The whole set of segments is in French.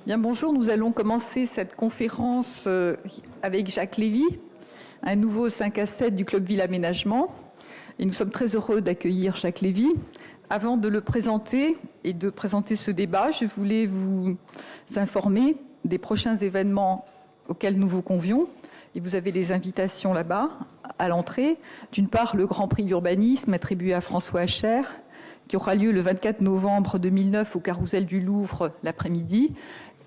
Bien, bonjour, nous allons commencer cette conférence avec Jacques Lévy, un nouveau 5 à 7 du Club Ville Aménagement. Et nous sommes très heureux d'accueillir Jacques Lévy. Avant de le présenter et de présenter ce débat, je voulais vous informer des prochains événements auxquels nous vous convions. Et vous avez les invitations là-bas, à l'entrée. D'une part, le Grand Prix d'urbanisme attribué à François Hacher, qui aura lieu le 24 novembre 2009 au Carrousel du Louvre l'après-midi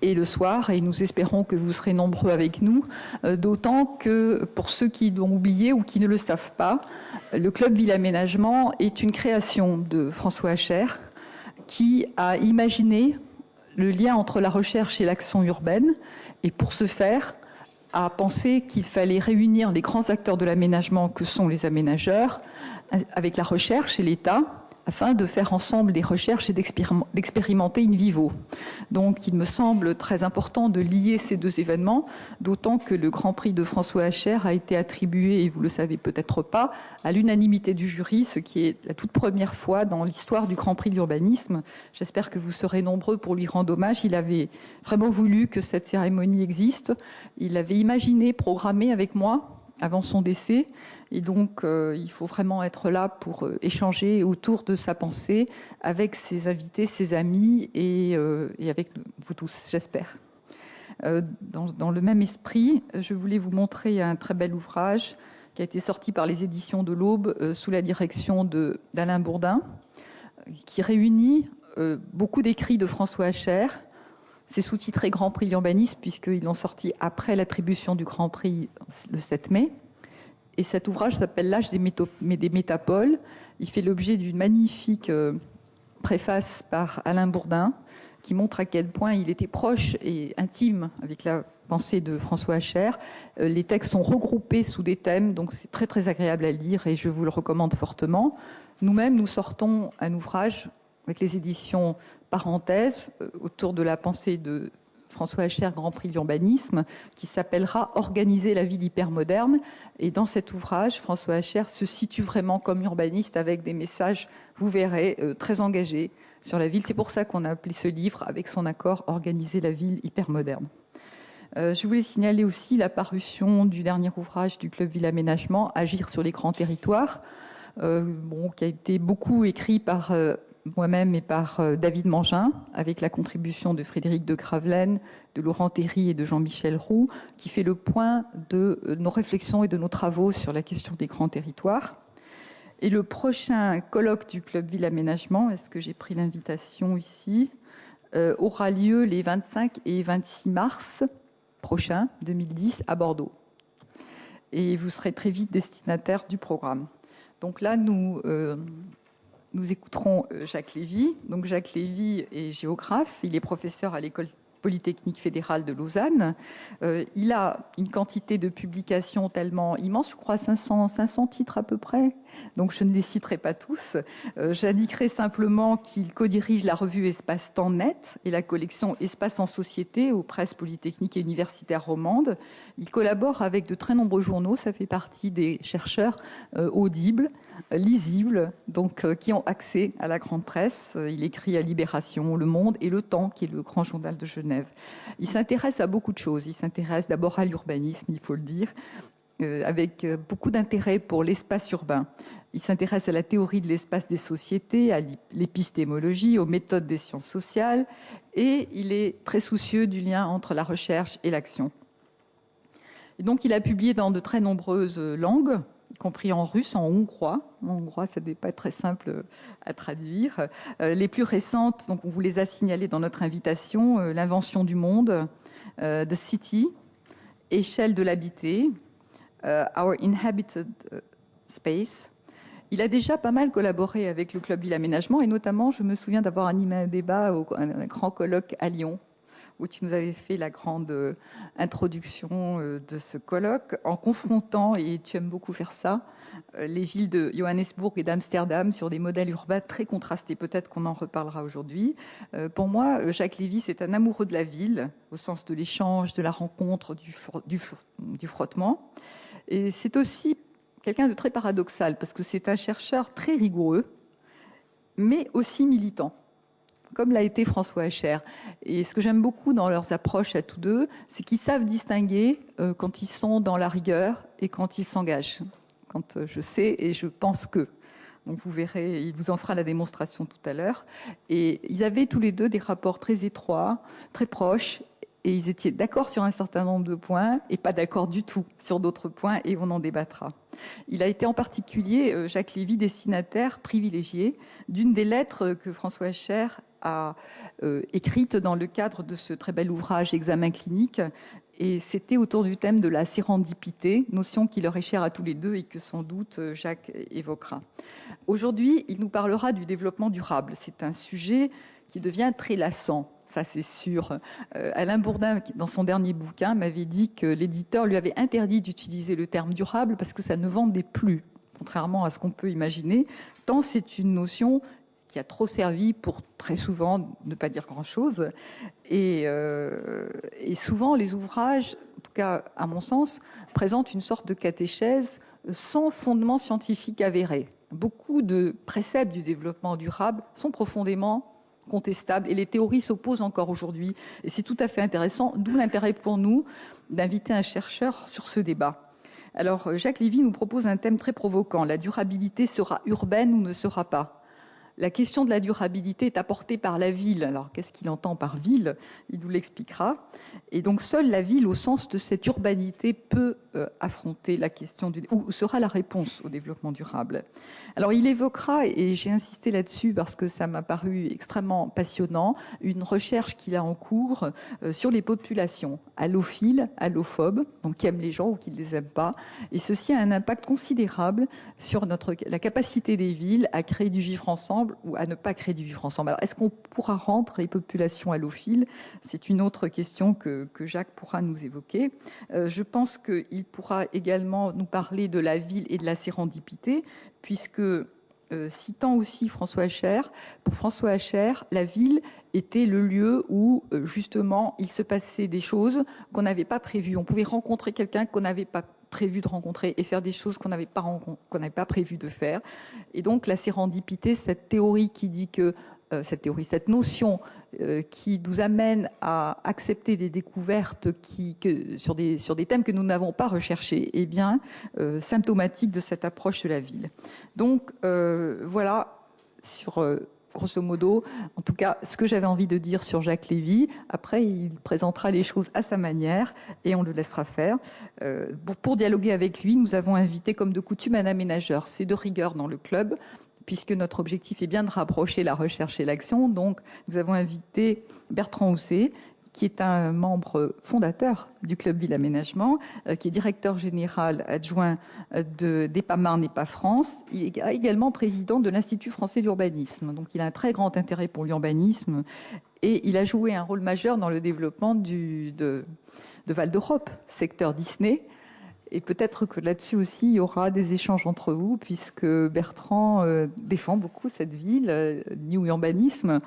et le soir, et nous espérons que vous serez nombreux avec nous, d'autant que pour ceux qui l'ont oublié ou qui ne le savent pas, le Club Ville Aménagement est une création de François Hacher qui a imaginé le lien entre la recherche et l'action urbaine, et pour ce faire, a pensé qu'il fallait réunir les grands acteurs de l'aménagement que sont les aménageurs avec la recherche et l'État, afin de faire ensemble des recherches et d'expérimenter in vivo. Donc il me semble très important de lier ces deux événements, d'autant que le Grand Prix de François Hacher a été attribué, et vous le savez peut-être pas, à l'unanimité du jury, ce qui est la toute première fois dans l'histoire du Grand Prix de l'urbanisme. J'espère que vous serez nombreux pour lui rendre hommage. Il avait vraiment voulu que cette cérémonie existe. Il avait imaginé, programmé avec moi avant son décès. Et donc, il faut vraiment être là pour échanger autour de sa pensée avec ses invités, ses amis et avec vous tous, j'espère. Dans le même esprit, je voulais vous montrer un très bel ouvrage qui a été sorti par les éditions de l'Aube sous la direction d'Alain Bourdin, qui réunit beaucoup d'écrits de François Hacher. C'est sous-titré Grand Prix d'urbanisme puisqu'ils l'ont sorti après l'attribution du Grand Prix le 7 mai. Et cet ouvrage s'appelle L'âge des métapoles. Il fait l'objet d'une magnifique préface par Alain Bourdin qui montre à quel point il était proche et intime avec la pensée de François Hacher. Les textes sont regroupés sous des thèmes, donc c'est très très agréable à lire et je vous le recommande fortement. Nous-mêmes, nous sortons un ouvrage avec les éditions Parenthèses autour de la pensée de François Hacher, Grand Prix d'urbanisme, qui s'appellera « Organiser la ville hypermoderne ». Et dans cet ouvrage, François Hacher se situe vraiment comme urbaniste avec des messages, vous verrez, très engagés sur la ville. C'est pour ça qu'on a appelé ce livre, avec son accord, « Organiser la ville hypermoderne ». Je voulais signaler aussi la parution du dernier ouvrage du Club Ville Aménagement, « Agir sur les grands territoires », qui a été beaucoup écrit par moi-même et par David Mangin, avec la contribution de Frédéric de Gravelaine, de Laurent Théry et de Jean-Michel Roux, qui fait le point de nos réflexions et de nos travaux sur la question des grands territoires. Et le prochain colloque du Club Ville Aménagement, est-ce que j'ai pris l'invitation ici, aura lieu les 25 et 26 mars prochains, 2010, à Bordeaux. Et vous serez très vite destinataire du programme. Donc là, nous écouterons Jacques Lévy. Donc Jacques Lévy est géographe, il est professeur à l'École Polytechnique fédérale de Lausanne. Il a une quantité de publications tellement immense, je crois 500 titres à peu près, donc je ne les citerai pas tous. J'indiquerai simplement qu'il co-dirige la revue Espace-Temps Net et la collection Espace en Société aux presses polytechniques et universitaires romandes. Il collabore avec de très nombreux journaux, ça fait partie des chercheurs audibles, lisibles, donc qui ont accès à la grande presse. Il écrit à Libération, Le Monde et Le Temps, qui est le grand journal de Genève. Il s'intéresse à beaucoup de choses. Il s'intéresse d'abord à l'urbanisme, il faut le dire, avec beaucoup d'intérêt pour l'espace urbain. Il s'intéresse à la théorie de l'espace des sociétés, à l'épistémologie, aux méthodes des sciences sociales, et il est très soucieux du lien entre la recherche et l'action. Et donc, il a publié dans de très nombreuses langues, y compris en russe, en hongrois. En hongrois, ça ne devait pas être très simple à traduire. Les plus récentes, donc on vous les a signalées dans notre invitation, L'invention du monde, The City, Échelle de l'habité, Our Inhabited Space. Il a déjà pas mal collaboré avec le Club Ville Aménagement et notamment, je me souviens d'avoir animé un débat, un grand colloque à Lyon, où tu nous avais fait la grande introduction de ce colloque, en confrontant, et tu aimes beaucoup faire ça, les villes de Johannesburg et d'Amsterdam sur des modèles urbains très contrastés. Peut-être qu'on en reparlera aujourd'hui. Pour moi, Jacques Lévy, c'est un amoureux de la ville, au sens de l'échange, de la rencontre, du frottement. Et c'est aussi quelqu'un de très paradoxal, parce que c'est un chercheur très rigoureux, mais aussi militant. comme l'a été François Hecher. Et ce que j'aime beaucoup dans leurs approches à tous deux, c'est qu'ils savent distinguer quand ils sont dans la rigueur et quand ils s'engagent. Quand je sais et je pense que. Donc vous verrez, il vous en fera la démonstration tout à l'heure. Et ils avaient tous les deux des rapports très étroits, très proches, et ils étaient d'accord sur un certain nombre de points et pas d'accord du tout sur d'autres points, et on en débattra. Il a été en particulier, Jacques Lévy, destinataire privilégié d'une des lettres que François Hecher a écrites dans le cadre de ce très bel ouvrage Examen clinique. Et c'était autour du thème de la sérendipité, notion qui leur est chère à tous les deux et que sans doute Jacques évoquera. Aujourd'hui, il nous parlera du développement durable. C'est un sujet qui devient très lassant, ça c'est sûr. Alain Bourdin, dans son dernier bouquin, m'avait dit que l'éditeur lui avait interdit d'utiliser le terme durable parce que ça ne vendait plus, contrairement à ce qu'on peut imaginer, tant c'est une notion qui a trop servi pour très souvent ne pas dire grand-chose. Et souvent, les ouvrages, en tout cas à mon sens, présentent une sorte de catéchèse sans fondement scientifique avéré. Beaucoup de préceptes du développement durable sont profondément contestables et les théories s'opposent encore aujourd'hui. Et c'est tout à fait intéressant, d'où l'intérêt pour nous d'inviter un chercheur sur ce débat. Alors, Jacques Lévy nous propose un thème très provoquant. La durabilité sera urbaine ou ne sera pas ? La question de la durabilité est apportée par la ville. Alors, qu'est-ce qu'il entend par ville? Il nous l'expliquera. Et donc, seule la ville, au sens de cette urbanité, peut affronter la question ou sera la réponse au développement durable. Alors, il évoquera, et j'ai insisté là-dessus parce que ça m'a paru extrêmement passionnant, une recherche qu'il a en cours sur les populations allophiles, allophobes, donc qui aiment les gens ou qui ne les aiment pas. Et ceci a un impact considérable sur la capacité des villes à créer du vivre ensemble ou à ne pas créer du vivre ensemble. Alors, est-ce qu'on pourra rendre les populations allophiles? C'est une autre question que Jacques pourra nous évoquer. Je pense qu'il pourra également nous parler de la ville et de la sérendipité, puisque, citant aussi François Hecher, pour François Hecher, la ville était le lieu où, justement, il se passait des choses qu'on n'avait pas prévues. On pouvait rencontrer quelqu'un qu'on n'avait pas prévu de rencontrer et faire des choses qu'on n'avait pas prévu de faire. Et donc la sérendipité, cette théorie qui dit que cette notion qui nous amène à accepter des découvertes sur des thèmes que nous n'avons pas recherchés, est bien symptomatique de cette approche de la ville. Donc voilà sur grosso modo, en tout cas, ce que j'avais envie de dire sur Jacques Lévy. Après, il présentera les choses à sa manière et on le laissera faire. Pour dialoguer avec lui, nous avons invité, comme de coutume, un aménageur. C'est de rigueur dans le club, puisque notre objectif est bien de rapprocher la recherche et l'action. Donc, nous avons invité Bertrand Housset, qui est un membre fondateur du Club Ville Aménagement, qui est directeur général adjoint d'EPA Marne et EPA France. Il est également président de l'Institut français d'urbanisme. Donc il a un très grand intérêt pour l'urbanisme et il a joué un rôle majeur dans le développement de Val d'Europe, secteur Disney. Et peut-être que là-dessus aussi, il y aura des échanges entre vous, puisque Bertrand défend beaucoup cette ville, New Urbanisme,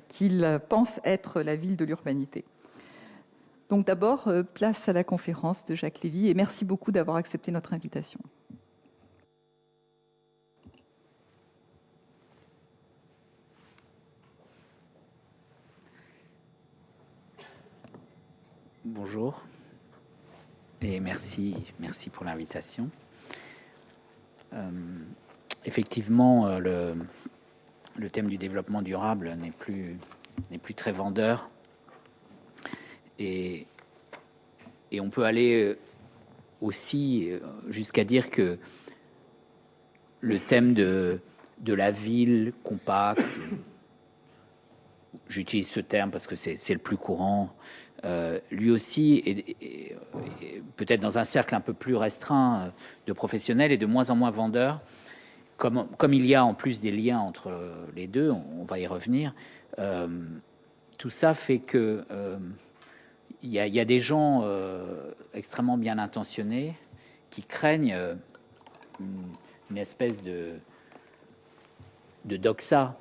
qu'il pense être la ville de l'urbanité. Donc d'abord, place à la conférence de Jacques Lévy, et merci beaucoup d'avoir accepté notre invitation. Bonjour. Et merci pour l'invitation. Effectivement, le thème du développement durable n'est plus très vendeur. Et on peut aller aussi jusqu'à dire que le thème de la ville compacte, j'utilise ce terme parce que c'est le plus courant, lui aussi, et peut-être dans un cercle un peu plus restreint de professionnels et de moins en moins vendeurs, comme il y a en plus des liens entre les deux, on va y revenir, tout ça fait que il y a des gens extrêmement bien intentionnés qui craignent une espèce de doxa,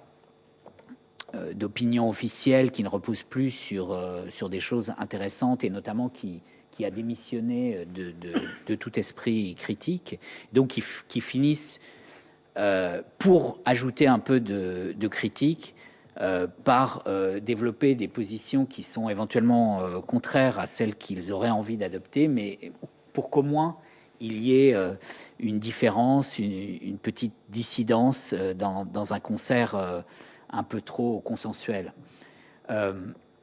d'opinion officielle qui ne repose plus sur des choses intéressantes et notamment qui a démissionné de tout esprit critique, donc qui finissent pour ajouter un peu de critique par développer des positions qui sont éventuellement contraires à celles qu'ils auraient envie d'adopter, mais pour qu'au moins il y ait une différence, une petite dissidence dans un concert un peu trop consensuel.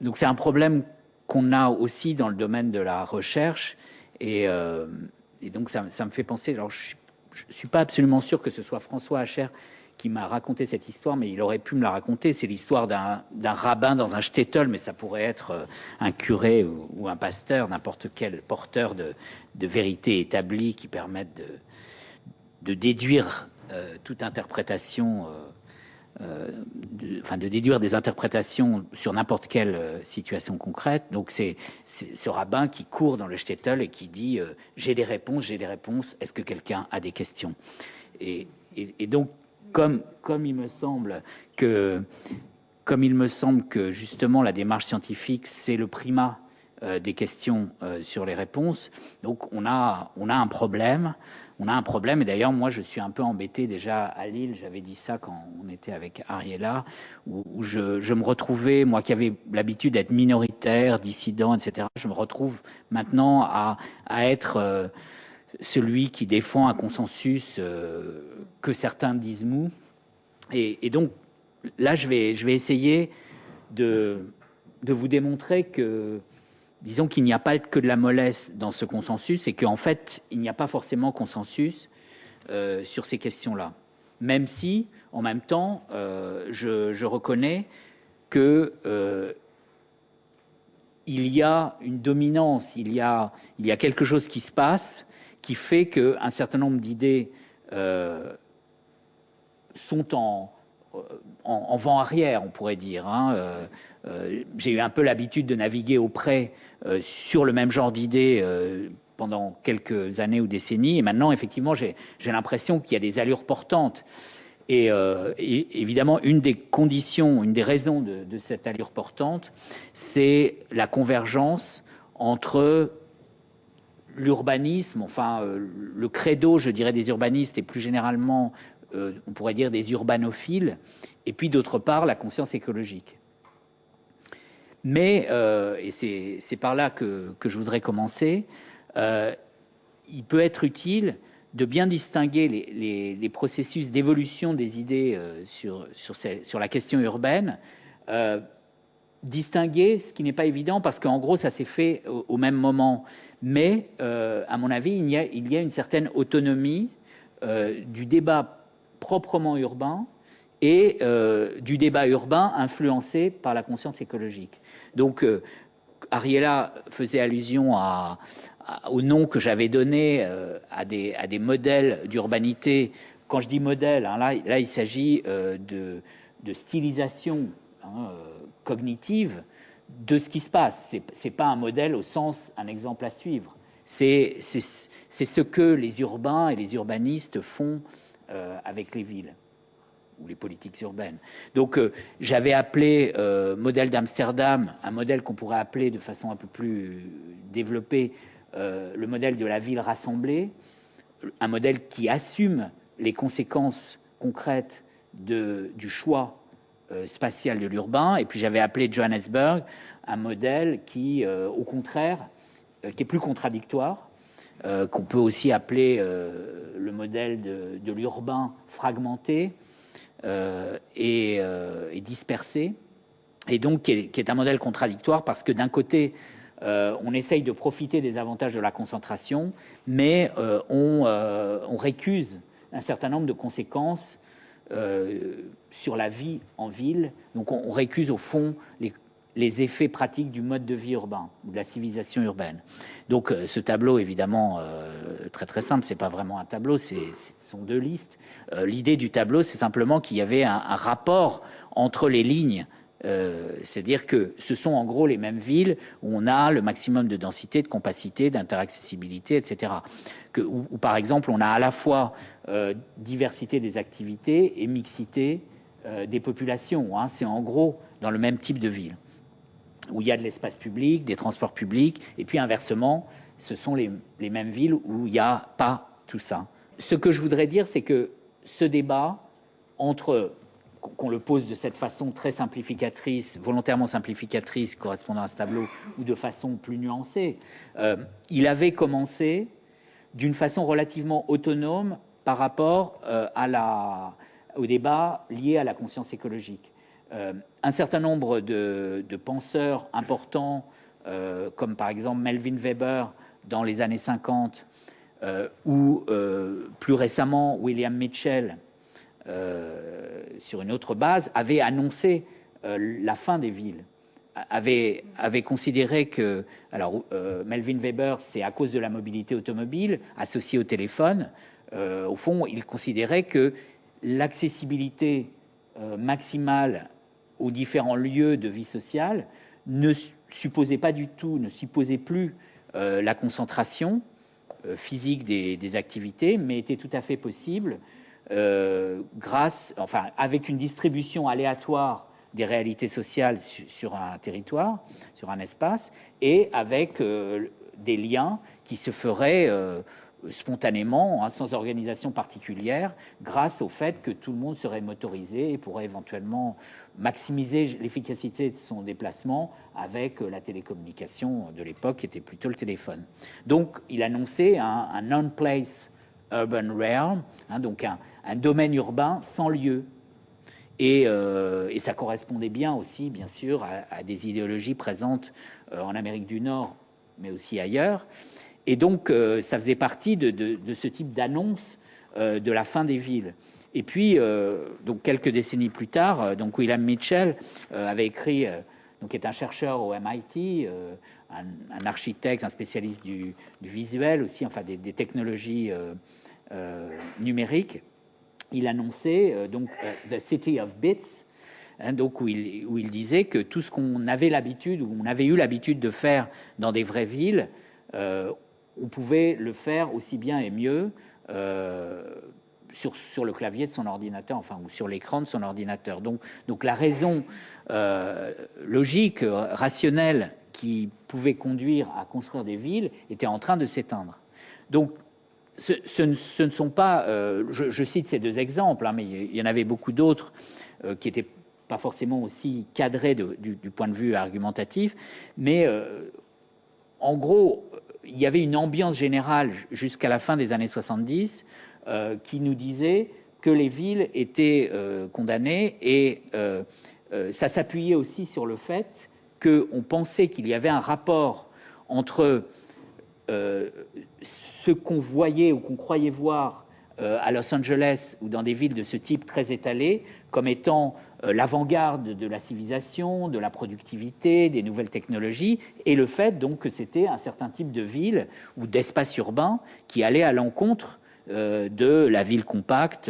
Donc c'est un problème qu'on a aussi dans le domaine de la recherche, et donc ça me fait penser, alors je suis pas absolument sûr que ce soit François Hacher qui m'a raconté cette histoire, mais il aurait pu me la raconter. C'est l'histoire d'un rabbin dans un shtetl, mais ça pourrait être un curé ou un pasteur, n'importe quel porteur de vérités établies qui permettent de déduire toute interprétation, de déduire des interprétations sur n'importe quelle situation concrète. Donc c'est ce rabbin qui court dans le shtetl et qui dit j'ai des réponses, est-ce que quelqu'un a des questions? Et donc comme il me semble que justement la démarche scientifique c'est le primat des questions sur les réponses, donc on a un problème. Et d'ailleurs moi je suis un peu embêté déjà à Lille, j'avais dit ça quand on était avec Ariella, où je me retrouvais, moi qui avais l'habitude d'être minoritaire, dissident, etc., je me retrouve maintenant à être celui qui défend un consensus que certains disent mou. Et donc là, je vais essayer de vous démontrer que, disons qu'il n'y a pas que de la mollesse dans ce consensus et qu'en fait, il n'y a pas forcément consensus sur ces questions-là. Même si, en même temps, je reconnais que il y a une dominance, il y a quelque chose qui se passe qui fait qu'un certain nombre d'idées sont en vent arrière, on pourrait dire. J'ai eu un peu l'habitude de naviguer auprès sur le même genre d'idées pendant quelques années ou décennies, et maintenant, effectivement, j'ai l'impression qu'il y a des allures portantes. Et évidemment, une des conditions, une des raisons de cette allure portante, c'est la convergence entre l'urbanisme, enfin le credo, je dirais, des urbanistes et plus généralement, on pourrait dire des urbanophiles, et puis d'autre part la conscience écologique. Mais, et c'est par là que je voudrais commencer, il peut être utile de bien distinguer les processus d'évolution des idées sur la question urbaine, distinguer ce qui n'est pas évident parce qu'en gros ça s'est fait au même moment, mais à mon avis il y a une certaine autonomie du débat proprement urbain et du débat urbain influencé par la conscience écologique. Donc Ariella faisait allusion au nom que j'avais donné à des modèles d'urbanité. Quand je dis modèle, là il s'agit de stylisation cognitive de ce qui se passe. C'est pas un modèle au sens un exemple à suivre. C'est ce que les urbains et les urbanistes font avec les villes ou les politiques urbaines. Donc j'avais appelé modèle d'Amsterdam, un modèle qu'on pourrait appeler de façon un peu plus développée le modèle de la ville rassemblée, un modèle qui assume les conséquences concrètes du choix spatial de l'urbain. Et puis j'avais appelé Johannesburg un modèle qui, au contraire, qui est plus contradictoire, qu'on peut aussi appeler le modèle de l'urbain fragmenté et dispersé, et donc qui est un modèle contradictoire parce que d'un côté on essaye de profiter des avantages de la concentration, mais on récuse un certain nombre de conséquences sur la vie en ville. Donc on récuse au fond les effets pratiques du mode de vie urbain, de la civilisation urbaine. Donc ce tableau, évidemment, très très simple, c'est pas vraiment un tableau, ce sont deux listes. L'idée du tableau, c'est simplement qu'il y avait un rapport entre les lignes. C'est-à-dire que ce sont en gros les mêmes villes où on a le maximum de densité, de compacité, d'interaccessibilité, etc. Où par exemple on a à la fois diversité des activités et mixité des populations. C'est en gros dans le même type de ville où il y a de l'espace public, des transports publics, et puis inversement, ce sont les mêmes villes où il n'y a pas tout ça. Ce que je voudrais dire, c'est que ce débat entre qu'on le pose de cette façon très simplificatrice, volontairement simplificatrice, correspondant à ce tableau, ou de façon plus nuancée. Il avait commencé d'une façon relativement autonome par rapport au débat lié à la conscience écologique. Un certain nombre de penseurs importants, comme par exemple Melvin Weber dans les années 50, ou plus récemment William Mitchell, sur une autre base, avaient annoncé la fin des villes, avait considéré que, alors Melvin Weber, c'est à cause de la mobilité automobile associée au téléphone. Au fond, il considérait que l'accessibilité maximale aux différents lieux de vie sociale ne supposait pas du tout, ne supposait plus la concentration physique des activités, mais était tout à fait possible avec une distribution aléatoire des réalités sociales sur un territoire, sur un espace, et avec des liens qui se feraient spontanément, sans organisation particulière, grâce au fait que tout le monde serait motorisé et pourrait éventuellement maximiser l'efficacité de son déplacement avec la télécommunication de l'époque, qui était plutôt le téléphone. Donc, il annonçait un non-place urban realm, donc un domaine urbain sans lieu. Et ça correspondait bien aussi, bien sûr, à des idéologies présentes en Amérique du Nord, mais aussi ailleurs. Et donc, ça faisait partie de ce type d'annonce de la fin des villes. Et puis, donc quelques décennies plus tard, donc William Mitchell avait écrit, donc est un chercheur au MIT, un architecte, un spécialiste du visuel aussi, enfin des technologies numériques. Il annonçait donc The City of Bits, donc où il disait que tout ce qu'on avait l'habitude, ou on avait eu l'habitude de faire dans des vraies villes, on pouvait le faire aussi bien et mieux sur le clavier de son ordinateur, enfin, ou sur l'écran de son ordinateur. Donc la raison logique, rationnelle, qui pouvait conduire à construire des villes était en train de s'éteindre. Donc ce ne sont pas, je cite ces deux exemples, mais il y en avait beaucoup d'autres qui n'étaient pas forcément aussi cadrés du point de vue argumentatif, mais en gros, il y avait une ambiance générale jusqu'à la fin des années 70 qui nous disait que les villes étaient condamnées, et ça s'appuyait aussi sur le fait qu'on pensait qu'il y avait un rapport entre ce qu'on voyait ou qu'on croyait voir à Los Angeles ou dans des villes de ce type très étalées comme étant l'avant-garde de la civilisation, de la productivité, des nouvelles technologies, et le fait donc que c'était un certain type de ville ou d'espace urbain qui allait à l'encontre de la ville compacte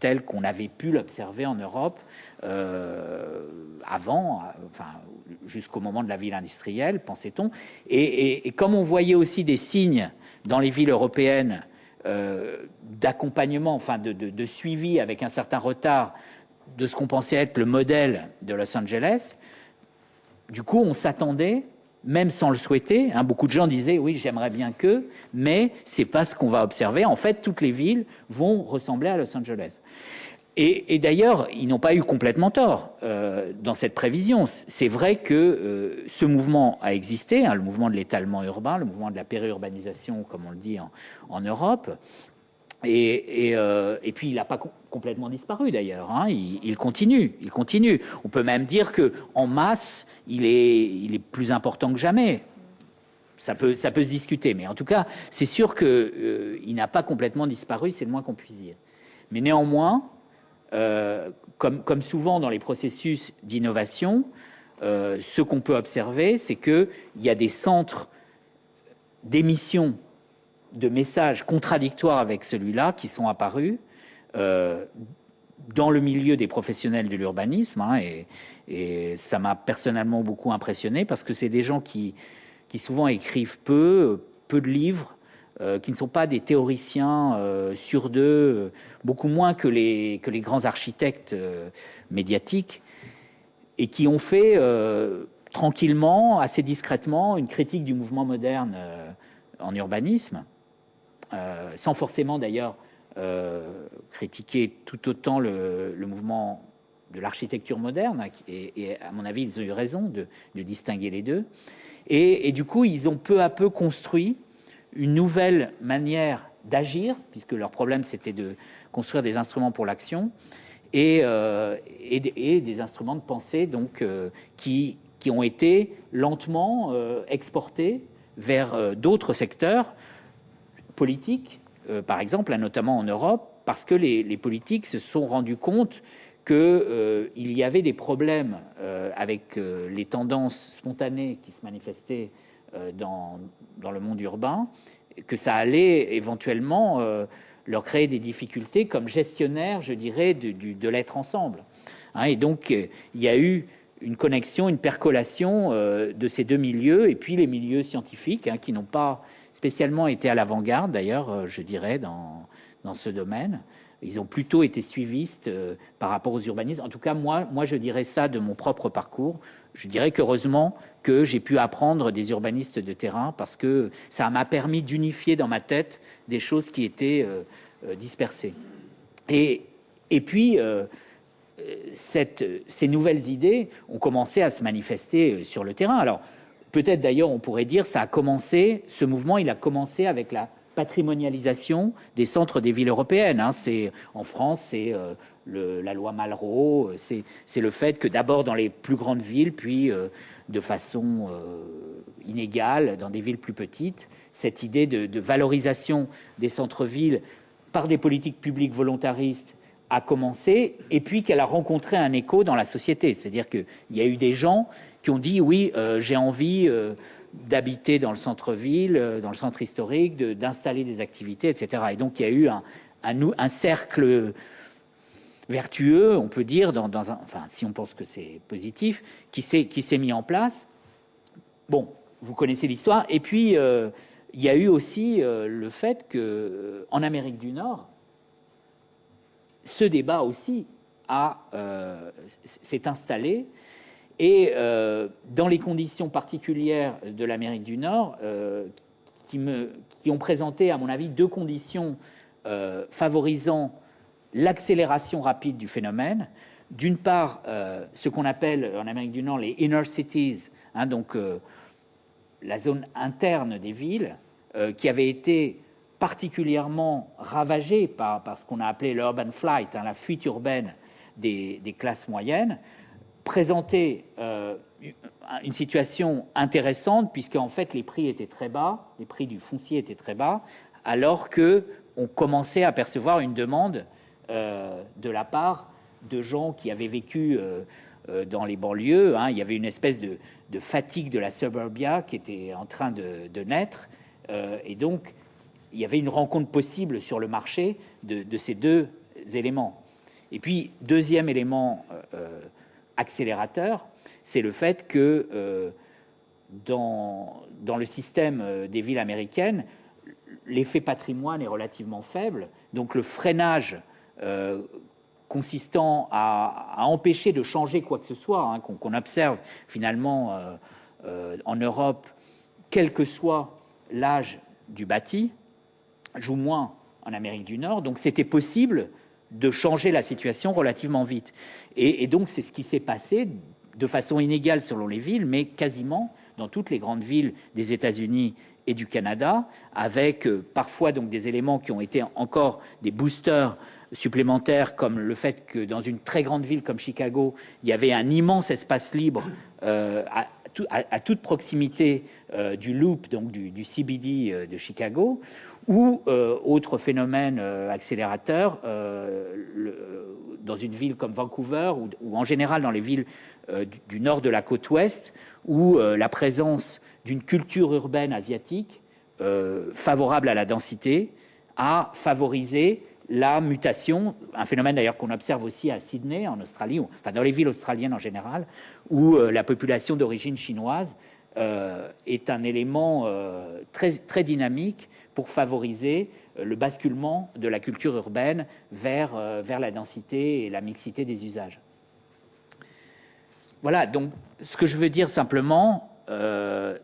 telle qu'on avait pu l'observer en Europe avant, enfin jusqu'au moment de la ville industrielle, pensait-on. Et comme on voyait aussi des signes dans les villes européennes d'accompagnement, enfin de suivi avec un certain retard de ce qu'on pensait être le modèle de Los Angeles, du coup on s'attendait, même sans le souhaiter, beaucoup de gens disaient oui, j'aimerais bien que, mais c'est pas ce qu'on va observer. En fait, toutes les villes vont ressembler à Los Angeles. Et d'ailleurs, ils n'ont pas eu complètement tort dans cette prévision. C'est vrai que ce mouvement a existé, le mouvement de l'étalement urbain, le mouvement de la périurbanisation, comme on le dit en Europe. Et puis, il n'a pas complètement disparu, d'ailleurs. Il continue. On peut même dire qu'en masse, il est plus important que jamais. Ça peut se discuter, mais en tout cas, c'est sûr qu'il n'a pas complètement disparu, c'est le moins qu'on puisse dire. Mais néanmoins, comme souvent dans les processus d'innovation, ce qu'on peut observer, c'est qu'il y a des centres d'émission de messages contradictoires avec celui-là qui sont apparus dans le milieu des professionnels de l'urbanisme, et ça m'a personnellement beaucoup impressionné, parce que c'est des gens qui souvent écrivent peu de livres, qui ne sont pas des théoriciens sur deux, beaucoup moins que les grands architectes médiatiques, et qui ont fait tranquillement, assez discrètement, une critique du mouvement moderne en urbanisme, sans forcément d'ailleurs critiquer tout autant le mouvement de l'architecture moderne, et à mon avis, ils ont eu raison de distinguer les deux. Et du coup, ils ont peu à peu construit une nouvelle manière d'agir, puisque leur problème, c'était de construire des instruments pour l'action, et des instruments de pensée donc, qui ont été lentement exportés vers d'autres secteurs politiques, par exemple, hein, notamment en Europe, parce que les politiques se sont rendus compte qu'il y avait des problèmes avec les tendances spontanées qui se manifestaient dans le monde urbain, que ça allait éventuellement leur créer des difficultés comme gestionnaire, je dirais, de l'être ensemble. Hein, et donc, il y a eu une connexion, une percolation de ces deux milieux, et puis les milieux scientifiques, hein, qui n'ont pas spécialement été à l'avant-garde, d'ailleurs, je dirais, dans ce domaine. Ils ont plutôt été suivistes par rapport aux urbanistes. En tout cas, moi, je dirais ça de mon propre parcours. Je dirais qu'heureusement que j'ai pu apprendre des urbanistes de terrain, parce que ça m'a permis d'unifier dans ma tête des choses qui étaient dispersées. Et puis, ces nouvelles idées ont commencé à se manifester sur le terrain. Alors, peut-être d'ailleurs, on pourrait dire, ce mouvement, il a commencé avec la patrimonialisation des centres des villes européennes. Hein. En France, c'est la loi Malraux, c'est le fait que d'abord dans les plus grandes villes, puis de façon inégale dans des villes plus petites, cette idée de valorisation des centres-villes par des politiques publiques volontaristes a commencé, et puis qu'elle a rencontré un écho dans la société. C'est-à-dire qu'il y a eu des gens qui ont dit, oui, j'ai envie d'habiter dans le centre-ville, dans le centre historique, d'installer des activités, etc. Et donc, il y a eu un cercle vertueux, on peut dire, enfin, si on pense que c'est positif, qui s'est mis en place. Bon, vous connaissez l'histoire. Et puis, il y a eu aussi le fait qu'en Amérique du Nord, ce débat aussi s'est installé, et dans les conditions particulières de l'Amérique du Nord, qui ont présenté, à mon avis, deux conditions favorisant l'accélération rapide du phénomène. D'une part, ce qu'on appelle en Amérique du Nord les inner cities, hein, donc la zone interne des villes, qui avait été particulièrement ravagée par ce qu'on a appelé l'urban flight, hein, la fuite urbaine des classes moyennes, présentait une situation intéressante, puisque en fait les prix étaient très bas, les prix du foncier étaient très bas, alors que on commençait à percevoir une demande de la part de gens qui avaient vécu dans les banlieues. Hein. Il y avait une espèce de fatigue de la suburbia qui était en train de naître, et donc il y avait une rencontre possible sur le marché de ces deux éléments. Et puis, deuxième élément accélérateur, c'est le fait que dans le système des villes américaines, l'effet patrimoine est relativement faible, donc le freinage consistant à empêcher de changer quoi que ce soit, hein, qu'on observe finalement en Europe, quel que soit l'âge du bâti, joue moins en Amérique du Nord. Donc c'était possible de changer la situation relativement vite. Et donc c'est ce qui s'est passé de façon inégale selon les villes, mais quasiment dans toutes les grandes villes des États-Unis et du Canada, avec parfois donc des éléments qui ont été encore des boosters supplémentaires, comme le fait que dans une très grande ville comme Chicago, il y avait un immense espace libre à toute proximité du loop, donc du CBD de Chicago, ou autre phénomène accélérateur, dans une ville comme Vancouver, ou en général dans les villes du nord de la côte ouest, où la présence d'une culture urbaine asiatique favorable à la densité a favorisé la mutation, un phénomène d'ailleurs qu'on observe aussi à Sydney, en Australie, enfin dans les villes australiennes en général, où la population d'origine chinoise est un élément très, très dynamique pour favoriser le basculement de la culture urbaine vers la densité et la mixité des usages. Voilà, donc ce que je veux dire simplement,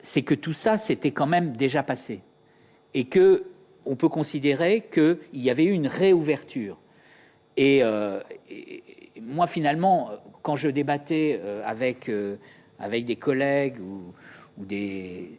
c'est que tout ça, c'était quand même déjà passé. Et qu'on peut considérer qu'il y avait eu une réouverture. Et moi, finalement, quand je débattais avec des collègues ou des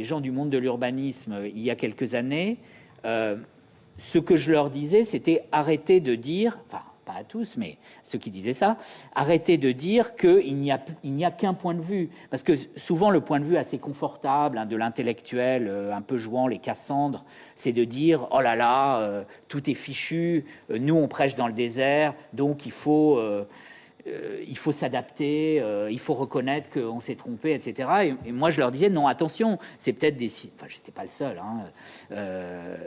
gens du monde de l'urbanisme il y a quelques années, ce que je leur disais, c'était arrêter de dire, enfin, pas à tous, mais ceux qui disaient ça, arrêter de dire qu'il n'y a qu'un point de vue. Parce que souvent, le point de vue assez confortable, hein, de l'intellectuel, un peu jouant les Cassandres, c'est de dire, oh là là, tout est fichu, nous on prêche dans le désert, donc il faut s'adapter, il faut reconnaître qu'on s'est trompé, etc. Et moi, je leur disais, non, attention, c'est peut-être des... Enfin, j'étais pas le seul, hein,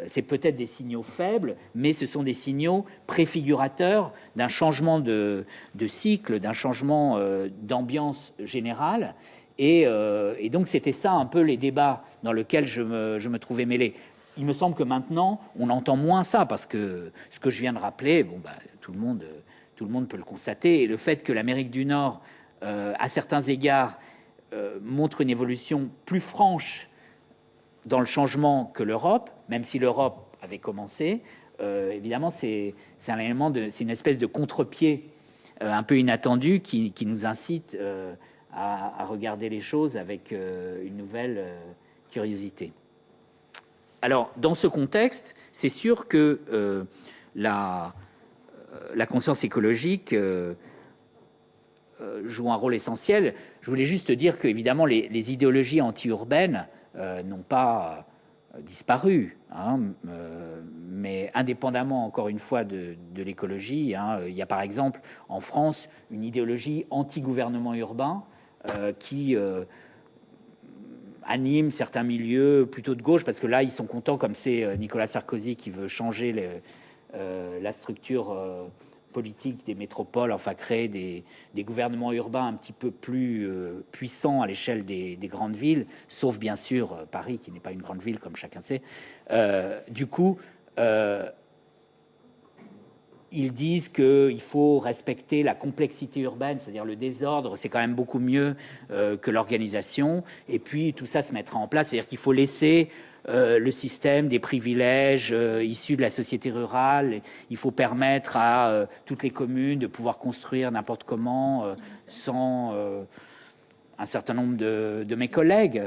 c'est peut-être des signaux faibles, mais ce sont des signaux préfigurateurs d'un changement de cycle, d'un changement d'ambiance générale. Et donc, c'était ça un peu les débats dans lesquels je me trouvais mêlé. Il me semble que maintenant, on entend moins ça, parce que ce que je viens de rappeler, bon, bah, tout le monde peut le constater, et le fait que l'Amérique du Nord, à certains égards, montre une évolution plus franche dans le changement que l'Europe, même si l'Europe avait commencé, évidemment, c'est un élément, c'est une espèce de contre-pied un peu inattendu qui nous incite à regarder les choses avec une nouvelle curiosité. Alors, dans ce contexte, c'est sûr que la conscience écologique joue un rôle essentiel. Je voulais juste dire que, évidemment, les idéologies anti-urbaines n'ont pas disparu, hein, mais indépendamment, encore une fois, de l'écologie, hein, il y a par exemple en France une idéologie anti-gouvernement urbain qui anime certains milieux plutôt de gauche, parce que là, ils sont contents, comme c'est Nicolas Sarkozy qui veut changer la structure politique des métropoles, enfin créer des gouvernements urbains un petit peu plus puissants à l'échelle des grandes villes, sauf bien sûr Paris, qui n'est pas une grande ville, comme chacun sait. Du coup, ils disent qu'il faut respecter la complexité urbaine, c'est-à-dire le désordre, c'est quand même beaucoup mieux que l'organisation. Et puis, tout ça se mettra en place, c'est-à-dire qu'il faut laisser le système des privilèges issus de la société rurale. Il faut permettre à toutes les communes de pouvoir construire n'importe comment sans un certain nombre de mes collègues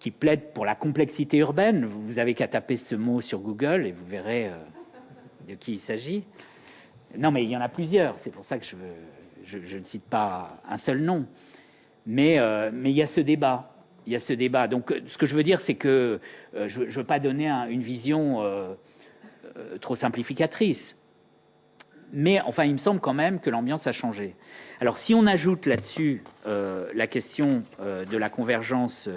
qui plaident pour la complexité urbaine. Vous avez qu'à taper ce mot sur Google et vous verrez de qui il s'agit. Non, mais il y en a plusieurs. C'est pour ça que je ne cite pas un seul nom. Mais il y a ce débat. Il y a ce débat. Donc, ce que je veux dire, c'est que je ne veux pas donner une vision trop simplificatrice. Mais enfin, il me semble quand même que l'ambiance a changé. Alors, si on ajoute là-dessus la question de la convergence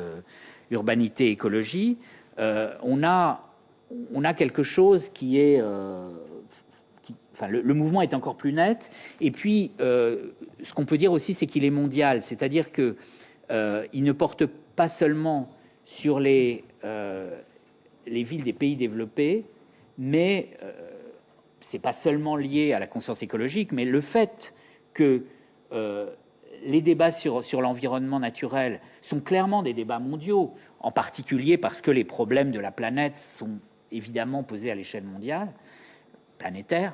urbanité-écologie, on a quelque chose qui est... Enfin, le mouvement est encore plus net. Et puis, ce qu'on peut dire aussi, c'est qu'il est mondial. C'est-à-dire qu'il ne porte pas seulement sur les villes des pays développés, mais c'est pas seulement lié à la conscience écologique, mais le fait que les débats sur l'environnement naturel sont clairement des débats mondiaux, en particulier parce que les problèmes de la planète sont évidemment posés à l'échelle mondiale, planétaire,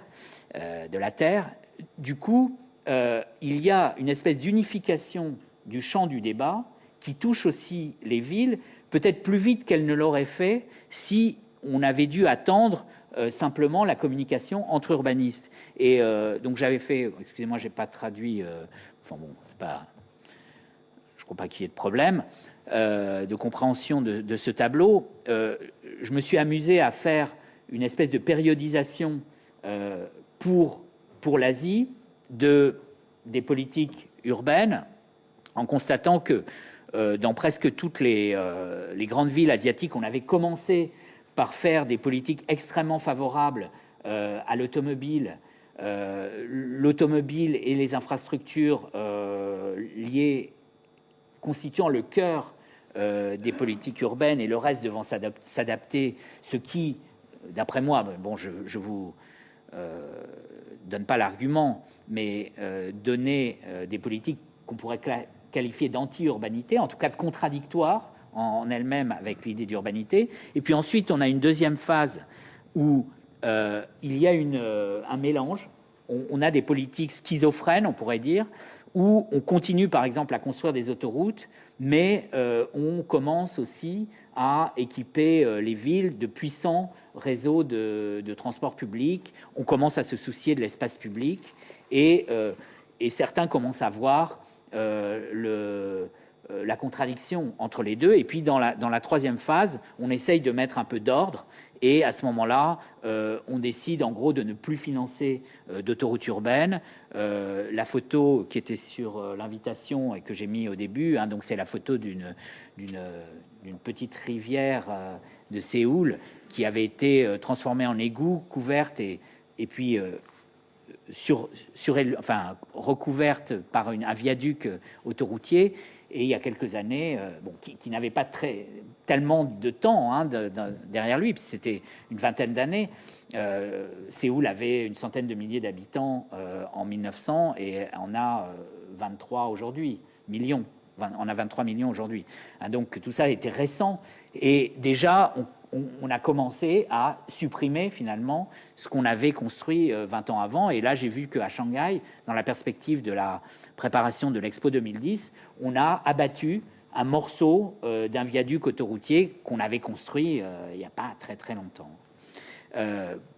de la Terre. Du coup, il y a une espèce d'unification du champ du débat qui touche aussi les villes, peut-être plus vite qu'elle ne l'aurait fait si on avait dû attendre simplement la communication entre urbanistes. Et donc j'avais fait, excusez-moi, j'ai pas traduit, enfin bon, c'est pas, je crois pas qu'il y ait de problème de compréhension de ce tableau. Je me suis amusé à faire une espèce de périodisation pour l'Asie des politiques urbaines, en constatant que dans presque toutes les grandes villes asiatiques, on avait commencé par faire des politiques extrêmement favorables à l'automobile. L'automobile et les infrastructures liées constituant le cœur des politiques urbaines, et le reste devant s'adapter, ce qui, d'après moi, bon, je vous donne pas l'argument, mais donner des politiques qu'on pourrait qualifier d'anti-urbanité, en tout cas de contradictoire en elle-même avec l'idée d'urbanité. Et puis ensuite, on a une deuxième phase où il y a un mélange. On a des politiques schizophrènes, on pourrait dire, où on continue par exemple à construire des autoroutes, mais on commence aussi à équiper les villes de puissants réseaux de transport public. On commence à se soucier de l'espace public et certains commencent à voir la contradiction entre les deux. Et puis dans la troisième phase, on essaye de mettre un peu d'ordre. Et à ce moment-là, on décide en gros de ne plus financer d'autoroutes urbaines. La photo qui était sur l'invitation et que j'ai mis au début, hein, donc c'est la photo d'une petite rivière de Séoul qui avait été transformée en égout, couverte et puis recouverte par un viaduc autoroutier. Et il y a quelques années, qui n'avait pas tellement de temps derrière lui, puis c'était une vingtaine d'années. Séoul avait une centaine de milliers d'habitants en 1900 et on a 23 aujourd'hui, millions. On a 23 millions aujourd'hui. Donc tout ça était récent. Et déjà, on a commencé à supprimer finalement ce qu'on avait construit 20 ans avant. Et là, j'ai vu qu'à Shanghai, dans la perspective de la préparation de l'Expo 2010, on a abattu un morceau d'un viaduc autoroutier qu'on avait construit il n'y a pas très très longtemps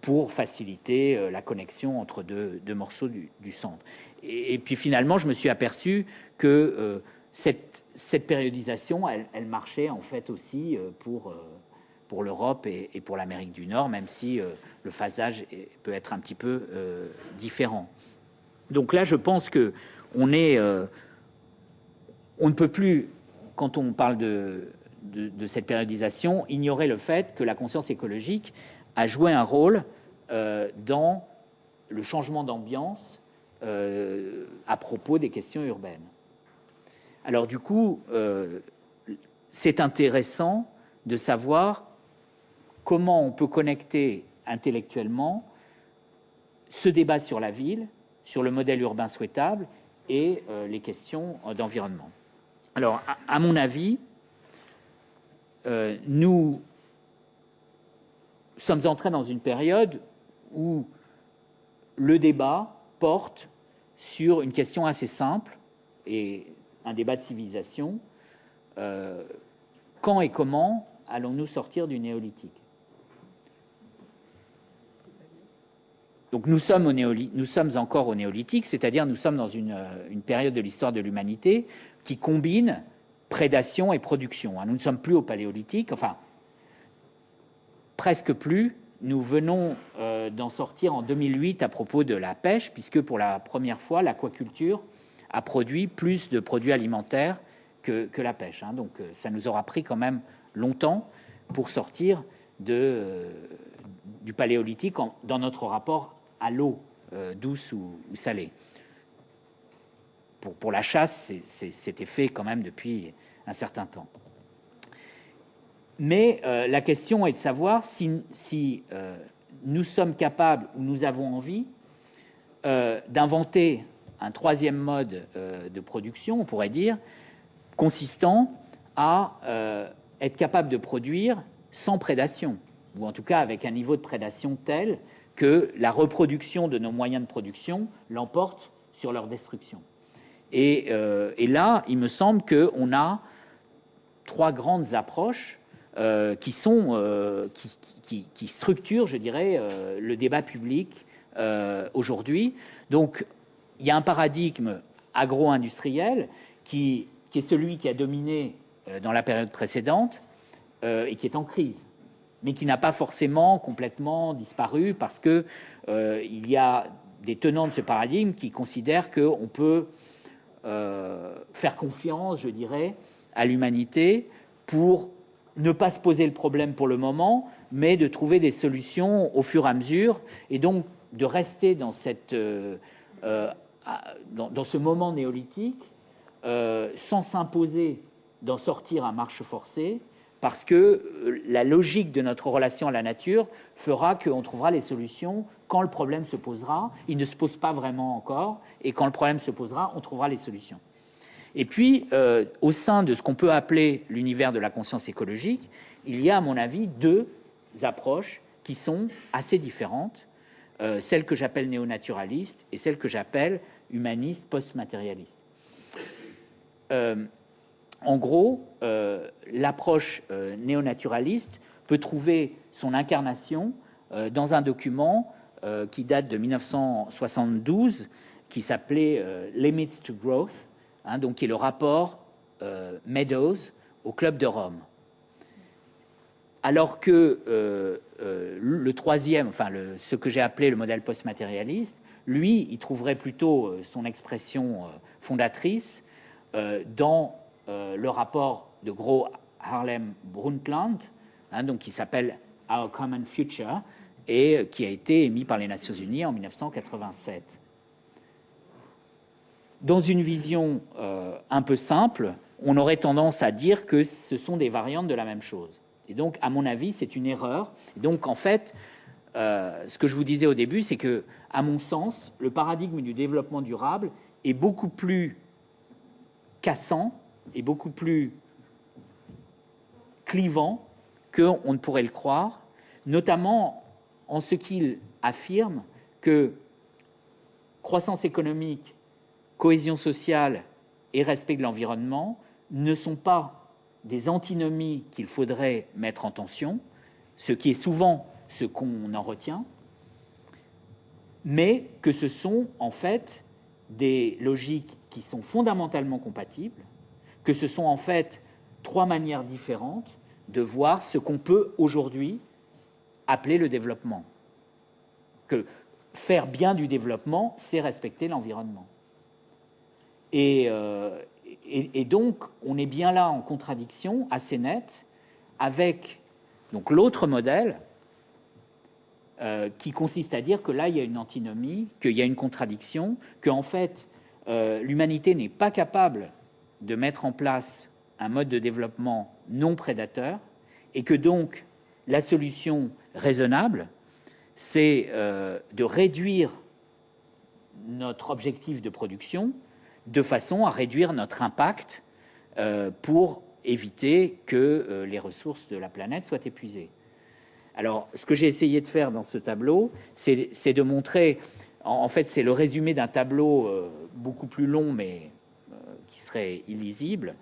pour faciliter la connexion entre deux morceaux du centre. Et puis finalement, je me suis aperçu que cette périodisation, elle marchait en fait aussi pour l'Europe et pour l'Amérique du Nord, même si le phasage peut être un petit peu différent. Donc là, je pense que on ne peut plus, quand on parle de cette périodisation, ignorer le fait que la conscience écologique a joué un rôle dans le changement d'ambiance à propos des questions urbaines. Alors du coup, c'est intéressant de savoir comment on peut connecter intellectuellement ce débat sur la ville, sur le modèle urbain souhaitable et les questions d'environnement. Alors, à mon avis, nous sommes entrés dans une période où le débat porte sur une question assez simple et un débat de civilisation. Quand et comment allons-nous sortir du néolithique ? Donc nous sommes encore au néolithique, c'est-à-dire nous sommes dans une période de l'histoire de l'humanité qui combine prédation et production. Nous ne sommes plus au paléolithique, enfin presque plus. Nous venons d'en sortir en 2008 à propos de la pêche, puisque pour la première fois, l'aquaculture a produit plus de produits alimentaires que la pêche. Donc ça nous aura pris quand même longtemps pour sortir du paléolithique dans notre rapport à l'eau, douce ou salée. Pour la chasse, c'était fait quand même depuis un certain temps. Mais la question est de savoir si nous sommes capables ou nous avons envie d'inventer un troisième mode de production, on pourrait dire, consistant à être capable de produire sans prédation, ou en tout cas avec un niveau de prédation tel que la reproduction de nos moyens de production l'emporte sur leur destruction. Et là, il me semble qu'on a trois grandes approches qui structurent, je dirais, le débat public aujourd'hui. Donc, il y a un paradigme agro-industriel qui est celui qui a dominé dans la période précédente et qui est en crise, mais qui n'a pas forcément complètement disparu parce que il y a des tenants de ce paradigme qui considèrent qu'on peut faire confiance, je dirais, à l'humanité pour ne pas se poser le problème pour le moment, mais de trouver des solutions au fur et à mesure, et donc de rester dans dans ce moment néolithique sans s'imposer d'en sortir à marche forcée, parce que la logique de notre relation à la nature fera qu'on trouvera les solutions quand le problème se posera. Il ne se pose pas vraiment encore, et quand le problème se posera, on trouvera les solutions. Et puis, au sein de ce qu'on peut appeler l'univers de la conscience écologique, il y a, à mon avis, deux approches qui sont assez différentes, celle que j'appelle néonaturaliste et celle que j'appelle humaniste post-matérialiste. En gros, l'approche néonaturaliste peut trouver son incarnation dans un document qui date de 1972, qui s'appelait Limits to Growth, donc qui est le rapport Meadows au Club de Rome. Alors que le troisième, enfin ce que j'ai appelé le modèle post-matérialiste, lui, il trouverait plutôt son expression fondatrice dans le rapport de Gro Harlem Brundtland, donc qui s'appelle Our Common Future, et qui a été émis par les Nations Unies en 1987. Dans une vision un peu simple, on aurait tendance à dire que ce sont des variantes de la même chose. Et donc, à mon avis, c'est une erreur. Et donc, en fait, ce que je vous disais au début, c'est que, à mon sens, le paradigme du développement durable est beaucoup plus cassant et beaucoup plus clivant qu'on ne pourrait le croire, notamment en ce qu'il affirme que croissance économique, cohésion sociale et respect de l'environnement ne sont pas des antinomies qu'il faudrait mettre en tension, ce qui est souvent ce qu'on en retient, mais que ce sont en fait des logiques qui sont fondamentalement compatibles, que ce sont en fait trois manières différentes de voir ce qu'on peut aujourd'hui appeler le développement. Que faire bien du développement, c'est respecter l'environnement. Et donc, on est bien là en contradiction assez nette avec donc, l'autre modèle qui consiste à dire que là, il y a une antinomie, qu'il y a une contradiction, qu'en fait, l'humanité n'est pas capable de mettre en place un mode de développement non prédateur et que donc la solution raisonnable, c'est de réduire notre objectif de production de façon à réduire notre impact pour éviter que les ressources de la planète soient épuisées. Alors, ce que j'ai essayé de faire dans ce tableau, c'est de montrer, en fait, c'est le résumé d'un tableau beaucoup plus long, mais qui serait illisible,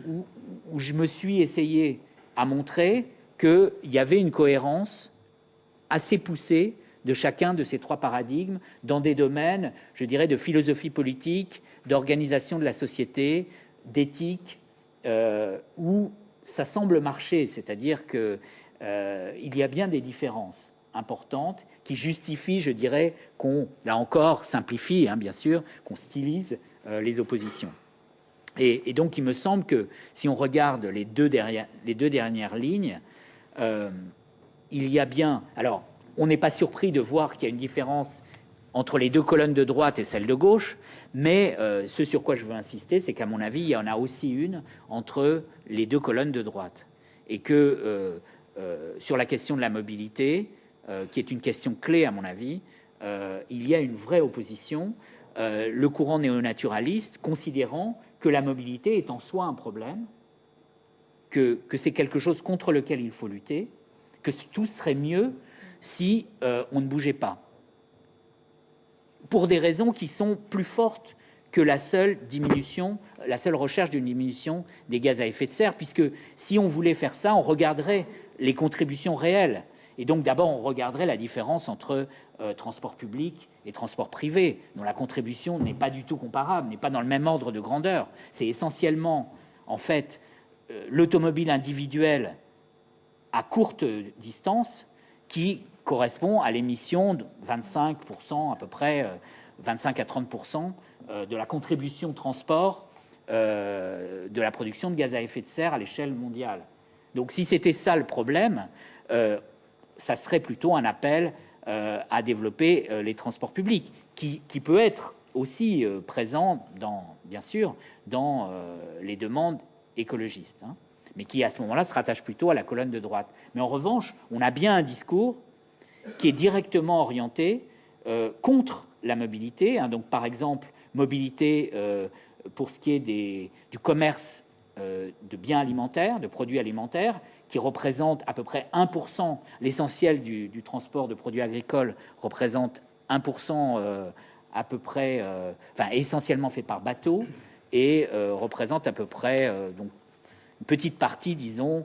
où je me suis essayé à montrer qu'il y avait une cohérence assez poussée de chacun de ces trois paradigmes dans des domaines, je dirais, de philosophie politique, d'organisation de la société, d'éthique, où ça semble marcher, c'est-à-dire que il y a bien des différences importantes qui justifient, je dirais, qu'on, là encore, simplifie, bien sûr, qu'on stylise les oppositions. Et donc, il me semble que si on regarde les deux dernières lignes, il y a bien... Alors, on n'est pas surpris de voir qu'il y a une différence entre les deux colonnes de droite et celle de gauche, mais ce sur quoi je veux insister, c'est qu'à mon avis, il y en a aussi une entre les deux colonnes de droite. Et que sur la question de la mobilité, qui est une question clé à mon avis, il y a une vraie opposition. Le courant néonaturaliste considérant que la mobilité est en soi un problème, que c'est quelque chose contre lequel il faut lutter, que tout serait mieux si on ne bougeait pas, pour des raisons qui sont plus fortes que la seule recherche d'une diminution des gaz à effet de serre, puisque si on voulait faire ça, on regarderait les contributions réelles. Et donc d'abord, on regarderait la différence entre transport public et transport privé, dont la contribution n'est pas du tout comparable, n'est pas dans le même ordre de grandeur. C'est essentiellement, en fait, l'automobile individuelle à courte distance qui correspond à l'émission de 25%, à peu près 25 à 30% de la contribution transport de la production de gaz à effet de serre à l'échelle mondiale. Donc si c'était ça le problème, ça serait plutôt un appel à développer les transports publics, qui peut être aussi présent, bien sûr, dans les demandes écologistes, mais qui à ce moment-là se rattache plutôt à la colonne de droite. Mais en revanche, on a bien un discours qui est directement orienté contre la mobilité. Donc, par exemple, mobilité pour ce qui est du commerce de biens alimentaires, de produits alimentaires, qui représente à peu près 1%, l'essentiel du transport de produits agricoles représente 1% à peu près, enfin essentiellement fait par bateau, et représente à peu près donc une petite partie, disons,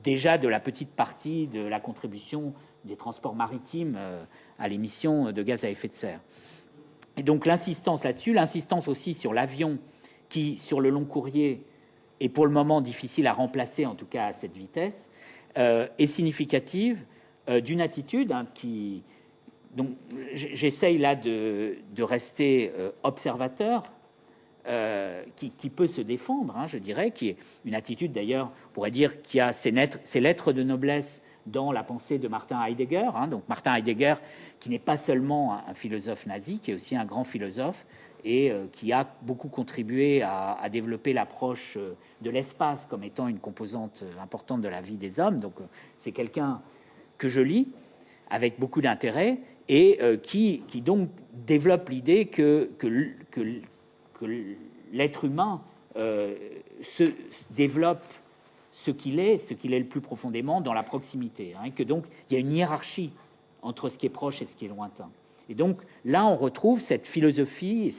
déjà de la petite partie de la contribution des transports maritimes à l'émission de gaz à effet de serre. Et donc l'insistance là-dessus, l'insistance aussi sur l'avion qui, sur le long courrier, est pour le moment difficile à remplacer, en tout cas à cette vitesse, est significative d'une attitude qui... Donc j'essaye là de rester observateur, qui peut se défendre, hein, je dirais, qui est une attitude d'ailleurs, on pourrait dire, qui a ses lettres de noblesse dans la pensée de Martin Heidegger. Hein, donc Martin Heidegger, qui n'est pas seulement un philosophe nazi, qui est aussi un grand philosophe et qui a beaucoup contribué à développer l'approche de l'espace comme étant une composante importante de la vie des hommes. Donc c'est quelqu'un que je lis avec beaucoup d'intérêt et qui donc développe l'idée que l'être humain se développe ce qu'il est le plus profondément dans la proximité, hein, et que donc il y a une hiérarchie entre ce qui est proche et ce qui est lointain. Et donc là, on retrouve cette philosophie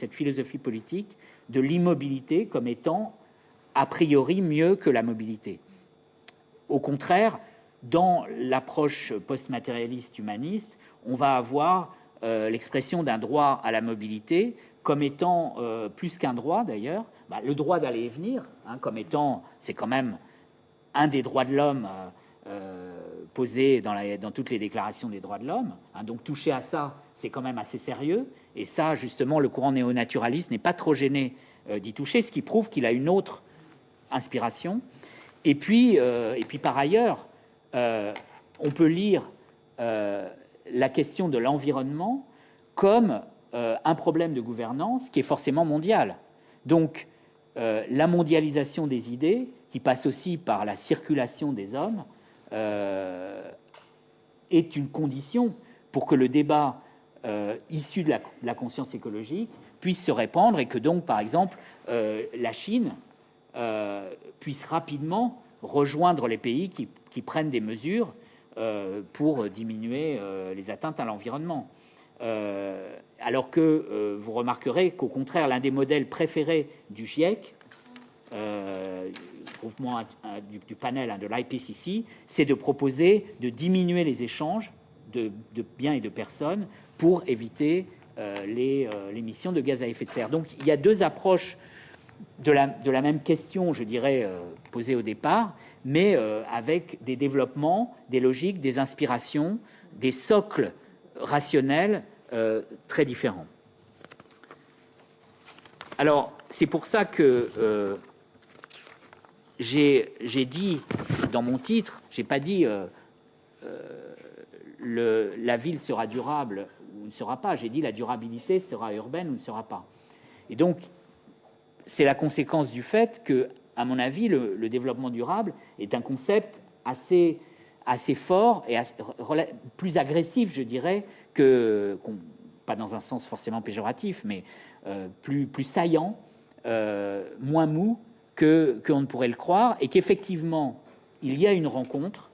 politique de l'immobilité comme étant a priori mieux que la mobilité. Au contraire, dans l'approche post-matérialiste humaniste, on va avoir l'expression d'un droit à la mobilité comme étant plus qu'un droit d'ailleurs, le droit d'aller et venir, hein, comme étant, c'est quand même un des droits de l'homme posé dans toutes les déclarations des droits de l'homme. Hein, donc toucher à ça, c'est quand même assez sérieux. Et ça, justement, le courant néo-naturaliste n'est pas trop gêné d'y toucher, ce qui prouve qu'il a une autre inspiration. Et puis par ailleurs, on peut lire la question de l'environnement comme un problème de gouvernance qui est forcément mondial. Donc, la mondialisation des idées, qui passe aussi par la circulation des hommes, est une condition pour que le débat issu de la conscience écologique puisse se répandre et que donc, par exemple, la Chine puisse rapidement rejoindre les pays qui prennent des mesures pour diminuer les atteintes à l'environnement. Alors que vous remarquerez qu'au contraire, l'un des modèles préférés du GIEC, groupement du panel de l'IPCC, c'est de proposer de diminuer les échanges de biens et de personnes pour éviter l'émission de gaz à effet de serre. Donc il y a deux approches de la même question, je dirais, posée au départ, mais avec des développements, des logiques, des inspirations, des socles rationnels très différents. Alors, c'est pour ça que j'ai dit dans mon titre, j'ai pas dit la ville sera durable ou ne sera pas, j'ai dit la durabilité sera urbaine ou ne sera pas. Et donc, c'est la conséquence du fait que, à mon avis, le développement durable est un concept assez fort et plus agressif, je dirais, pas dans un sens forcément péjoratif, mais plus saillant, moins mou qu'on ne pourrait le croire, et qu'effectivement, il y a une rencontre,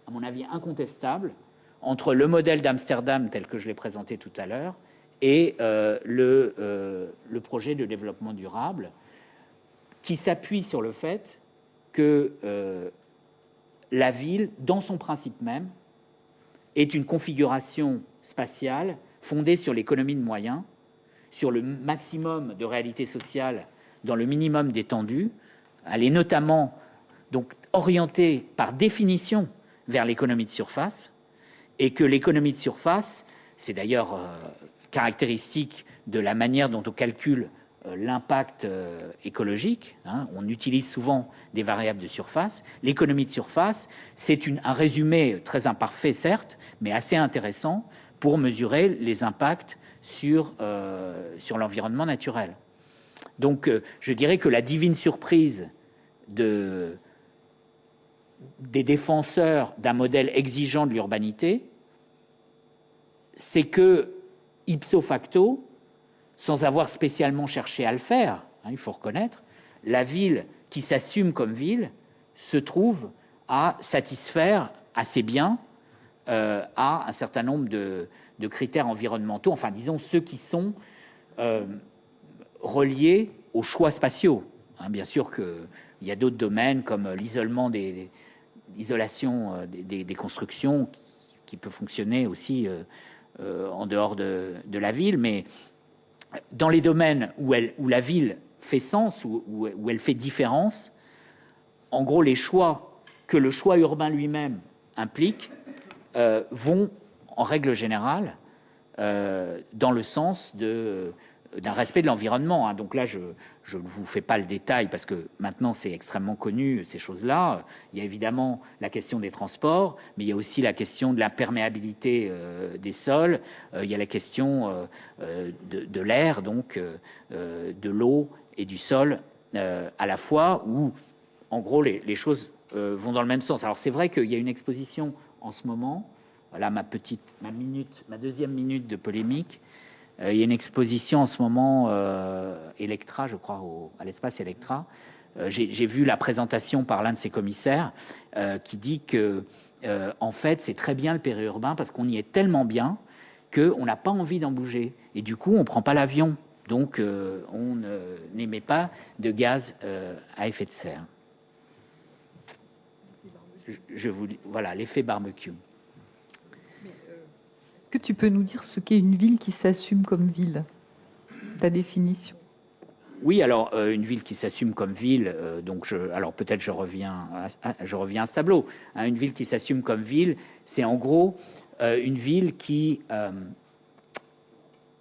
à mon avis incontestable, entre le modèle d'Amsterdam tel que je l'ai présenté tout à l'heure et le projet de développement durable, qui s'appuie sur le fait que la ville, dans son principe même, est une configuration spatiale fondée sur l'économie de moyens, sur le maximum de réalité sociale dans le minimum d'étendue. Elle est notamment donc orientée par définition vers l'économie de surface, et que l'économie de surface, c'est d'ailleurs caractéristique de la manière dont on calcule l'impact écologique, hein, on utilise souvent des variables de surface. L'économie de surface, c'est un résumé très imparfait, certes, mais assez intéressant pour mesurer les impacts sur l'environnement naturel. Donc, je dirais que la divine surprise des défenseurs d'un modèle exigeant de l'urbanité, c'est que, ipso facto, sans avoir spécialement cherché à le faire, hein, il faut reconnaître, la ville qui s'assume comme ville se trouve à satisfaire assez bien à un certain nombre de critères environnementaux, enfin disons ceux qui sont reliés aux choix spatiaux. Bien sûr qu'il y a d'autres domaines comme l'isolation des constructions qui peut fonctionner aussi en dehors de la ville, mais dans les domaines où la ville fait sens, où elle fait différence, en gros, les choix que le choix urbain lui-même implique vont, en règle générale, dans le sens d'un respect de l'environnement. Donc là, je ne vous fais pas le détail parce que maintenant, c'est extrêmement connu, ces choses-là. Il y a évidemment la question des transports, mais il y a aussi la question de la perméabilité des sols. Il y a la question de l'air, donc de l'eau et du sol à la fois, où, en gros, les choses vont dans le même sens. Alors, c'est vrai qu'il y a une exposition en ce moment. Voilà ma deuxième minute de polémique. Il y a une exposition en ce moment, Electra, je crois, à l'espace Electra. J'ai vu la présentation par l'un de ses commissaires qui dit que, en fait, c'est très bien le périurbain parce qu'on y est tellement bien qu'on n'a pas envie d'en bouger. Et du coup, on ne prend pas l'avion. Donc, on n'émet pas de gaz à effet de serre. Voilà, l'effet barbecue. Est-ce que tu peux nous dire ce qu'est une ville qui s'assume comme ville, ta définition? Oui, alors une ville qui s'assume comme ville, alors peut-être je reviens à ce tableau. Une ville qui s'assume comme ville, c'est en gros une ville qui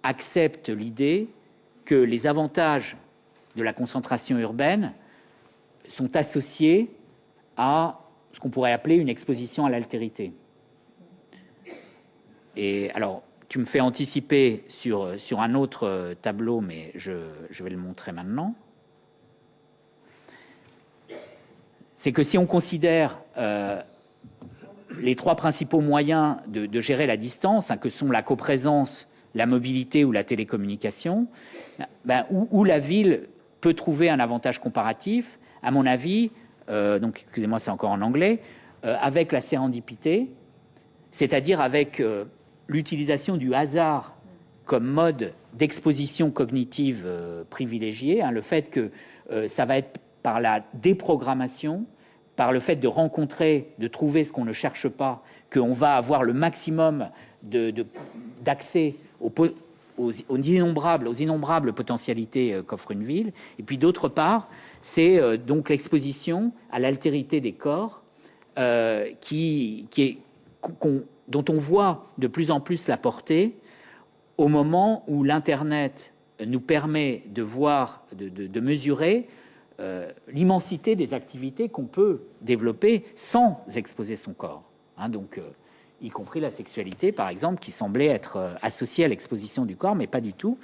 accepte l'idée que les avantages de la concentration urbaine sont associés à ce qu'on pourrait appeler une exposition à l'altérité. Et alors, tu me fais anticiper sur un autre tableau, mais je vais le montrer maintenant. C'est que si on considère les trois principaux moyens de gérer la distance, que sont la coprésence, la mobilité ou la télécommunication, où la ville peut trouver un avantage comparatif, à mon avis, donc excusez-moi, c'est encore en anglais, avec la sérendipité, c'est-à-dire avec l'utilisation du hasard comme mode d'exposition cognitive privilégiée, le fait que ça va être par la déprogrammation, par le fait de rencontrer, de trouver ce qu'on ne cherche pas, qu'on va avoir le maximum d'accès aux innombrables potentialités qu'offre une ville. Et puis d'autre part, c'est donc l'exposition à l'altérité des corps dont on voit de plus en plus la portée au moment où l'Internet nous permet de voir, de mesurer l'immensité des activités qu'on peut développer sans exposer son corps. Y compris la sexualité, par exemple, qui semblait être associée à l'exposition du corps, mais pas du tout.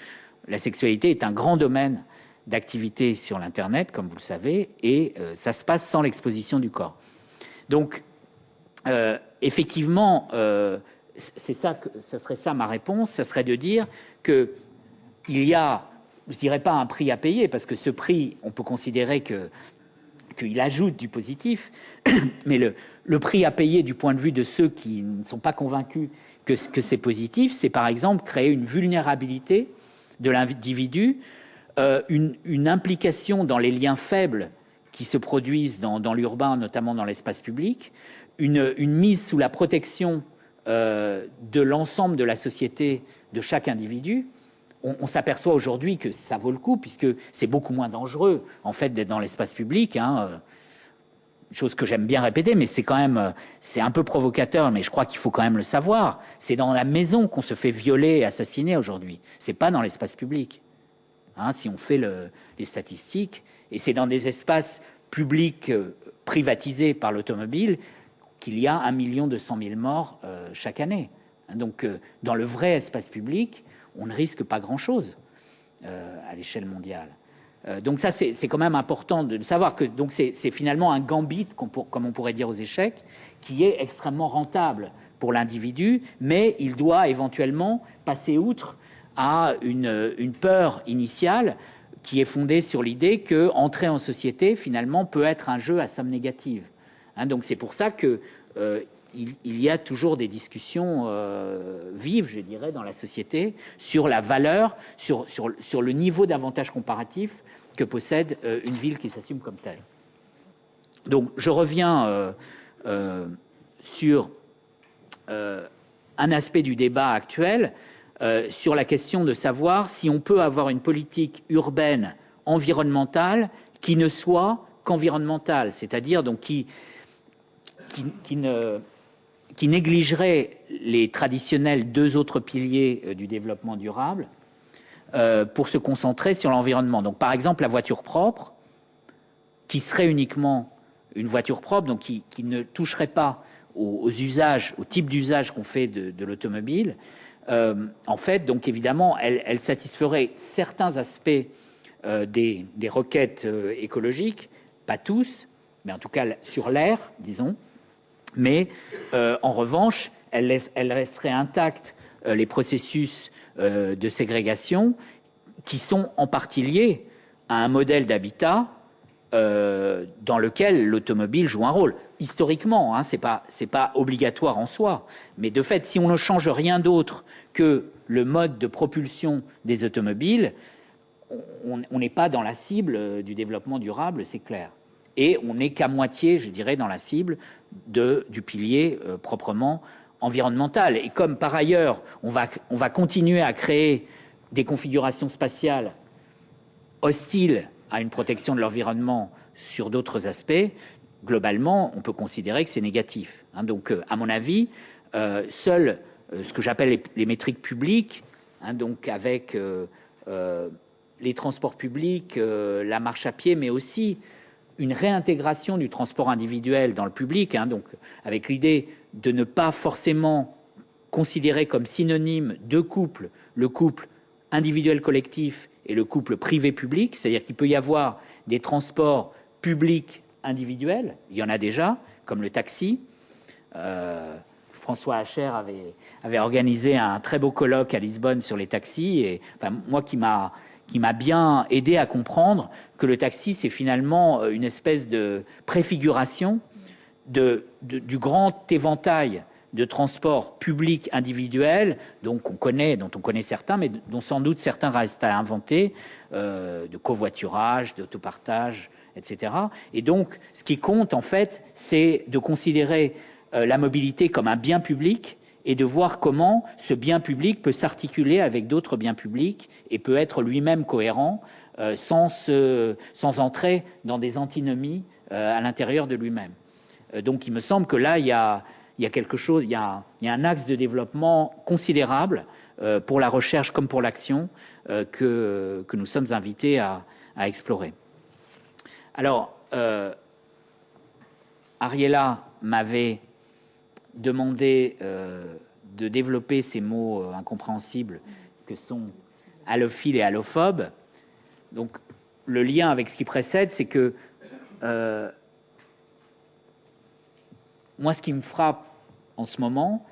La sexualité est un grand domaine d'activité sur l'Internet, comme vous le savez, et ça se passe sans l'exposition du corps. Donc, effectivement, ça serait ça ma réponse, ça serait de dire qu'il y a, je dirais pas un prix à payer, parce que ce prix, on peut considérer qu'il ajoute du positif, mais le prix à payer du point de vue de ceux qui ne sont pas convaincus que c'est positif, c'est par exemple créer une vulnérabilité de l'individu, une implication dans les liens faibles qui se produisent dans l'urbain, notamment dans l'espace public, une mise sous la protection de l'ensemble de la société, de chaque individu. On s'aperçoit aujourd'hui que ça vaut le coup, puisque c'est beaucoup moins dangereux, en fait, d'être dans l'espace public. Chose que j'aime bien répéter, mais c'est quand même, c'est un peu provocateur, mais je crois qu'il faut quand même le savoir. C'est dans la maison qu'on se fait violer et assassiner aujourd'hui. C'est pas dans l'espace public. Si on fait les statistiques, et c'est dans des espaces publics privatisés par l'automobile qu'il y a 1 200 000 morts chaque année. Donc, dans le vrai espace public, on ne risque pas grand-chose à l'échelle mondiale. Donc ça, c'est quand même important de savoir que c'est finalement un gambit, comme on pourrait dire aux échecs, qui est extrêmement rentable pour l'individu, mais il doit éventuellement passer outre à une peur initiale qui est fondée sur l'idée que entrer en société, finalement, peut être un jeu à somme négative. Donc c'est pour ça que il y a toujours des discussions vives, je dirais, dans la société sur la valeur, sur le niveau d'avantage comparatif que possède une ville qui s'assume comme telle. Donc je reviens sur un aspect du débat actuel, sur la question de savoir si on peut avoir une politique urbaine environnementale qui ne soit qu'environnementale, c'est-à-dire donc qui négligerait les traditionnels 2 autres piliers du développement durable pour se concentrer sur l'environnement. Donc par exemple la voiture propre, qui serait uniquement une voiture propre, donc qui ne toucherait pas aux usages, au type d'usage qu'on fait de l'automobile. En fait, donc évidemment, elle satisferait certains aspects des requêtes écologiques, pas tous, mais en tout cas sur l'air, disons. Mais en revanche, elle resterait intacte les processus de ségrégation qui sont en partie liés à un modèle d'habitat dans lequel l'automobile joue un rôle. Historiquement, hein, c'est pas obligatoire en soi, mais de fait, si on ne change rien d'autre que le mode de propulsion des automobiles, on n'est pas dans la cible du développement durable, c'est clair. Et on n'est qu'à moitié, je dirais, dans la cible du pilier proprement environnemental. Et comme par ailleurs, on va continuer à créer des configurations spatiales hostiles à une protection de l'environnement sur d'autres aspects, globalement, on peut considérer que c'est négatif. Donc, à mon avis, seul ce que j'appelle les métriques publiques, donc avec les transports publics, la marche à pied, mais aussi une réintégration du transport individuel dans le public, donc avec l'idée de ne pas forcément considérer comme synonyme deux couples, le couple individuel-collectif et le couple privé-public, c'est-à-dire qu'il peut y avoir des transports publics individuels, il y en a déjà, comme le taxi. François Hacher avait organisé un très beau colloque à Lisbonne sur les taxis, et enfin, moi qui m'a bien aidé à comprendre que le taxi, c'est finalement une espèce de préfiguration du grand éventail de transports publics individuels dont on connaît certains, mais dont sans doute certains restent à inventer, de covoiturage, d'autopartage, etc. Et donc, ce qui compte, en fait, c'est de considérer la mobilité comme un bien public et de voir comment ce bien public peut s'articuler avec d'autres biens publics et peut être lui-même cohérent sans entrer dans des antinomies à l'intérieur de lui-même. Donc il me semble que là, il y a quelque chose, il y a un axe de développement considérable pour la recherche comme pour l'action que nous sommes invités à explorer. Alors, Ariella m'avait demandé de développer ces mots incompréhensibles que sont allophile et allophobe. Donc, le lien avec ce qui précède, c'est que moi, ce qui me frappe en ce moment,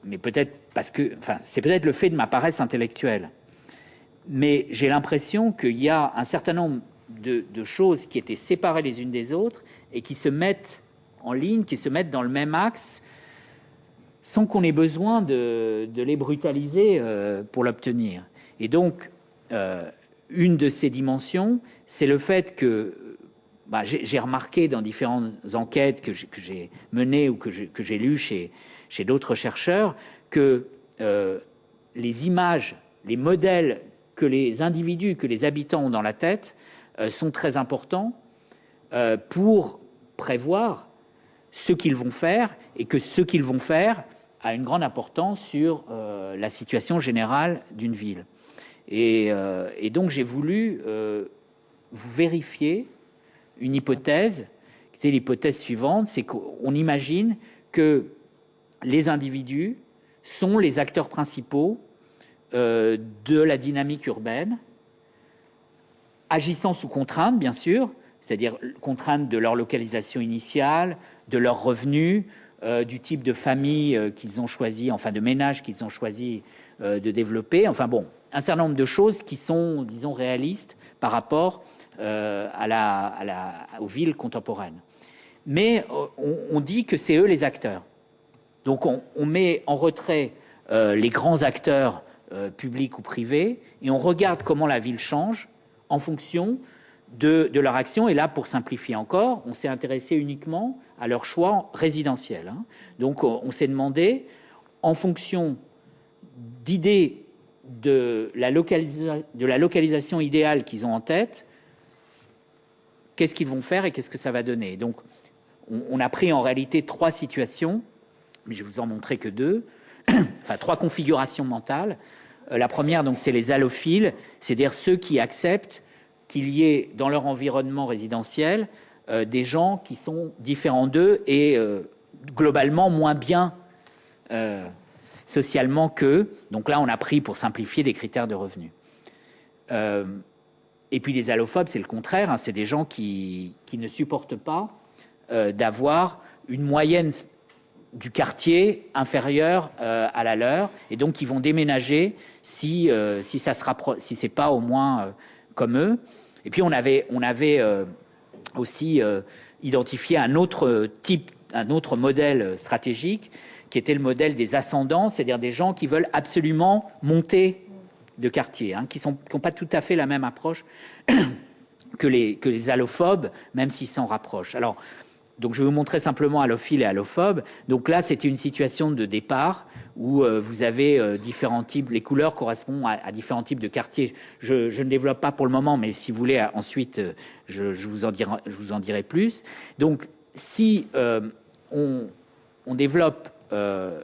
mais peut-être parce que, enfin, c'est peut-être le fait de ma paresse intellectuelle, mais j'ai l'impression qu'il y a un certain nombre de choses qui étaient séparées les unes des autres et qui se mettent en ligne, qui se mettent dans le même axe, sans qu'on ait besoin de les brutaliser pour l'obtenir. Et donc, une de ces dimensions, c'est le fait que j'ai remarqué dans différentes enquêtes que j'ai menées ou que j'ai lues chez d'autres chercheurs que les images, les modèles que les individus, que les habitants ont dans la tête sont très importants pour prévoir ce qu'ils vont faire et que ce qu'ils vont faire a une grande importance sur la situation générale d'une ville. Et donc j'ai voulu vous vérifier une hypothèse, qui était l'hypothèse suivante, c'est qu'on imagine que les individus sont les acteurs principaux de la dynamique urbaine, agissant sous contrainte, bien sûr, c'est-à-dire contrainte de leur localisation initiale, de leurs revenus, du type de famille qu'ils ont choisi, enfin de ménage qu'ils ont choisi de développer, enfin bon, un certain nombre de choses qui sont, disons, réalistes par rapport aux villes contemporaines. mais on dit que c'est eux les acteurs. Donc on met en retrait les grands acteurs publics ou privés, et on regarde comment la ville change en fonction de leur action. Et là, pour simplifier encore, on s'est intéressé uniquement à leur choix résidentiel. Donc on s'est demandé, en fonction d'idées de la localisation idéale qu'ils ont en tête, qu'est-ce qu'ils vont faire et qu'est-ce que ça va donner. Donc on a pris en réalité 3 situations, mais je vais vous en montrer que 2, enfin 3 configurations mentales. La première, donc, c'est les allophiles, c'est-à-dire ceux qui acceptent qu'il y ait dans leur environnement résidentiel des gens qui sont différents d'eux et globalement moins bien socialement qu'eux. Donc là, on a pris, pour simplifier, des critères de revenus. Et puis les allophobes, c'est le contraire, c'est des gens qui ne supportent pas d'avoir une moyenne du quartier inférieure à la leur, et donc ils vont déménager si ça se rapproche, si c'est pas au moins comme eux. Et puis on avait aussi identifié un autre modèle stratégique, qui était le modèle des ascendants, c'est-à-dire des gens qui veulent absolument monter de quartier, qui n'ont pas tout à fait la même approche que les allophobes, même s'ils s'en rapprochent. Alors, donc je vais vous montrer simplement allophiles et allophobes. Donc là, c'était une situation de départ où vous avez différents types, les couleurs correspondent à différents types de quartiers. Je ne développe pas pour le moment, mais si vous voulez, ensuite, je vous en dirai plus. Donc, si on développe, on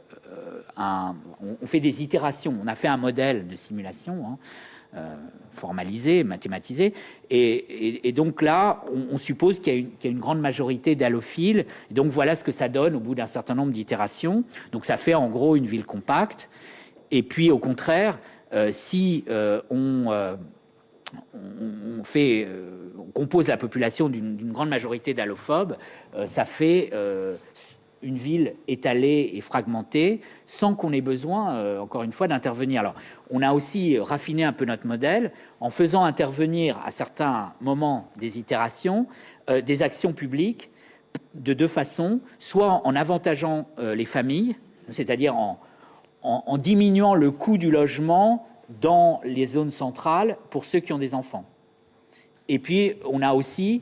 fait des itérations, on a fait un modèle de simulation, formalisé, mathématisé, et donc là, on suppose qu'il y a une grande majorité d'allophiles, et donc voilà ce que ça donne au bout d'un certain nombre d'itérations. Donc ça fait en gros une ville compacte, et puis au contraire, si on compose la population d'une grande majorité d'allophobes, ça fait une ville étalée et fragmentée, sans qu'on ait besoin, encore une fois, d'intervenir. Alors, on a aussi raffiné un peu notre modèle en faisant intervenir à certains moments des itérations, des actions publiques de 2 façons, soit en avantageant les familles, c'est-à-dire en diminuant le coût du logement dans les zones centrales pour ceux qui ont des enfants. Et puis, on a aussi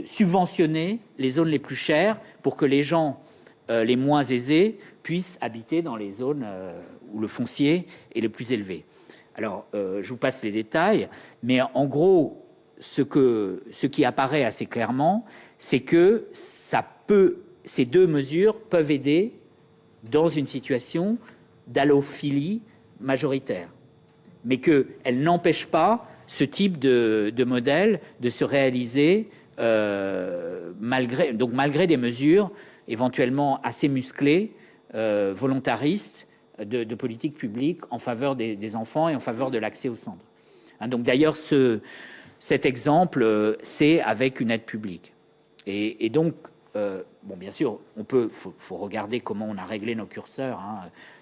subventionné les zones les plus chères pour que les gens les moins aisés puissent habiter dans les zones où le foncier est le plus élevé. Alors, je vous passe les détails, mais en gros, ce qui apparaît assez clairement, c'est que ces 2 mesures peuvent aider dans une situation d'allophilie majoritaire, mais qu'elles n'empêchent pas ce type de modèle de se réaliser malgré des mesures éventuellement assez musclées, volontaristes, de politique publique en faveur des enfants et en faveur de l'accès aux centres. Donc d'ailleurs, cet exemple, c'est avec une aide publique. Et donc, bon, bien sûr, faut regarder comment on a réglé nos curseurs.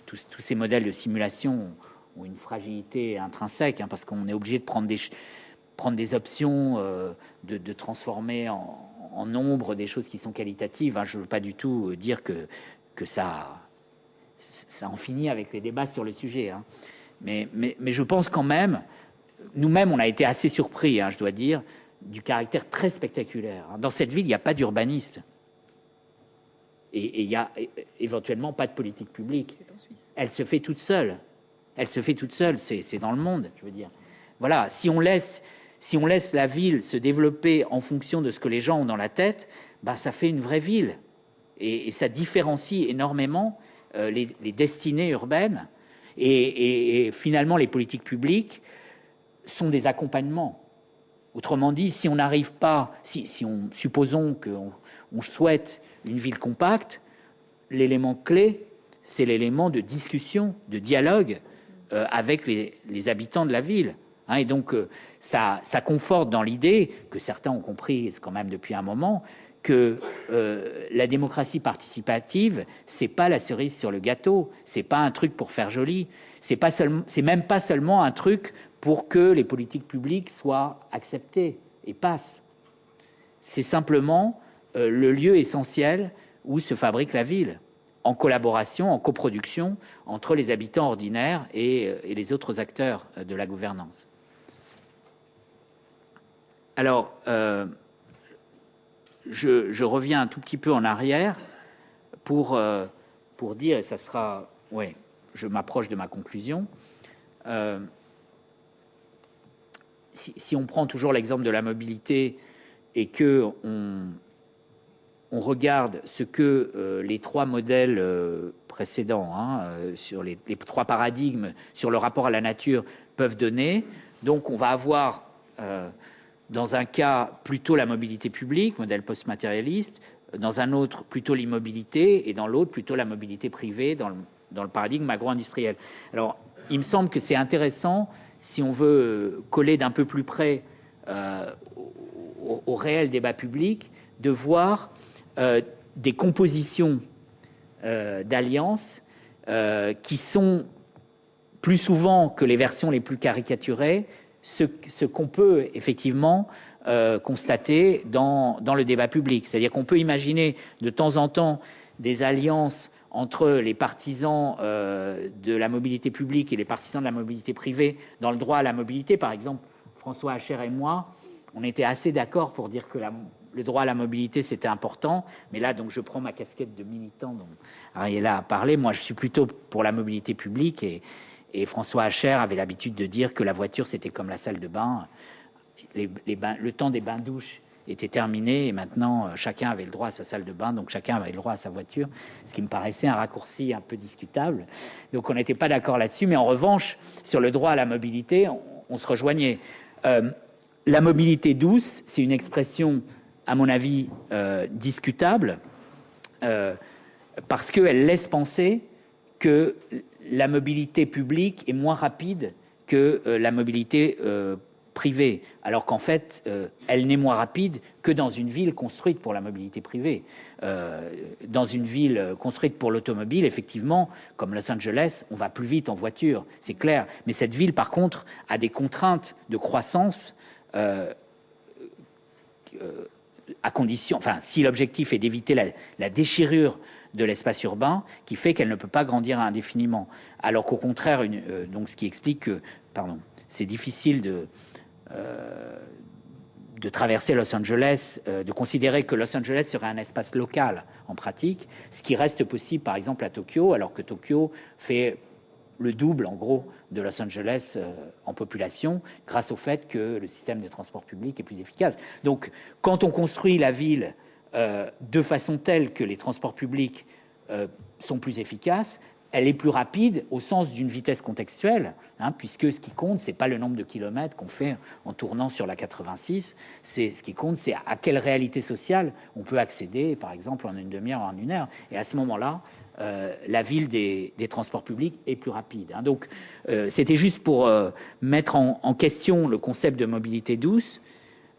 Tous ces modèles de simulation ont une fragilité intrinsèque, parce qu'on est obligé de prendre des options, de transformer en nombre des choses qui sont qualitatives. Je ne veux pas du tout dire que ça en finit avec les débats sur le sujet. Mais je pense quand même, nous-mêmes, on a été assez surpris, je dois dire, du caractère très spectaculaire. Dans cette ville, il n'y a pas d'urbaniste. Et il n'y a éventuellement pas de politique publique. Elle se fait toute seule. C'est dans le monde, je veux dire. Voilà, si on laisse la ville se développer en fonction de ce que les gens ont dans la tête, ça fait une vraie ville. Et ça différencie énormément les destinées urbaines. Et finalement, les politiques publiques sont des accompagnements. Autrement dit, si on n'arrive pas, supposons qu'on souhaite une ville compacte, l'élément clé, c'est l'élément de discussion, de dialogue avec les habitants de la ville. Et donc, ça conforte dans l'idée que certains ont compris, quand même depuis un moment, que la démocratie participative, c'est pas la cerise sur le gâteau, c'est pas un truc pour faire joli, c'est même pas seulement un truc pour que les politiques publiques soient acceptées et passent. C'est simplement le lieu essentiel où se fabrique la ville, en collaboration, en coproduction entre les habitants ordinaires et les autres acteurs de la gouvernance. Alors, je reviens un tout petit peu en arrière pour dire, et ça sera, ouais, je m'approche de ma conclusion. Si on prend toujours l'exemple de la mobilité et que on regarde ce que les trois modèles précédents, sur les trois paradigmes sur le rapport à la nature peuvent donner, donc on va avoir dans un cas plutôt la mobilité publique, modèle post-matérialiste, dans un autre plutôt l'immobilité et dans l'autre plutôt la mobilité privée dans le paradigme agro-industriel. Alors, il me semble que c'est intéressant, si on veut coller d'un peu plus près au réel débat public, de voir des compositions d'alliances qui sont plus souvent que les versions les plus caricaturées, ce qu'on peut effectivement constater dans le débat public. C'est-à-dire qu'on peut imaginer de temps en temps des alliances entre les partisans de la mobilité publique et les partisans de la mobilité privée dans le droit à la mobilité. Par exemple, François Hacher et moi, on était assez d'accord pour dire que le droit à la mobilité, c'était important. Mais là, donc, je prends ma casquette de militant dont Ariella a parlé. Moi, je suis plutôt pour la mobilité publique et François Hacher avait l'habitude de dire que la voiture, c'était comme la salle de bain. Le temps des bains-douches était terminé et maintenant, chacun avait le droit à sa salle de bain, donc chacun avait le droit à sa voiture, ce qui me paraissait un raccourci un peu discutable. Donc, on n'était pas d'accord là-dessus. Mais en revanche, sur le droit à la mobilité, on se rejoignait. La mobilité douce, c'est une expression, à mon avis, discutable, parce qu'elle laisse penser que la mobilité publique est moins rapide que la mobilité privée, alors qu'en fait, elle n'est moins rapide que dans une ville construite pour la mobilité privée. Dans une ville construite pour l'automobile, effectivement, comme Los Angeles, on va plus vite en voiture, c'est clair. Mais cette ville, par contre, a des contraintes de croissance à condition, enfin, si l'objectif est d'éviter la déchirure de l'espace urbain, qui fait qu'elle ne peut pas grandir indéfiniment. Alors qu'au contraire, donc ce qui explique que, c'est difficile de traverser Los Angeles, de considérer que Los Angeles serait un espace local en pratique, ce qui reste possible par exemple à Tokyo, alors que Tokyo fait le double en gros de Los Angeles en population, grâce au fait que le système de transport public est plus efficace. Donc quand on construit la ville de façon telle que les transports publics sont plus efficaces, elle est plus rapide au sens d'une vitesse contextuelle, puisque ce qui compte, c'est pas le nombre de kilomètres qu'on fait en tournant sur la 86, c'est ce qui compte, c'est à quelle réalité sociale on peut accéder, par exemple en une demi-heure ou en une heure. Et à ce moment-là, la ville des transports publics est plus rapide. Donc, c'était juste pour mettre en question le concept de mobilité douce.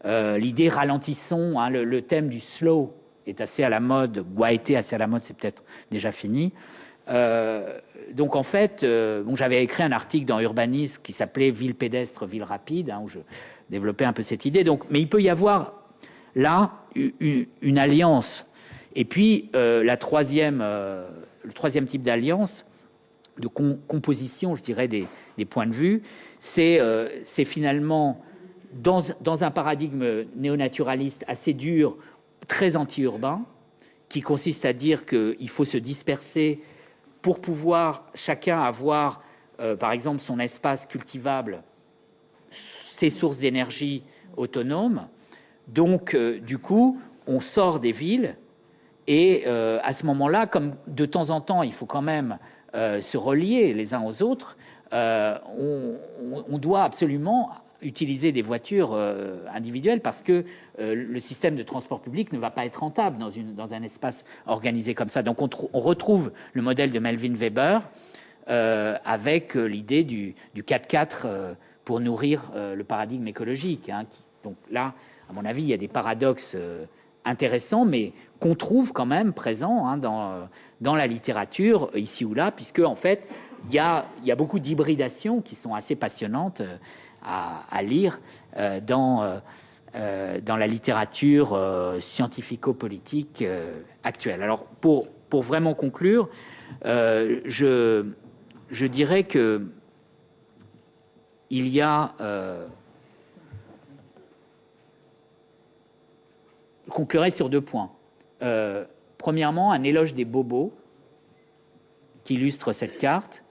L'idée ralentissons, le thème du slow est assez à la mode, ou a été assez à la mode, c'est peut-être déjà fini. Donc en fait, j'avais écrit un article dans Urbanisme qui s'appelait Ville pédestre, ville rapide, où je développais un peu cette idée. Donc, mais il peut y avoir là une alliance. Et puis le troisième type d'alliance, de composition, je dirais, des points de vue, c'est finalement dans un paradigme néonaturaliste assez dur, très anti-urbain, qui consiste à dire qu'il faut se disperser pour pouvoir chacun avoir, par exemple, son espace cultivable, ses sources d'énergie autonomes. Donc, du coup, on sort des villes et à ce moment-là, comme de temps en temps, il faut quand même se relier les uns aux autres, on doit absolument utiliser des voitures individuelles parce que le système de transport public ne va pas être rentable dans un espace organisé comme ça. Donc on retrouve le modèle de Melvin Weber avec l'idée du 4x4 pour nourrir le paradigme écologique. Donc là, à mon avis, il y a des paradoxes intéressants, mais qu'on trouve quand même présents dans la littérature, ici ou là, puisque en fait, il y a beaucoup d'hybridations qui sont assez passionnantes à lire dans dans la littérature scientifico-politique actuelle. Alors, pour vraiment conclure, je dirais que il y a conclurai sur 2 points. Premièrement, un éloge des bobos qui illustre cette carte.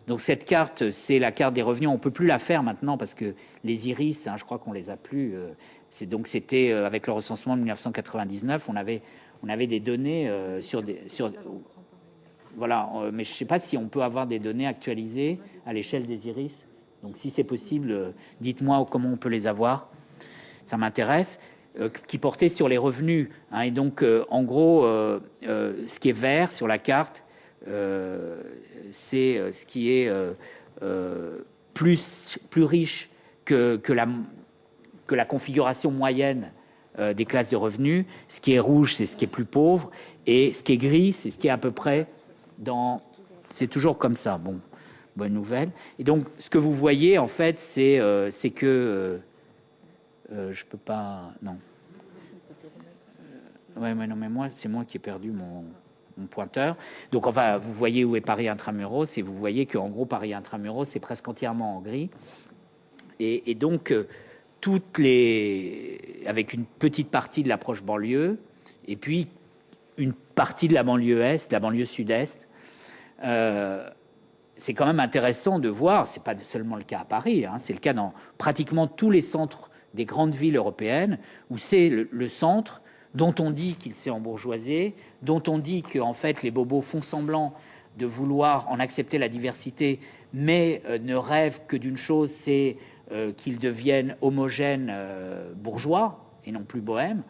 Donc cette carte, c'est la carte des revenus. On ne peut plus la faire maintenant parce que les iris, je crois qu'on les a plus. C'était avec le recensement de 1999, on avait des données voilà, mais je ne sais pas si on peut avoir des données actualisées à l'échelle des iris. Donc si c'est possible, dites-moi comment on peut les avoir. Ça m'intéresse. Qui portait sur les revenus. Et donc, en gros, ce qui est vert sur la carte, c'est ce qui est plus riche que la configuration moyenne des classes de revenus. Ce qui est rouge, c'est ce qui est plus pauvre. Et ce qui est gris, c'est ce qui est à peu près dans... C'est toujours comme ça. Bon, bonne nouvelle. Et donc, ce que vous voyez, en fait, c'est que... je peux pas... Non. Ouais, non, mais c'est moi qui ai perdu mon pointeur. Donc, enfin, vous voyez où est Paris Intramuros, et vous voyez qu'en gros, Paris Intramuros, c'est presque entièrement en gris. Et donc, avec une petite partie de l'approche banlieue, et puis une partie de la banlieue est, de la banlieue sud-est, c'est quand même intéressant de voir, c'est pas seulement le cas à Paris, c'est le cas dans pratiquement tous les centres des grandes villes européennes, où c'est le centre dont on dit qu'il s'est embourgeoisé, dont on dit qu'en fait les bobos font semblant de vouloir en accepter la diversité, mais ne rêvent que d'une chose, c'est qu'ils deviennent homogènes bourgeois et non plus bohèmes.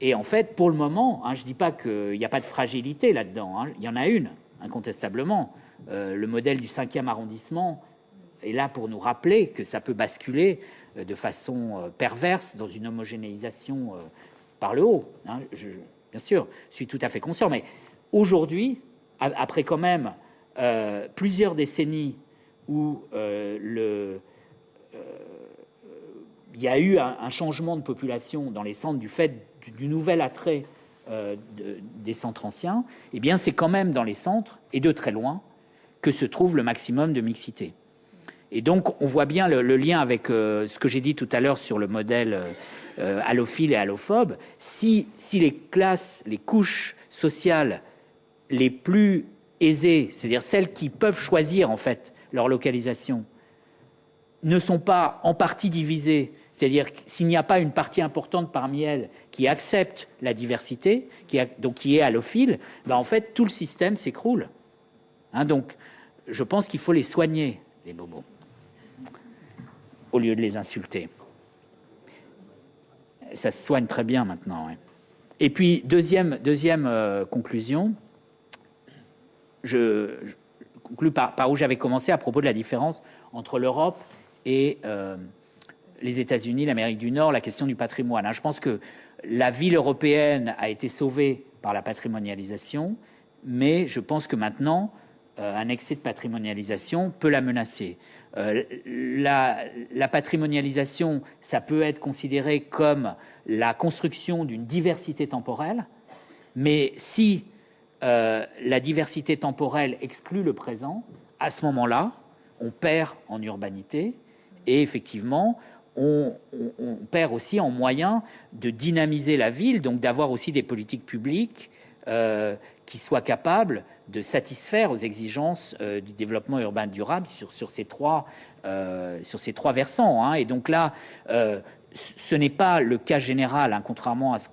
Et en fait, pour le moment, je ne dis pas qu'il n'y a pas de fragilité là-dedans, il y en a une, incontestablement. Le modèle du 5e arrondissement est là pour nous rappeler que ça peut basculer de façon perverse dans une homogénéisation par le haut. Bien sûr, je suis tout à fait conscient. Mais aujourd'hui, après quand même plusieurs décennies où il y a eu un changement de population dans les centres du fait du nouvel attrait des centres anciens, eh bien c'est quand même dans les centres, et de très loin, que se trouve le maximum de mixité. Et donc, on voit bien le lien avec ce que j'ai dit tout à l'heure sur le modèle allophile et allophobe. Si les classes, les couches sociales les plus aisées, c'est-à-dire celles qui peuvent choisir en fait leur localisation, ne sont pas en partie divisées, c'est-à-dire s'il n'y a pas une partie importante parmi elles qui accepte la diversité, qui est allophile, en fait, tout le système s'écroule. Donc, je pense qu'il faut les soigner, les bobos, au lieu de les insulter. Ça se soigne très bien maintenant. Et puis, deuxième conclusion, je conclue par où j'avais commencé à propos de la différence entre l'Europe et les États-Unis, l'Amérique du Nord, la question du patrimoine. Je pense que la ville européenne a été sauvée par la patrimonialisation, mais je pense que maintenant, un excès de patrimonialisation peut la menacer. La patrimonialisation, ça peut être considéré comme la construction d'une diversité temporelle, mais si la diversité temporelle exclut le présent, à ce moment-là, on perd en urbanité et effectivement, on perd aussi en moyens de dynamiser la ville, donc d'avoir aussi des politiques publiques qui soient capables de satisfaire aux exigences du développement urbain durable sur ces trois versants. Et donc là, ce n'est pas le cas général, contrairement à ce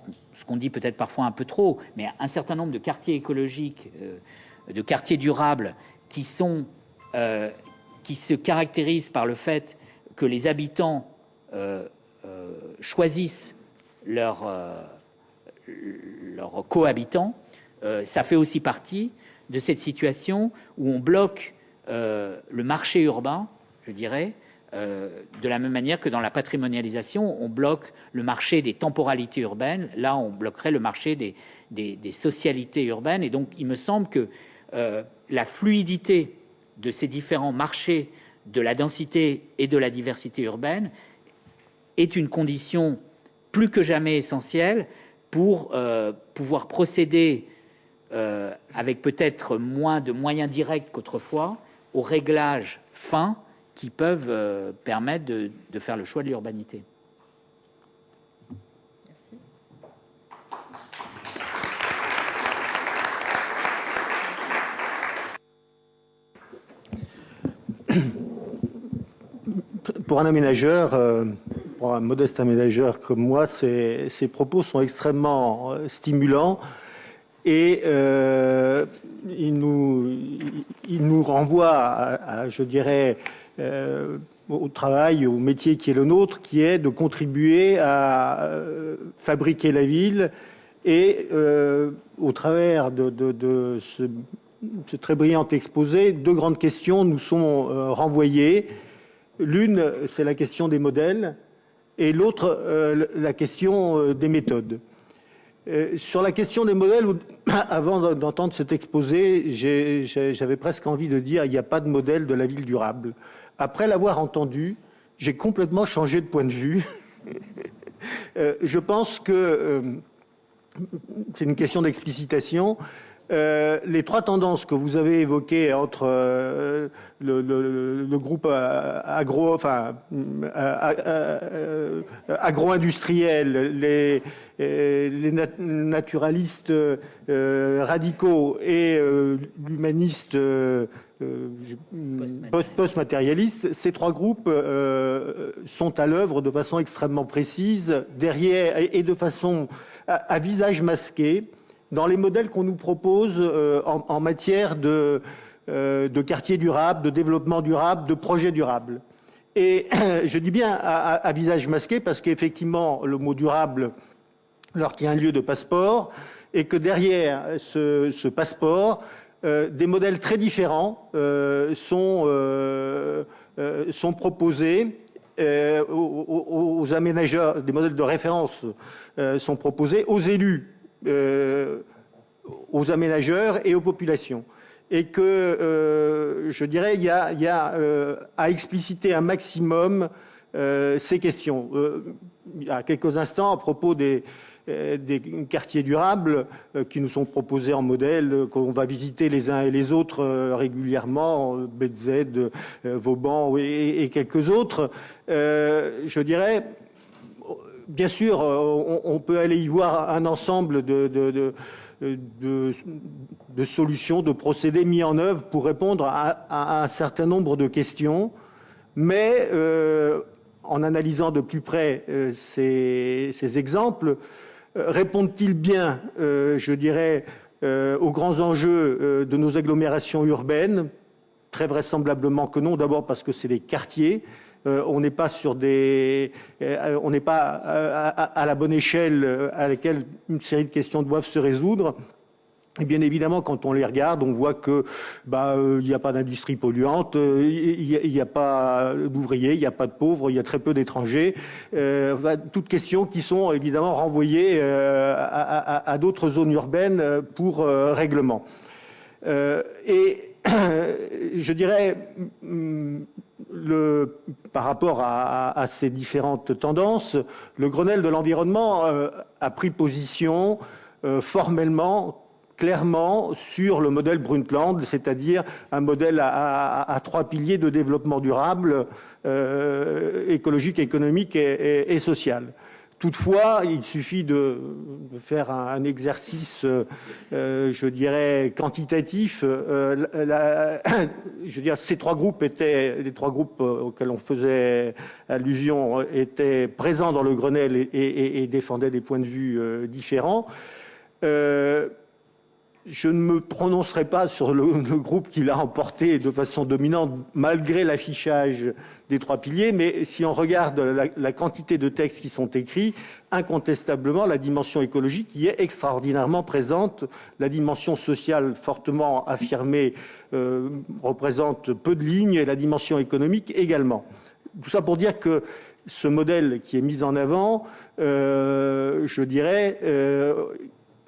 qu'on dit peut-être parfois un peu trop, mais un certain nombre de quartiers écologiques, de quartiers durables qui se caractérisent par le fait que les habitants choisissent leurs cohabitants. Ça fait aussi partie de cette situation où on bloque le marché urbain, je dirais, de la même manière que dans la patrimonialisation, on bloque le marché des temporalités urbaines. Là, on bloquerait le marché des socialités urbaines. Et donc, il me semble que la fluidité de ces différents marchés de la densité et de la diversité urbaine est une condition plus que jamais essentiel pour pouvoir procéder avec peut-être moins de moyens directs qu'autrefois aux réglages fins qui peuvent permettre de faire le choix de l'urbanité. Pour un aménageur, pour un modeste aménageur comme moi, ces propos sont extrêmement stimulants et ils nous renvoient je dirais, au travail, au métier qui est le nôtre, qui est de contribuer à fabriquer la ville et au travers de ce très brillant exposé, deux grandes questions nous sont renvoyées. L'une, c'est la question des modèles, et l'autre, la question des méthodes. Sur la question des modèles, avant d'entendre cet exposé, j'avais presque envie de dire il n'y a pas de modèle de la ville durable. Après l'avoir entendu, j'ai complètement changé de point de vue. Je pense que c'est une question d'explicitation. Les trois tendances que vous avez évoquées entre le groupe agro-industriel, les naturalistes radicaux et l'humaniste post-matérialiste, ces trois groupes sont à l'œuvre de façon extrêmement précise, derrière et de façon à visage masqué, dans les modèles qu'on nous propose en matière de quartier durable, de développement durable, de projet durable. Et je dis bien à visage masqué parce qu'effectivement, le mot durable leur tient un lieu de passeport et que derrière ce passeport, des modèles très différents sont proposés aux aménageurs, des modèles de référence sont proposés aux élus, aux aménageurs et aux populations. Et que, je dirais, il y a à expliciter un maximum ces questions. Il y a quelques instants, à propos des quartiers durables qui nous sont proposés en modèle, qu'on va visiter les uns et les autres régulièrement, BZ, Vauban et quelques autres, je dirais, bien sûr, on peut aller y voir un ensemble de solutions, de procédés mis en œuvre pour répondre à un certain nombre de questions, mais en analysant de plus près ces exemples, répondent-ils bien, je dirais, aux grands enjeux de nos agglomérations urbaines? Très vraisemblablement que non, d'abord parce que c'est des quartiers. On n'est pas sur on n'est pas à la bonne échelle à laquelle une série de questions doivent se résoudre. Et bien évidemment, quand on les regarde, on voit que il n'y a pas d'industrie polluante, il n'y a pas d'ouvriers, il n'y a pas de pauvres, il y a très peu d'étrangers. Toutes questions qui sont évidemment renvoyées à d'autres zones urbaines pour règlement. Et je dirais, par rapport à ces différentes tendances, le Grenelle de l'environnement a pris position formellement, clairement, sur le modèle Brundtland, c'est-à-dire un modèle à trois piliers de développement durable, écologique, économique et social. Toutefois, il suffit de faire un exercice, je dirais, quantitatif. Je veux dire, ces trois groupes les trois groupes auxquels on faisait allusion étaient présents dans le Grenelle et défendaient des points de vue différents. Je ne me prononcerai pas sur le groupe qui l'a emporté de façon dominante, malgré l'affichage des trois piliers, mais si on regarde la quantité de textes qui sont écrits, incontestablement, la dimension écologique y est extraordinairement présente. La dimension sociale fortement affirmée représente peu de lignes, et la dimension économique également. Tout ça pour dire que ce modèle qui est mis en avant, je dirais...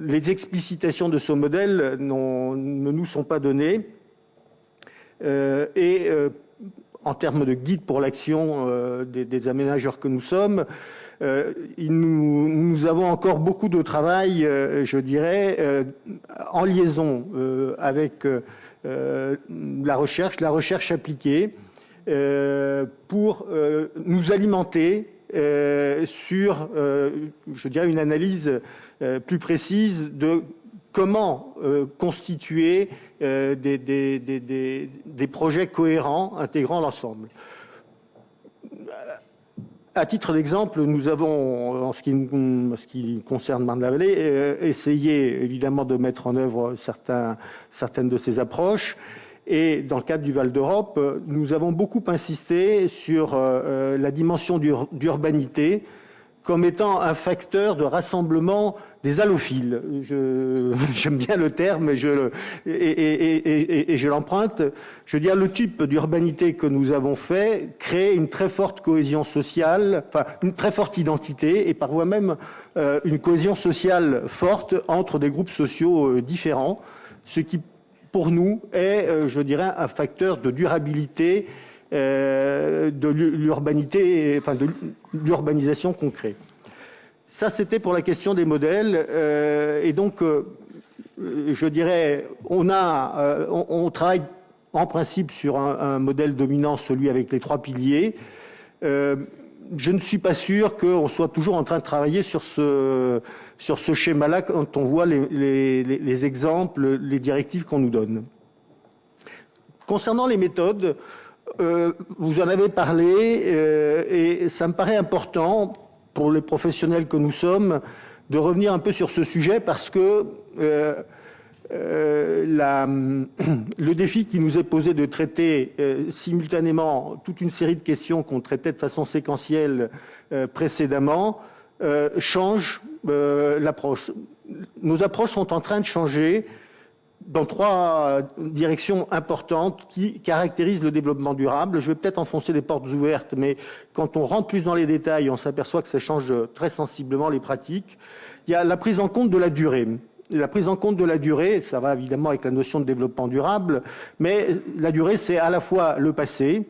les explicitations de ce modèle ne nous sont pas données et en termes de guide pour l'action des aménageurs que nous sommes, Nous avons encore beaucoup de travail, je dirais, en liaison avec la recherche appliquée, pour nous alimenter sur, je dirais, une analyse plus précise de comment constituer des projets cohérents, intégrant l'ensemble. À titre d'exemple, nous avons, en ce qui concerne Marne-la-Vallée, essayé évidemment de mettre en œuvre certaines de ces approches. Et dans le cadre du Val d'Europe, nous avons beaucoup insisté sur la dimension d'urbanité comme étant un facteur de rassemblement des allophiles. J'aime bien le terme et je l'emprunte. Je veux dire, le type d'urbanité que nous avons fait crée une très forte cohésion sociale, enfin une très forte identité et parfois même une cohésion sociale forte entre des groupes sociaux différents, ce qui pour nous est, je dirais, un facteur de durabilité de l'urbanité, enfin de l'urbanisation qu'on crée. Ça, c'était pour la question des modèles. Et donc, je dirais, on travaille en principe sur un modèle dominant, celui avec les 3 piliers. Je ne suis pas sûr qu'on soit toujours en train de travailler sur ce schéma-là quand on voit les exemples, les directives qu'on nous donne. Concernant les méthodes, vous en avez parlé et ça me paraît important pour les professionnels que nous sommes de revenir un peu sur ce sujet parce que le défi qui nous est posé de traiter simultanément toute une série de questions qu'on traitait de façon séquentielle précédemment change l'approche. Nos approches sont en train de changer dans 3 directions importantes qui caractérisent le développement durable. Je vais peut-être enfoncer des portes ouvertes, mais quand on rentre plus dans les détails, on s'aperçoit que ça change très sensiblement les pratiques. Il y a la prise en compte de la durée. La prise en compte de la durée, ça va évidemment avec la notion de développement durable, mais la durée, c'est à la fois le passé,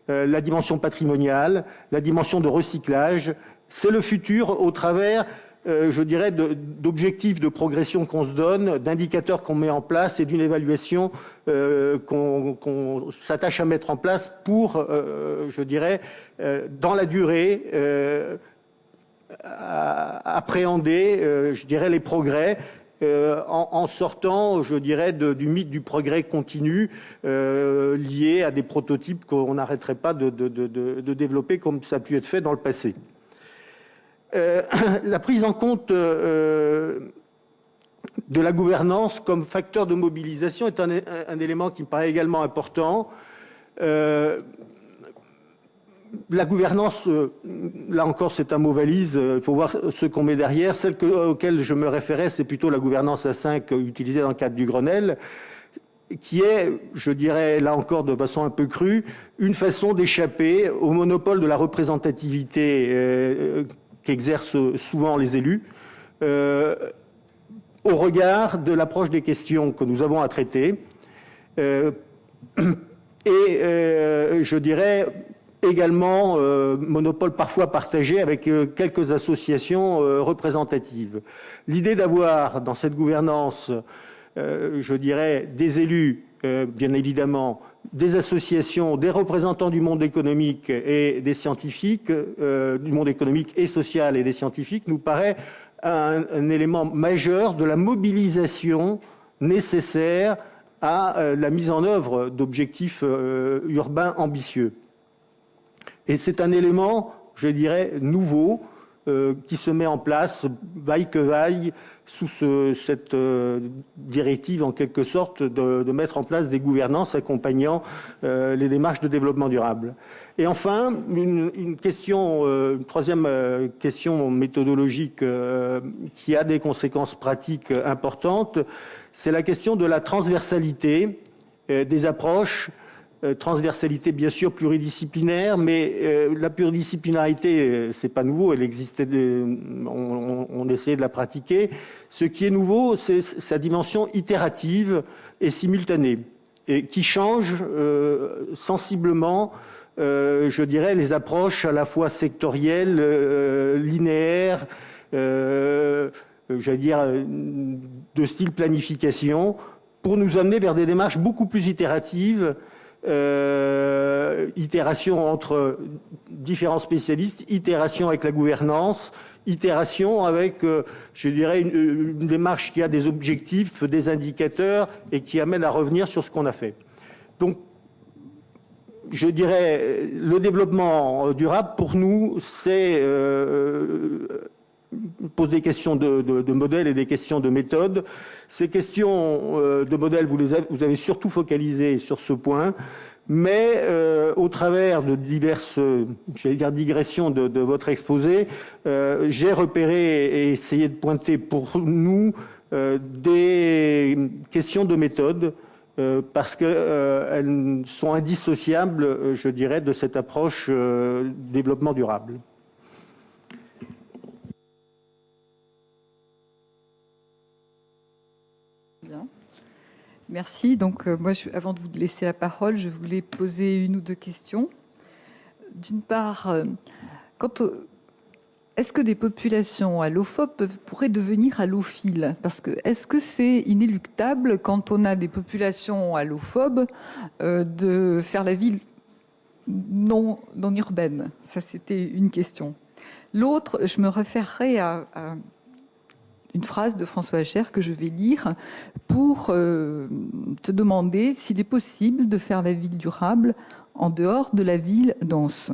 la dimension patrimoniale, la dimension de recyclage, c'est le futur au travers je dirais, d'objectifs de progression qu'on se donne, d'indicateurs qu'on met en place et d'une évaluation qu'on s'attache à mettre en place pour, je dirais, dans la durée, appréhender, je dirais, les progrès en sortant, je dirais, du mythe du progrès continu lié à des prototypes qu'on n'arrêterait pas de développer comme ça a pu être fait dans le passé. La prise en compte de la gouvernance comme facteur de mobilisation est un élément qui me paraît également important. La gouvernance, là encore, c'est un mot valise. Il faut voir ce qu'on met derrière. Celle auquel je me référais, c'est plutôt la gouvernance à 5 utilisée dans le cadre du Grenelle, qui est, je dirais, là encore de façon un peu crue, une façon d'échapper au monopole de la représentativité qu'exercent souvent les élus, au regard de l'approche des questions que nous avons à traiter, et je dirais également monopole parfois partagé avec quelques associations représentatives. L'idée d'avoir dans cette gouvernance, je dirais, des élus, bien évidemment, des associations, des représentants du monde économique et des scientifiques, du monde économique et social et des scientifiques, nous paraît un élément majeur de la mobilisation nécessaire à la mise en œuvre d'objectifs urbains ambitieux. Et c'est un élément, je dirais, nouveau, qui se met en place, vaille que vaille, sous cette directive, en quelque sorte, de mettre en place des gouvernances accompagnant les démarches de développement durable. Et enfin, une troisième question méthodologique qui a des conséquences pratiques importantes, c'est la question de la transversalité des approches. Transversalité bien sûr pluridisciplinaire, mais la pluridisciplinarité, c'est pas nouveau, elle existait, on essayait de la pratiquer. Ce qui est nouveau, c'est sa dimension itérative et simultanée, et qui change sensiblement je dirais, les approches à la fois sectorielles, linéaires, j'allais dire, de style planification, pour nous amener vers des démarches beaucoup plus itératives, itération entre différents spécialistes, itération avec la gouvernance, itération avec, je dirais, une démarche qui a des objectifs, des indicateurs et qui amène à revenir sur ce qu'on a fait. Donc, je dirais, le développement durable, pour nous, c'est pose des questions de modèles et des questions de méthode. Ces questions de modèles, vous avez surtout focalisé sur ce point, mais au travers de diverses, j'allais dire, digressions de votre exposé, j'ai repéré et essayé de pointer pour nous des questions de méthode, parce qu'elles sont indissociables, je dirais, de cette approche développement durable. Bien. Merci. Donc, moi, avant de vous laisser la parole, je voulais poser une ou deux questions. D'une part, est-ce que des populations allophobes pourraient devenir allophiles? Parce que est-ce que c'est inéluctable, quand on a des populations allophobes, de faire la ville non urbaine? Ça, c'était une question. L'autre, je me référerai à une phrase de François Hacher que je vais lire pour te demander s'il est possible de faire la ville durable en dehors de la ville dense.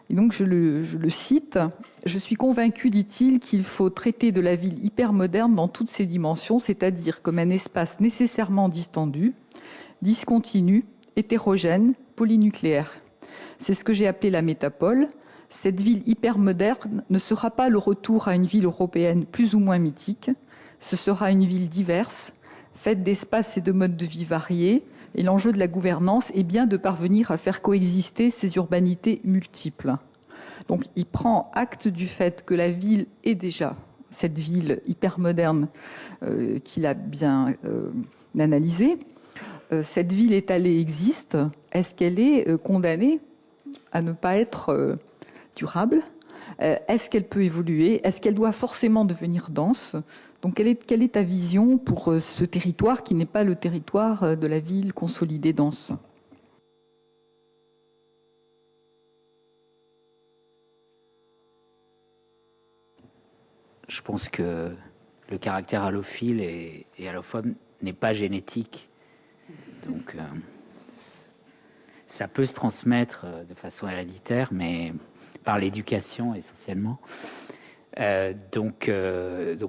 Et donc, je le cite, « Je suis convaincu, dit-il, qu'il faut traiter de la ville hypermoderne dans toutes ses dimensions, c'est-à-dire comme un espace nécessairement distendu, discontinu, hétérogène, polynucléaire. C'est ce que j'ai appelé la métapole. Cette ville hypermoderne ne sera pas le retour à une ville européenne plus ou moins mythique. Ce sera une ville diverse, faite d'espaces et de modes de vie variés. Et l'enjeu de la gouvernance est bien de parvenir à faire coexister ces urbanités multiples. » Donc, il prend acte du fait que la ville est déjà cette ville hypermoderne qu'il a bien analysée. Cette ville étalée existe. Est-ce qu'elle est condamnée à ne pas être durable? Est-ce qu'elle peut évoluer? Est-ce qu'elle doit forcément devenir dense? Donc, quelle est ta vision pour ce territoire qui n'est pas le territoire de la ville consolidée dense? Je pense que le caractère allophile et allophobe n'est pas génétique. Donc, ça peut se transmettre de façon héréditaire, mais par l'éducation essentiellement. Donc,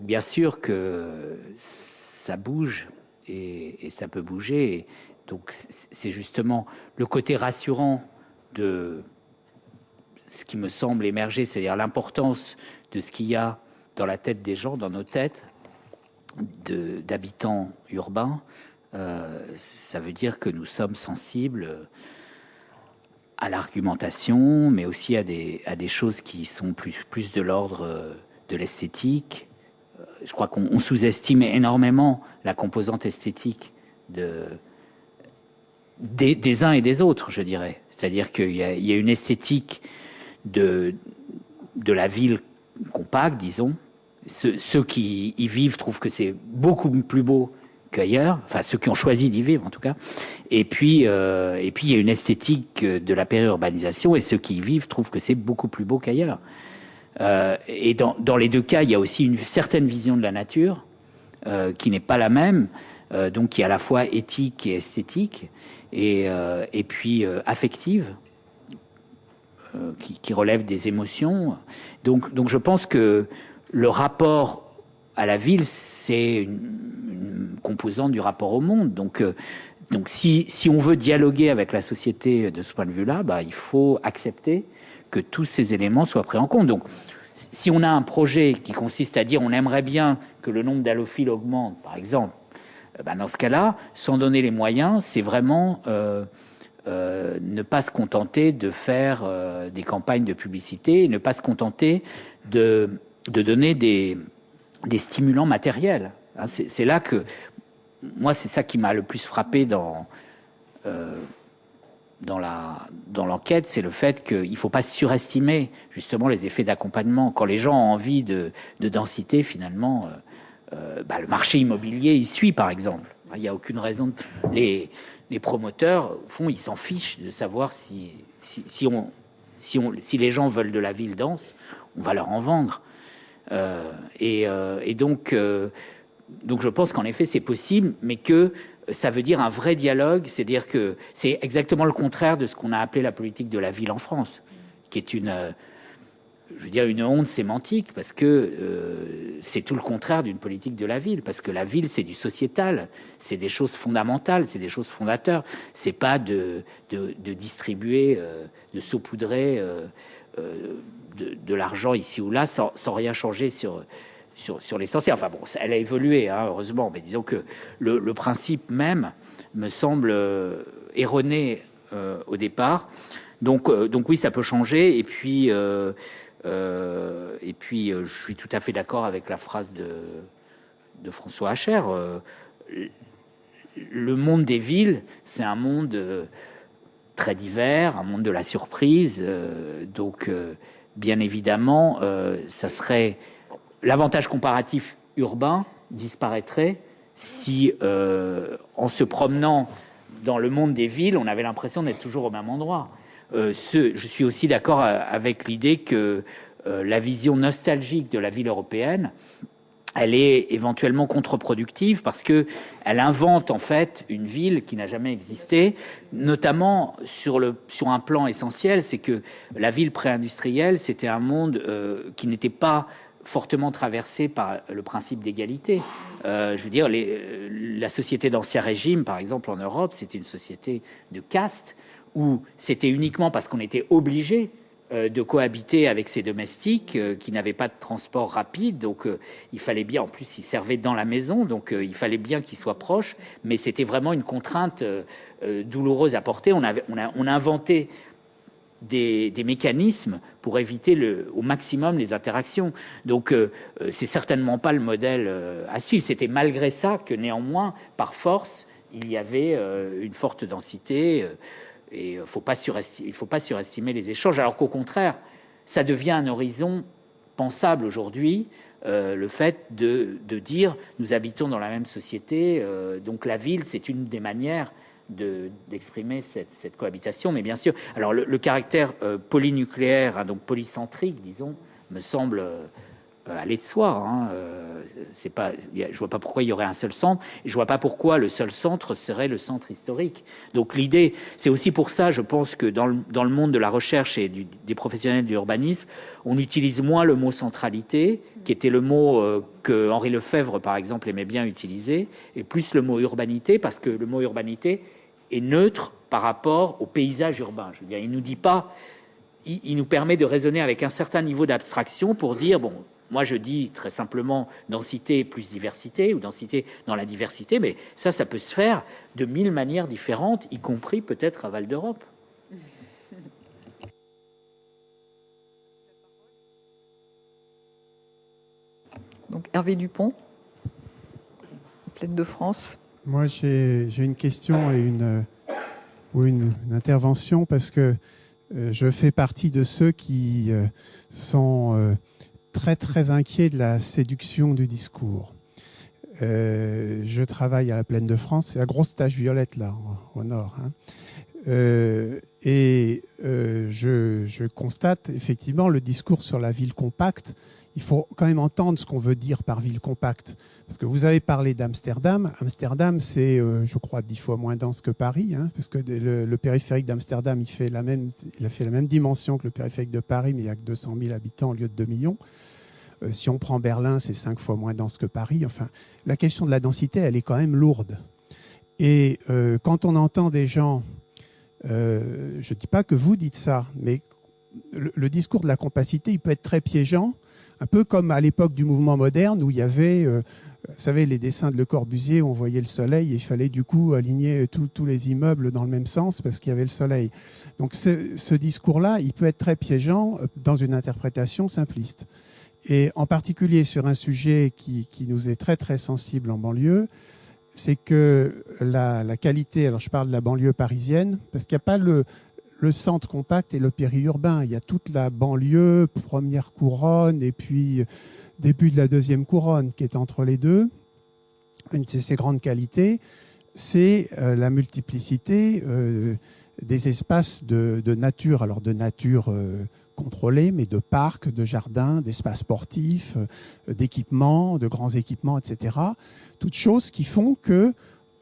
bien sûr que ça bouge et ça peut bouger. Et donc, c'est justement le côté rassurant de ce qui me semble émerger, c'est-à-dire l'importance de ce qu'il y a dans la tête des gens, dans nos têtes, d'habitants urbains. Ça veut dire que nous sommes sensibles à l'argumentation, mais aussi à des choses qui sont plus de l'ordre de l'esthétique. Je crois qu'on sous-estime énormément la composante esthétique des uns et des autres, je dirais. C'est-à-dire qu'il y a une esthétique de la ville compacte, disons. Ceux qui y vivent trouvent que c'est beaucoup plus beau qu'ailleurs, enfin ceux qui ont choisi d'y vivre en tout cas. Et puis il y a une esthétique de la périurbanisation, et ceux qui y vivent trouvent que c'est beaucoup plus beau qu'ailleurs. Et dans les deux cas, il y a aussi une certaine vision de la nature qui n'est pas la même, donc qui est à la fois éthique et esthétique, et puis affective, qui relève des émotions. Donc je pense que le rapport à la ville, c'est une composante du rapport au monde. Donc si on veut dialoguer avec la société de ce point de vue-là, il faut accepter que tous ces éléments soient pris en compte. Donc, si on a un projet qui consiste à dire on aimerait bien que le nombre d'allophiles augmente, par exemple, dans ce cas-là, sans donner les moyens, c'est vraiment ne pas se contenter de faire des campagnes de publicité, ne pas se contenter de donner des stimulants matériels. C'est là que, moi, c'est ça qui m'a le plus frappé dans dans l'enquête, c'est le fait qu'il ne faut pas surestimer justement les effets d'accompagnement. Quand les gens ont envie de densité, finalement, le marché immobilier y suit, par exemple. Il n'y a aucune raison. Les promoteurs, au fond, ils s'en fichent de savoir si les gens veulent de la ville dense, on va leur en vendre. Donc, je pense qu'en effet, c'est possible, mais que ça veut dire un vrai dialogue, c'est-à-dire que c'est exactement le contraire de ce qu'on a appelé la politique de la ville en France, qui est une honte sémantique, parce que c'est tout le contraire d'une politique de la ville, parce que la ville, c'est du sociétal, c'est des choses fondamentales, c'est des choses fondateurs, c'est pas de distribuer, de saupoudrer de l'argent ici ou là sans rien changer sur l'essentiel. Enfin bon, elle a évolué, hein, heureusement, mais disons que le principe même me semble erroné au départ. Donc oui, ça peut changer. Et puis, je suis tout à fait d'accord avec la phrase de François Hacher. Le monde des villes, c'est un monde très divers, un monde de la surprise. Bien évidemment, ça serait l'avantage comparatif urbain disparaîtrait si, en se promenant dans le monde des villes, on avait l'impression d'être toujours au même endroit. Je suis aussi d'accord avec l'idée que la vision nostalgique de la ville européenne, elle est éventuellement contre-productive parce que elle invente en fait une ville qui n'a jamais existé, notamment sur un plan essentiel, c'est que la ville pré-industrielle, c'était un monde qui n'était pas fortement traversé par le principe d'égalité. Je veux dire, la société d'Ancien Régime, par exemple en Europe, c'était une société de caste où c'était uniquement parce qu'on était obligé de cohabiter avec ses domestiques qui n'avaient pas de transport rapide, donc il fallait bien, en plus ils servaient dans la maison, donc il fallait bien qu'ils soient proches, mais c'était vraiment une contrainte douloureuse à porter. On a inventé des mécanismes pour éviter au maximum les interactions. Donc c'est certainement pas le modèle à suivre. C'était malgré ça que néanmoins, par force, il y avait une forte densité. Et il ne faut pas surestimer les échanges, alors qu'au contraire, ça devient un horizon pensable aujourd'hui, le fait de dire nous habitons dans la même société, donc la ville, c'est une des manières d'exprimer cette cohabitation. Mais bien sûr, alors le caractère polynucléaire, hein, donc polycentrique, disons, me semble aller de soi. Hein, je vois pas pourquoi il y aurait un seul centre, et je vois pas pourquoi le seul centre serait le centre historique. Donc l'idée, c'est aussi pour ça, je pense que dans le monde de la recherche et des professionnels du urbanisme, on utilise moins le mot centralité, qui était le mot que Henri Lefebvre, par exemple, aimait bien utiliser, et plus le mot urbanité, parce que le mot urbanité est neutre par rapport au paysage urbain. Je veux dire, il nous dit pas, il nous permet de raisonner avec un certain niveau d'abstraction pour dire, bon, moi, je dis très simplement densité plus diversité, ou densité dans la diversité, mais ça peut se faire de 1000 manières différentes, y compris peut-être à Val d'Europe. Donc Hervé Dupont, Plaine de France. Moi, j'ai une question et une intervention, parce que je fais partie de ceux qui sont très très inquiet de la séduction du discours. Je travaille à la Plaine de France, c'est la grosse tache violette là au nord, hein. Je constate effectivement le discours sur la ville compacte. Il faut quand même entendre ce qu'on veut dire par ville compacte, parce que vous avez parlé d'Amsterdam. Amsterdam, c'est je crois 10 fois moins dense que Paris, hein, parce que le périphérique d'Amsterdam, il a fait la même dimension que le périphérique de Paris, mais il n'y a que 200 000 habitants au lieu de 2 millions. Si on prend Berlin, c'est 5 fois moins dense que Paris. Enfin, la question de la densité, elle est quand même lourde. Et quand on entend des gens, je ne dis pas que vous dites ça, mais le discours de la compacité, il peut être très piégeant, un peu comme à l'époque du mouvement moderne où il y avait, vous savez, les dessins de Le Corbusier où on voyait le soleil et il fallait du coup aligner tous les immeubles dans le même sens parce qu'il y avait le soleil. Donc ce discours-là, il peut être très piégeant dans une interprétation simpliste. Et en particulier sur un sujet qui nous est très très sensible en banlieue, c'est que la qualité, alors je parle de la banlieue parisienne, parce qu'il n'y a pas le centre compact et le périurbain. Il y a toute la banlieue, première couronne, et puis début de la deuxième couronne qui est entre les deux. Une de ses grandes qualités, c'est la multiplicité des espaces de nature, alors de nature contrôlée, mais de parcs, de jardins, d'espaces sportifs, d'équipements, de grands équipements, etc. Toutes choses qui font que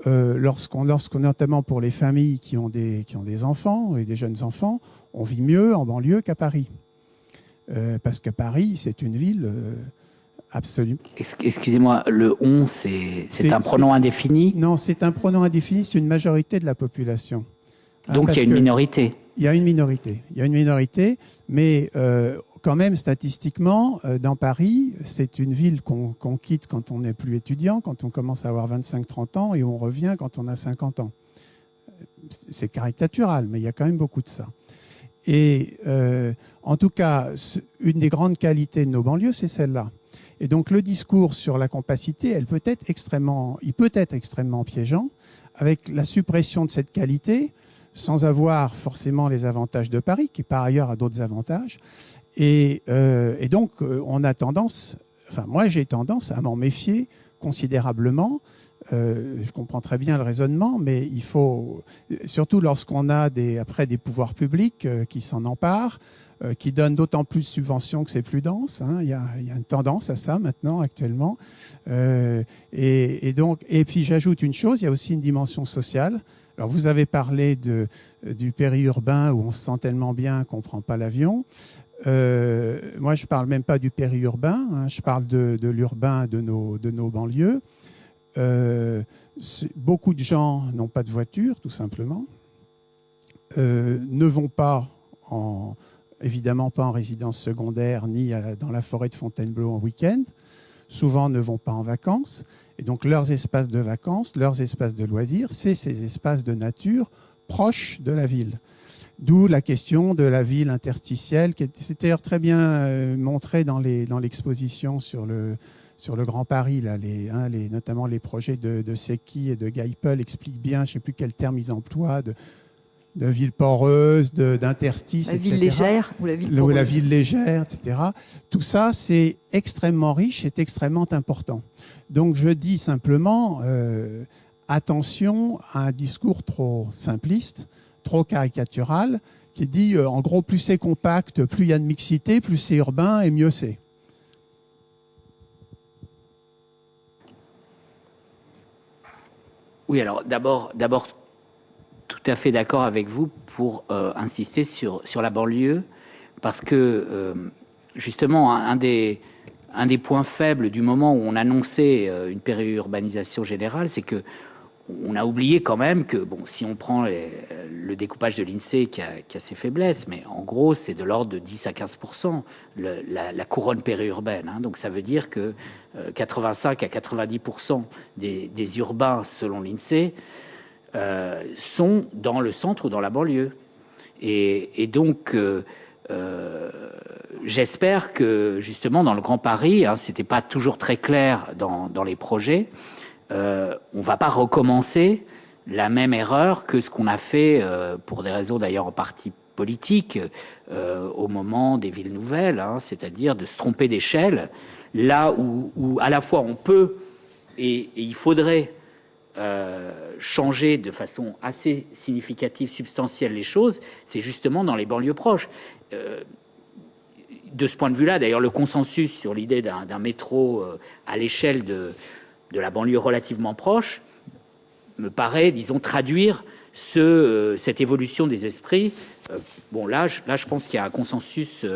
lorsqu'on, notamment pour les familles qui ont des enfants et des jeunes enfants, on vit mieux en banlieue qu'à Paris. Parce qu'à Paris, c'est une ville absolument... Excusez-moi, le on, c'est un pronom indéfini? Non, c'est un pronom indéfini, c'est une majorité de la population. Donc il y a une minorité. Il y a une minorité, mais quand même, statistiquement, dans Paris, c'est une ville qu'on quitte quand on n'est plus étudiant, quand on commence à avoir 25-30 ans, et on revient quand on a 50 ans. C'est caricatural, mais il y a quand même beaucoup de ça. Et en tout cas, une des grandes qualités de nos banlieues, c'est celle-là. Et donc le discours sur la compacité, il peut être extrêmement piégeant, avec la suppression de cette qualité, sans avoir forcément les avantages de Paris, qui par ailleurs a d'autres avantages. Et donc, on a tendance, enfin moi j'ai tendance à m'en méfier considérablement. Je comprends très bien le raisonnement, mais il faut, surtout lorsqu'on a après des pouvoirs publics qui s'en emparent, qui donnent d'autant plus de subventions que c'est plus dense. Hein. Il y a une tendance à ça maintenant, actuellement. Et puis j'ajoute une chose, il y a aussi une dimension sociale. Alors vous avez parlé du périurbain où on se sent tellement bien qu'on ne prend pas l'avion. Moi, je ne parle même pas du périurbain, hein, je parle de l'urbain de nos banlieues. Beaucoup de gens n'ont pas de voiture, tout simplement, ne vont pas, évidemment pas en résidence secondaire, ni dans la forêt de Fontainebleau en week-end, souvent ne vont pas en vacances. Et donc leurs espaces de vacances, leurs espaces de loisirs, c'est ces espaces de nature proches de la ville. D'où la question de la ville interstitielle, qui c'est d'ailleurs très bien montré dans l'exposition sur le Grand Paris. Là, notamment les projets de Secchi et de Geipel expliquent bien, je ne sais plus quel terme ils emploient, de ville poreuse, d'interstice, etc. La ville légère ou la ville poreuse. Ou la ville légère, etc. Tout ça, c'est extrêmement riche, c'est extrêmement important. Donc je dis simplement, attention à un discours trop simpliste, trop caricatural, qui dit, en gros, plus c'est compact, plus il y a de mixité, plus c'est urbain et mieux c'est. Oui, alors d'abord, tout à fait d'accord avec vous pour insister sur la banlieue, parce que justement, un des points faibles du moment où on annonçait une périurbanisation générale, c'est que on a oublié quand même que, bon, si on prend le découpage de l'INSEE qui a ses faiblesses, mais en gros, c'est de l'ordre de 10 à 15% la couronne périurbaine. Hein. Donc ça veut dire que 85 à 90% des urbains, selon l'INSEE, sont dans le centre ou dans la banlieue. Et donc, j'espère que, justement, dans le Grand Paris, hein, c'était pas toujours très clair dans les projets, on va pas recommencer la même erreur que ce qu'on a fait, pour des raisons d'ailleurs en partie politiques, au moment des villes nouvelles, hein, c'est-à-dire de se tromper d'échelle, là où à la fois on peut et il faudrait changer de façon assez significative, substantielle les choses, c'est justement dans les banlieues proches. De ce point de vue-là, d'ailleurs, le consensus sur l'idée d'un métro à l'échelle de la banlieue relativement proche me paraît, disons, traduire cette évolution des esprits. Bon, là, je pense qu'il y a un consensus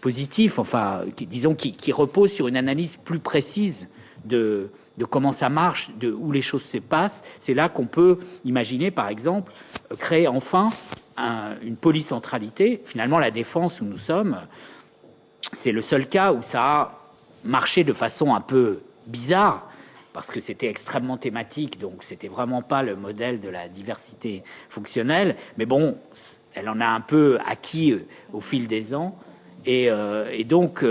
positif, enfin, disons, qui repose sur une analyse plus précise de comment ça marche, de où les choses se passent. C'est là qu'on peut imaginer, par exemple, créer enfin une polycentralité. Finalement, la Défense où nous sommes, c'est le seul cas où ça a marché de façon un peu bizarre, parce que c'était extrêmement thématique, donc c'était vraiment pas le modèle de la diversité fonctionnelle. Mais bon, elle en a un peu acquis au fil des ans. Et donc,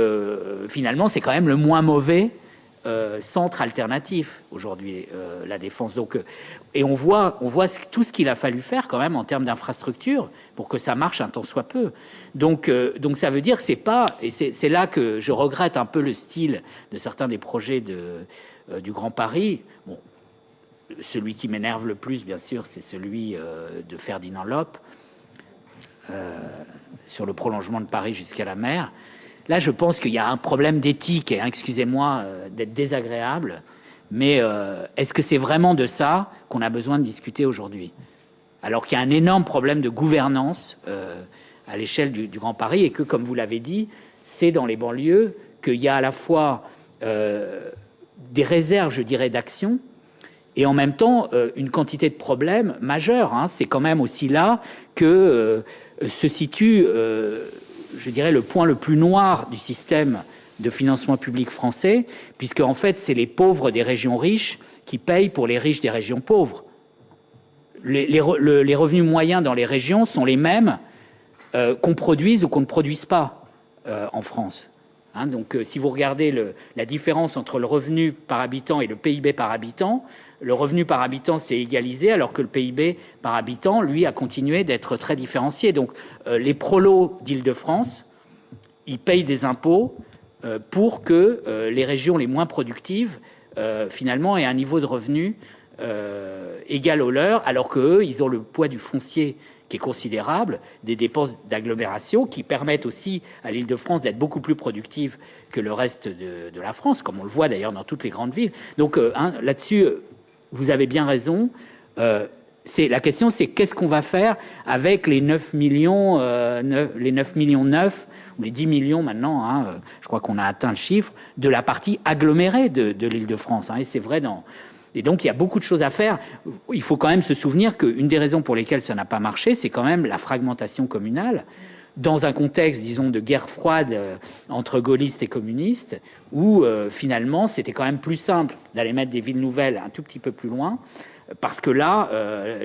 finalement, c'est quand même le moins mauvais centre alternatif aujourd'hui, la Défense. Donc, et on voit tout ce qu'il a fallu faire quand même en termes d'infrastructure pour que ça marche un tant soit peu. Donc ça veut dire que c'est pas, et c'est là que je regrette un peu le style de certains des projets du Grand Paris. Bon, celui qui m'énerve le plus, bien sûr, c'est celui de Ferdinand Loppe sur le prolongement de Paris jusqu'à la mer. Là, je pense qu'il y a un problème d'éthique, et excusez-moi d'être désagréable, mais est-ce que c'est vraiment de ça qu'on a besoin de discuter aujourd'hui? Alors qu'il y a un énorme problème de gouvernance à l'échelle du Grand Paris, et que, comme vous l'avez dit, c'est dans les banlieues qu'il y a à la fois des réserves, je dirais, d'action, et en même temps une quantité de problèmes majeurs. C'est quand même aussi là que se situe... je dirais, le point le plus noir du système de financement public français, puisque en fait, c'est les pauvres des régions riches qui payent pour les riches des régions pauvres. Les revenus moyens dans les régions sont les mêmes qu'on produise ou qu'on ne produise pas en France. Donc, si vous regardez la différence entre le revenu par habitant et le PIB par habitant, le revenu par habitant s'est égalisé, alors que le PIB par habitant, lui, a continué d'être très différencié. Donc, les prolos d'Île-de-France, ils payent des impôts pour que les régions les moins productives, finalement, aient un niveau de revenu égal au leur, alors qu'eux, ils ont le poids du foncier qui est considérable, des dépenses d'agglomération qui permettent aussi à l'Île-de-France d'être beaucoup plus productive que le reste de la France, comme on le voit d'ailleurs dans toutes les grandes villes. Donc là-dessus, vous avez bien raison. La question, c'est qu'est-ce qu'on va faire avec les 9 millions, les 9 millions 9 ou les 10 millions maintenant, je crois qu'on a atteint le chiffre, de la partie agglomérée de l'Île-de-France. Et c'est vrai Et donc, il y a beaucoup de choses à faire. Il faut quand même se souvenir qu'une des raisons pour lesquelles ça n'a pas marché, c'est quand même la fragmentation communale, dans un contexte, disons, de guerre froide entre gaullistes et communistes, où finalement, c'était quand même plus simple d'aller mettre des villes nouvelles un tout petit peu plus loin, parce que là,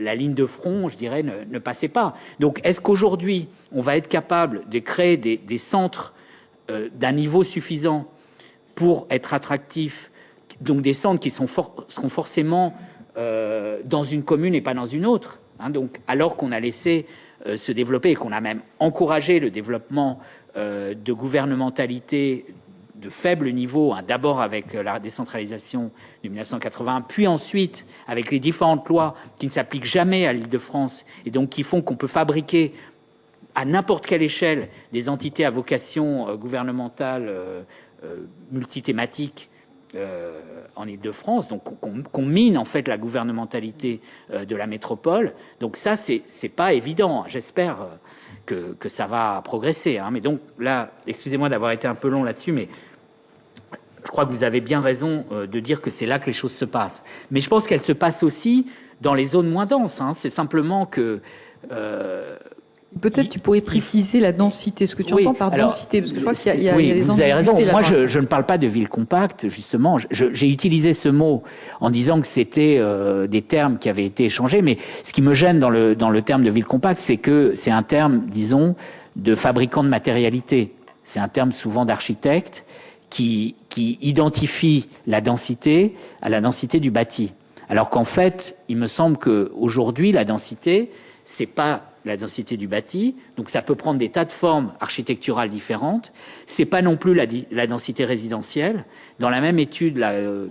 la ligne de front, je dirais, ne passait pas. Donc, est-ce qu'aujourd'hui, on va être capable de créer des centres d'un niveau suffisant pour être attractifs, donc des centres qui seront forcément dans une commune et pas dans une autre, donc, alors qu'on a laissé se développer et qu'on a même encouragé le développement de gouvernementalité de faible niveau, d'abord avec la décentralisation de 1980, puis ensuite avec les différentes lois qui ne s'appliquent jamais à l'Île-de-France et donc qui font qu'on peut fabriquer à n'importe quelle échelle des entités à vocation gouvernementale multithématique en Île-de-France, donc qu'on mine en fait la gouvernementalité de la métropole. Donc ça, c'est pas évident. J'espère que ça va progresser. Mais donc là, excusez-moi d'avoir été un peu long là-dessus, mais je crois que vous avez bien raison de dire que c'est là que les choses se passent. Mais je pense qu'elles se passent aussi dans les zones moins denses. C'est simplement que... Peut-être tu pourrais préciser la densité, ce que tu entends par densité, parce que je crois qu'il y a des vous avez raison. Moi, là-dedans. je ne parle pas de ville compacte, justement. J'ai utilisé ce mot en disant que c'était des termes qui avaient été échangés, mais ce qui me gêne dans le terme de ville compacte, c'est que c'est un terme, disons, de fabricant de matérialité. C'est un terme souvent d'architecte qui identifie la densité à la densité du bâti. Alors qu'en fait, il me semble qu'aujourd'hui, la densité, c'est pas la densité du bâti, donc ça peut prendre des tas de formes architecturales différentes. C'est pas non plus la densité résidentielle. Dans la même étude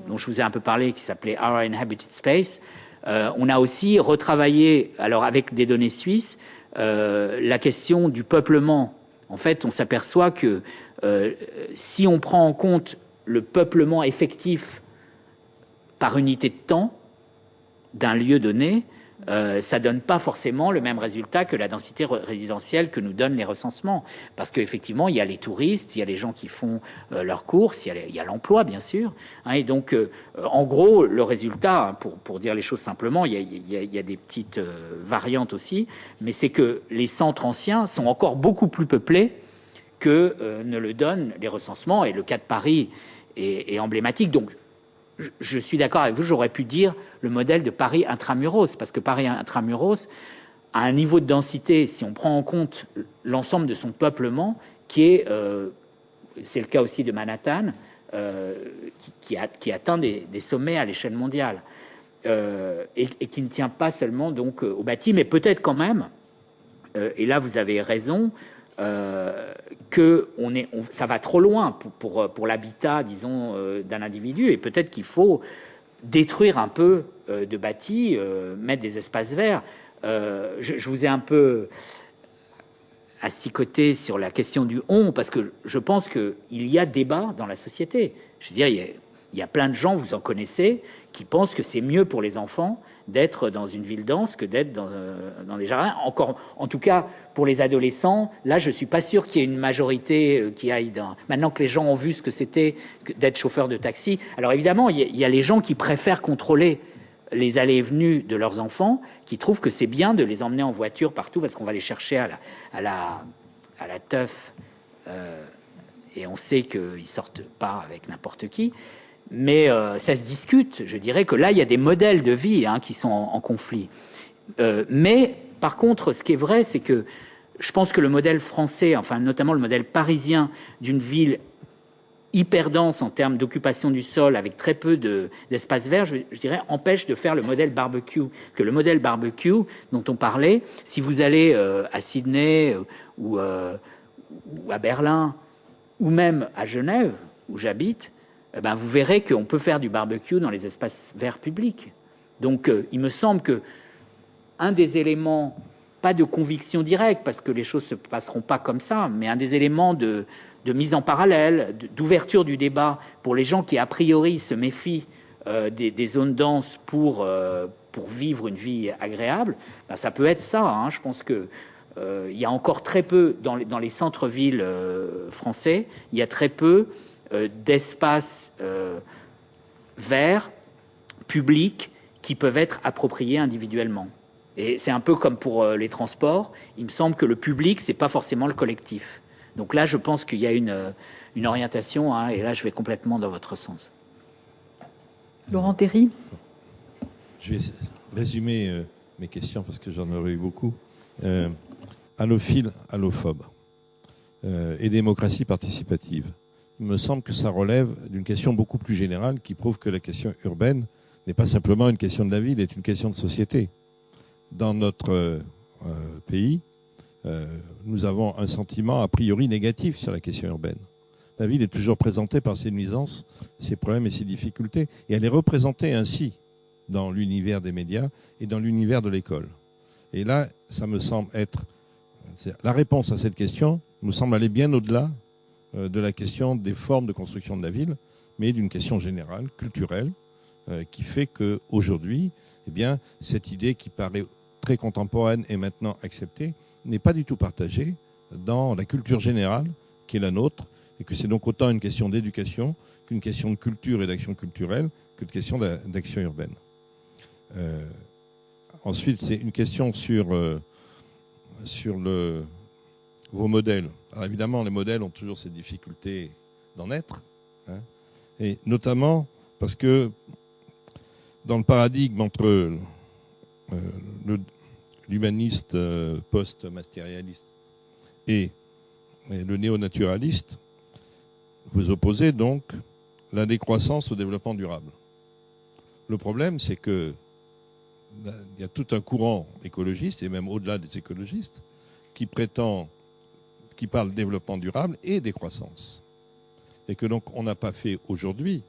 dont je vous ai un peu parlé, qui s'appelait Our Inhabited Space, on a aussi retravaillé, alors avec des données suisses, la question du peuplement. En fait, on s'aperçoit que si on prend en compte le peuplement effectif par unité de temps d'un lieu donné, ça donne pas forcément le même résultat que la densité résidentielle que nous donnent les recensements. Parce qu'effectivement, il y a les touristes, il y a les gens qui font leurs courses, il y a l'emploi, bien sûr. Et donc, en gros, le résultat, pour dire les choses simplement, il y a des petites variantes aussi, mais c'est que les centres anciens sont encore beaucoup plus peuplés que ne le donnent les recensements. Et le cas de Paris est emblématique. Donc, je suis d'accord avec vous, j'aurais pu dire le modèle de Paris intramuros, parce que Paris intramuros a un niveau de densité, si on prend en compte l'ensemble de son peuplement, qui est, c'est le cas aussi de Manhattan, qui atteint des sommets à l'échelle mondiale et qui ne tient pas seulement donc au bâti, mais peut-être quand même. Et là, vous avez raison. Que ça va trop loin pour l'habitat, disons, d'un individu, et peut-être qu'il faut détruire un peu de bâti, mettre des espaces verts. Je vous ai un peu asticoté sur la question du on, parce que je pense qu'il y a débat dans la société. Je veux dire, il y a plein de gens, vous en connaissez, qui pensent que c'est mieux pour les enfants d'être dans une ville dense que d'être dans des jardins. Encore, en tout cas, pour les adolescents, là, je suis pas sûr qu'il y ait une majorité qui aille dans... Maintenant que les gens ont vu ce que c'était d'être chauffeur de taxi. Alors évidemment, il y a les gens qui préfèrent contrôler les allées et venues de leurs enfants, qui trouvent que c'est bien de les emmener en voiture partout parce qu'on va les chercher à la teuf. Et on sait qu'ils sortent pas avec n'importe qui. Mais ça se discute. Je dirais que là, il y a des modèles de vie qui sont en conflit. Mais par contre, ce qui est vrai, c'est que je pense que le modèle français, enfin notamment le modèle parisien d'une ville hyper dense en termes d'occupation du sol, avec très peu d'espace vert, je dirais, empêche de faire le modèle barbecue. Parce que le modèle barbecue dont on parlait, si vous allez à Sydney ou à Berlin, ou même à Genève, où j'habite, vous verrez qu'on peut faire du barbecue dans les espaces verts publics. Donc, il me semble que un des éléments, pas de conviction directe, parce que les choses ne se passeront pas comme ça, mais un des éléments de mise en parallèle, d'ouverture du débat pour les gens qui, a priori, se méfient des zones denses pour vivre une vie agréable, ça peut être ça. Je pense que il y a encore très peu, dans les centres-villes français, il y a très peu d'espaces verts, publics, qui peuvent être appropriés individuellement. Et c'est un peu comme pour les transports. Il me semble que le public, c'est pas forcément le collectif. Donc là, je pense qu'il y a une orientation, et là, je vais complètement dans votre sens. Laurent Théry. Je vais résumer mes questions parce que j'en aurais eu beaucoup. Allophile, allophobe et démocratie participative. Il me semble que ça relève d'une question beaucoup plus générale qui prouve que la question urbaine n'est pas simplement une question de la ville, est une question de société. Dans notre pays, nous avons un sentiment a priori négatif sur la question urbaine. La ville est toujours présentée par ses nuisances, ses problèmes et ses difficultés, et elle est représentée ainsi dans l'univers des médias et dans l'univers de l'école. Et là, ça me semble être... La réponse à cette question me semble aller bien au-delà de la question des formes de construction de la ville, mais d'une question générale, culturelle, qui fait qu'aujourd'hui, cette idée qui paraît très contemporaine et maintenant acceptée n'est pas du tout partagée dans la culture générale qui est la nôtre, et que c'est donc autant une question d'éducation qu'une question de culture et d'action culturelle que de question d'action urbaine. Ensuite, c'est une question sur vos modèles. Alors évidemment, les modèles ont toujours cette difficulté d'en être, et notamment parce que dans le paradigme entre l'humaniste post-matérialiste et le néonaturaliste, vous opposez donc la décroissance au développement durable. Le problème, c'est que il y a tout un courant écologiste, et même au-delà des écologistes, qui parle de développement durable et décroissance. Et que donc on n'a pas fait aujourd'hui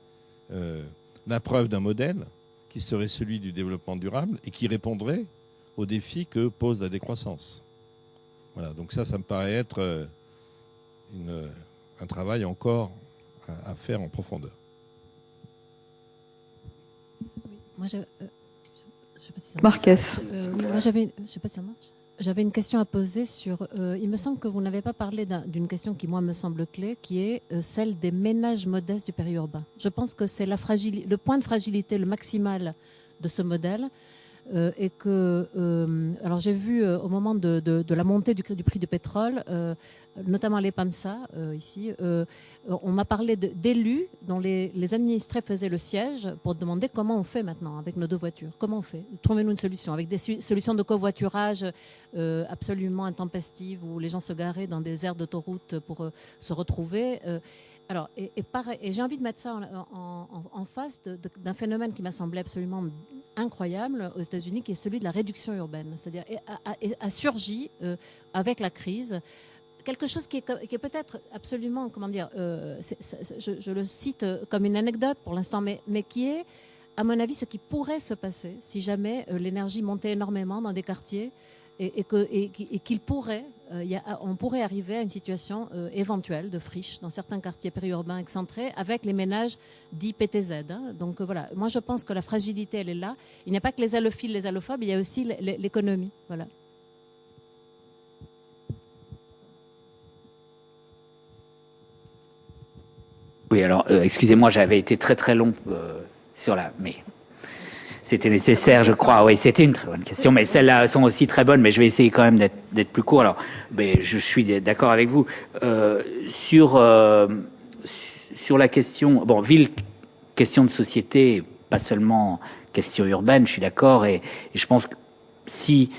la preuve d'un modèle qui serait celui du développement durable et qui répondrait aux défis que pose la décroissance. Voilà, donc ça me paraît être un travail encore à faire en profondeur. Oui, moi, je sais pas si ça marche. Marquez. Oui, moi, je sais pas si ça marche. J'avais une question à poser sur... il me semble que vous n'avez pas parlé d'une question qui, moi, me semble clé, qui est celle des ménages modestes du périurbain. Je pense que c'est le point de fragilité, le maximal de ce modèle. et que, alors j'ai vu au moment de la montée du prix du pétrole, notamment les PAMSA ici, on m'a parlé d'élus dont les administrés faisaient le siège pour demander comment on fait maintenant avec nos 2 voitures. Comment on fait? Trouvez-nous une solution avec des solutions de covoiturage absolument intempestives où les gens se garaient dans des aires d'autoroute pour se retrouver. Alors, et j'ai envie de mettre ça en face d'un phénomène qui m'a semblé absolument incroyable aux États-Unis, qui est celui de la réduction urbaine. C'est-à-dire, a surgi avec la crise quelque chose qui est peut-être absolument, comment dire, je le cite comme une anecdote pour l'instant, mais qui est, à mon avis, ce qui pourrait se passer si jamais l'énergie montait énormément dans des quartiers et qu'il pourrait, on pourrait arriver à une situation éventuelle de friche dans certains quartiers périurbains excentrés avec les ménages dits PTZ. Hein. Donc voilà, moi je pense que la fragilité, elle est là. Il n'y a pas que les allophiles, les allophobes, il y a aussi l'économie. Voilà. Oui, alors, excusez-moi, j'avais été très très long sur la... Mais c'était nécessaire, je crois. Oui, c'était une très bonne question, mais celles-là sont aussi très bonnes, mais je vais essayer quand même d'être plus court. Alors, mais je suis d'accord avec vous. Sur la question... Bon, ville, question de société, pas seulement question urbaine, je suis d'accord, et je pense que si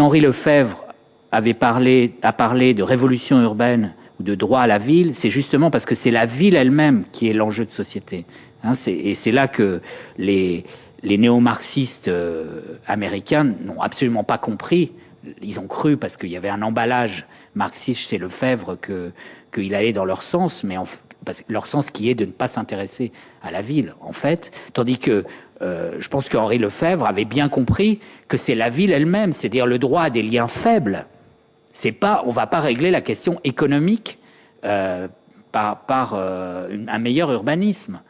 Henri Lefebvre a parlé de révolution urbaine ou de droit à la ville, c'est justement parce que c'est la ville elle-même qui est l'enjeu de société. Hein, et c'est là que les néo-marxistes américains n'ont absolument pas compris. Ils ont cru, parce qu'il y avait un emballage marxiste chez Lefebvre, qu'il allait dans leur sens, mais leur sens qui est de ne pas s'intéresser à la ville, en fait. Tandis que je pense qu'Henri Lefebvre avait bien compris que c'est la ville elle-même, c'est-à-dire le droit à des liens faibles. On va pas régler la question économique par un meilleur urbanisme.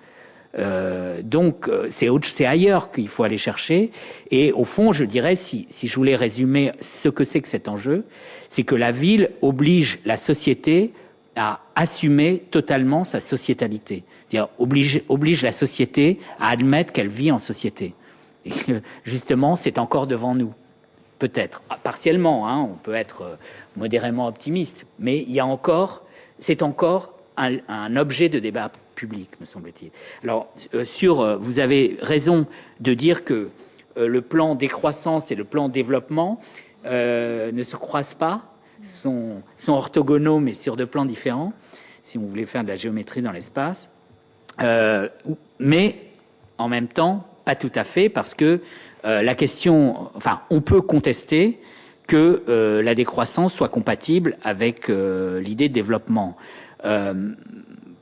Donc c'est ailleurs qu'il faut aller chercher. Et au fond, je dirais, si je voulais résumer ce que c'est que cet enjeu, c'est que la ville oblige la société à assumer totalement sa sociétalité. C'est-à-dire oblige la société à admettre qu'elle vit en société. Et justement, c'est encore devant nous. Peut-être, partiellement, hein, on peut être modérément optimiste, mais c'est encore un objet de débat public, me semble-t-il. Alors, vous avez raison de dire que le plan décroissance et le plan développement ne se croisent pas, sont orthogonaux, mais sur 2 plans différents, si on voulait faire de la géométrie dans l'espace. Mais, en même temps, pas tout à fait, parce que la question, enfin, on peut contester que la décroissance soit compatible avec l'idée de développement.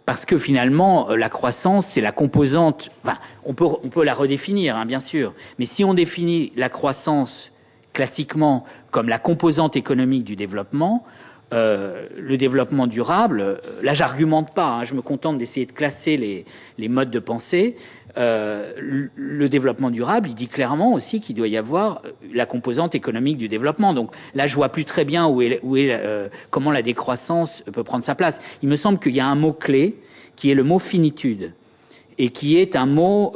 Parce que finalement, la croissance, c'est la composante... Enfin, on peut la redéfinir, hein, bien sûr. Mais si on définit la croissance classiquement comme la composante économique du développement, le développement durable, là, j'argumente pas, hein, je me contente d'essayer de classer les modes de pensée. Le développement durable, il dit clairement aussi qu'il doit y avoir la composante économique du développement. Donc là, je vois plus très bien comment la décroissance peut prendre sa place. Il me semble qu'il y a un mot-clé qui est le mot finitude, et qui est un mot...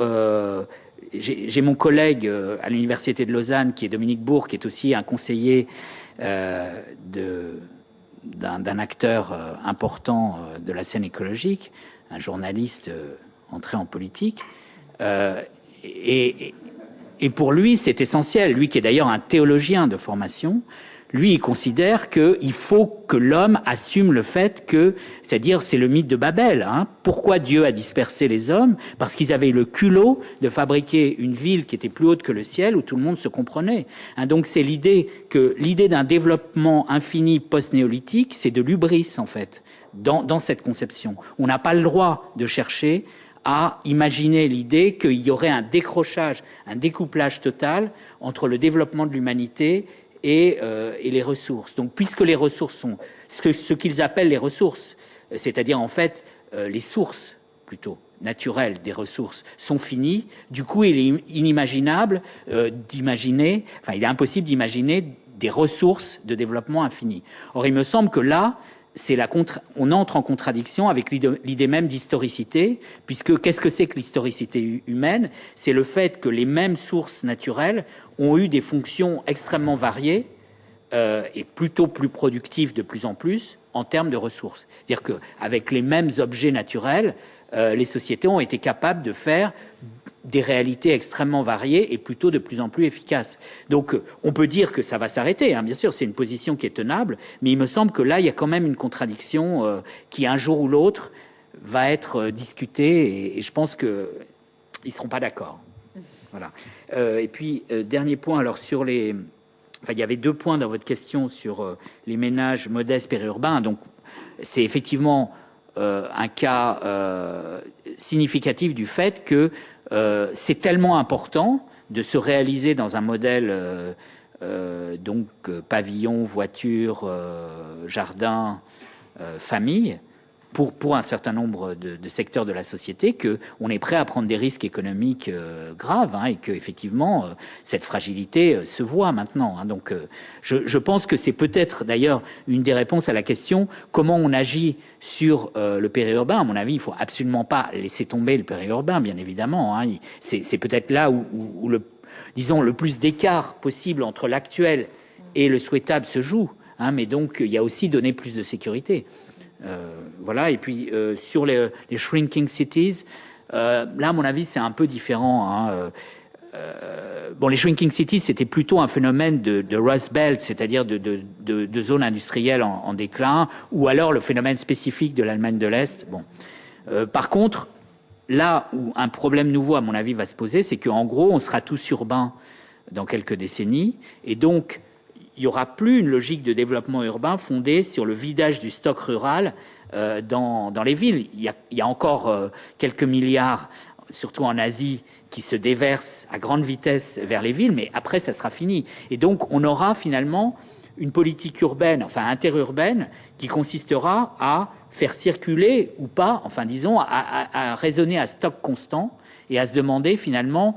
j'ai mon collègue à l'Université de Lausanne, qui est Dominique Bourg, qui est aussi un conseiller d'un acteur important de la scène écologique, un journaliste entré en politique. Et pour lui, c'est essentiel. Lui qui est d'ailleurs un théologien de formation, lui, il considère qu'il faut que l'homme assume le fait que, c'est-à-dire, c'est le mythe de Babel. Hein. Pourquoi Dieu a dispersé les hommes? Parce qu'ils avaient le culot de fabriquer une ville qui était plus haute que le ciel, où tout le monde se comprenait. Hein, donc c'est l'idée d'un développement infini post-néolithique, c'est de l'hubris, en fait, dans cette conception. On n'a pas le droit de chercher à imaginer l'idée qu'il y aurait un décrochage, un découplage total entre le développement de l'humanité et les ressources. Donc, puisque les ressources sont ce qu'ils appellent les ressources, c'est-à-dire en fait les sources plutôt naturelles des ressources sont finies, du coup, il est inimaginable d'imaginer, enfin, il est impossible d'imaginer des ressources de développement infini. Or, il me semble que là, on entre en contradiction avec l'idée même d'historicité, puisque qu'est-ce que c'est que l'historicité humaine? C'est le fait que les mêmes sources naturelles ont eu des fonctions extrêmement variées et plutôt plus productives de plus en plus en termes de ressources. C'est-à-dire qu'avec les mêmes objets naturels, les sociétés ont été capables de faire des réalités extrêmement variées et plutôt de plus en plus efficaces. Donc, on peut dire que ça va s'arrêter, hein, bien sûr, c'est une position qui est tenable, mais il me semble que là, il y a quand même une contradiction qui, un jour ou l'autre, va être discutée, et je pense qu'ils ne seront pas d'accord. Voilà. Et puis, dernier point, alors sur les... Enfin, il y avait 2 points dans votre question sur les ménages modestes périurbains, donc c'est effectivement un cas significatif du fait que c'est tellement important de se réaliser dans un modèle donc pavillon, voiture, jardin, famille, pour un certain nombre de secteurs de la société, qu'on est prêt à prendre des risques économiques graves, hein, et que effectivement cette fragilité se voit maintenant, hein. Donc je pense que c'est peut-être d'ailleurs une des réponses à la question comment on agit sur le périurbain. À mon avis, il faut absolument pas laisser tomber le périurbain, bien évidemment, hein. C'est peut-être là où disons le plus d'écart possible entre l'actuel et le souhaitable se joue, hein, mais donc il y a aussi donner plus de sécurité. Voilà, et puis sur les shrinking cities, là, à mon avis, c'est un peu différent, hein. Bon, les shrinking cities, c'était plutôt un phénomène de Rust Belt, c'est-à-dire de zones industrielles en déclin, ou alors le phénomène spécifique de l'Allemagne de l'Est. Bon. Par contre, là où un problème nouveau, à mon avis, va se poser, c'est qu'en gros, on sera tous urbains dans quelques décennies, et donc il n'y aura plus une logique de développement urbain fondée sur le vidage du stock rural dans les villes. Il y a encore quelques milliards, surtout en Asie, qui se déversent à grande vitesse vers les villes, mais après, ça sera fini. Et donc, on aura finalement une politique urbaine, enfin interurbaine, qui consistera à faire circuler ou pas, enfin disons, à raisonner à stock constant et à se demander finalement,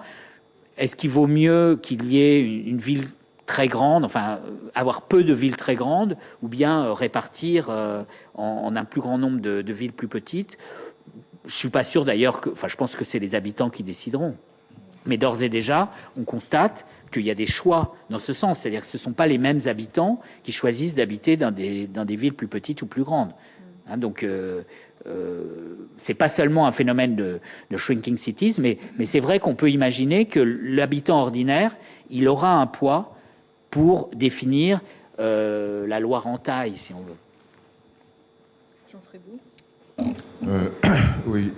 est-ce qu'il vaut mieux qu'il y ait une ville très grande, enfin avoir peu de villes très grandes, ou bien répartir en un plus grand nombre de villes plus petites. Je suis pas sûr d'ailleurs que, enfin je pense que c'est les habitants qui décideront. Mais d'ores et déjà, on constate qu'il y a des choix dans ce sens, c'est-à-dire que ce ne sont pas les mêmes habitants qui choisissent d'habiter dans des villes plus petites ou plus grandes. Hein, donc c'est pas seulement un phénomène de shrinking cities, mais c'est vrai qu'on peut imaginer que l'habitant ordinaire, il aura un poids pour définir la loi Rentaille, si on veut. Jean-Frédéric ? Oui,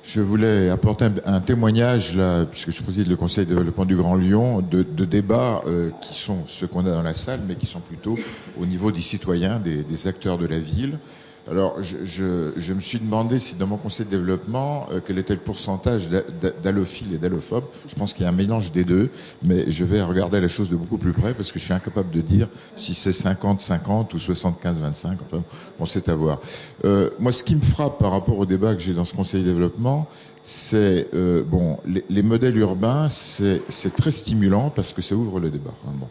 je voulais apporter un témoignage, là, puisque je préside le Conseil de développement du Grand Lyon, de débats qui sont ceux qu'on a dans la salle, mais qui sont plutôt au niveau des citoyens, des acteurs de la ville. Alors, je me suis demandé si dans mon conseil de développement, quel était le pourcentage d'allophiles et d'allophobes. Je pense qu'il y a un mélange des deux, mais je vais regarder la chose de beaucoup plus près parce que je suis incapable de dire si c'est 50-50 ou 75-25. Enfin, bon, c'est à voir. Moi, ce qui me frappe par rapport au débat que j'ai dans ce conseil de développement, c'est bon, les modèles urbains, c'est très stimulant parce que ça ouvre le débat. Hein, bon.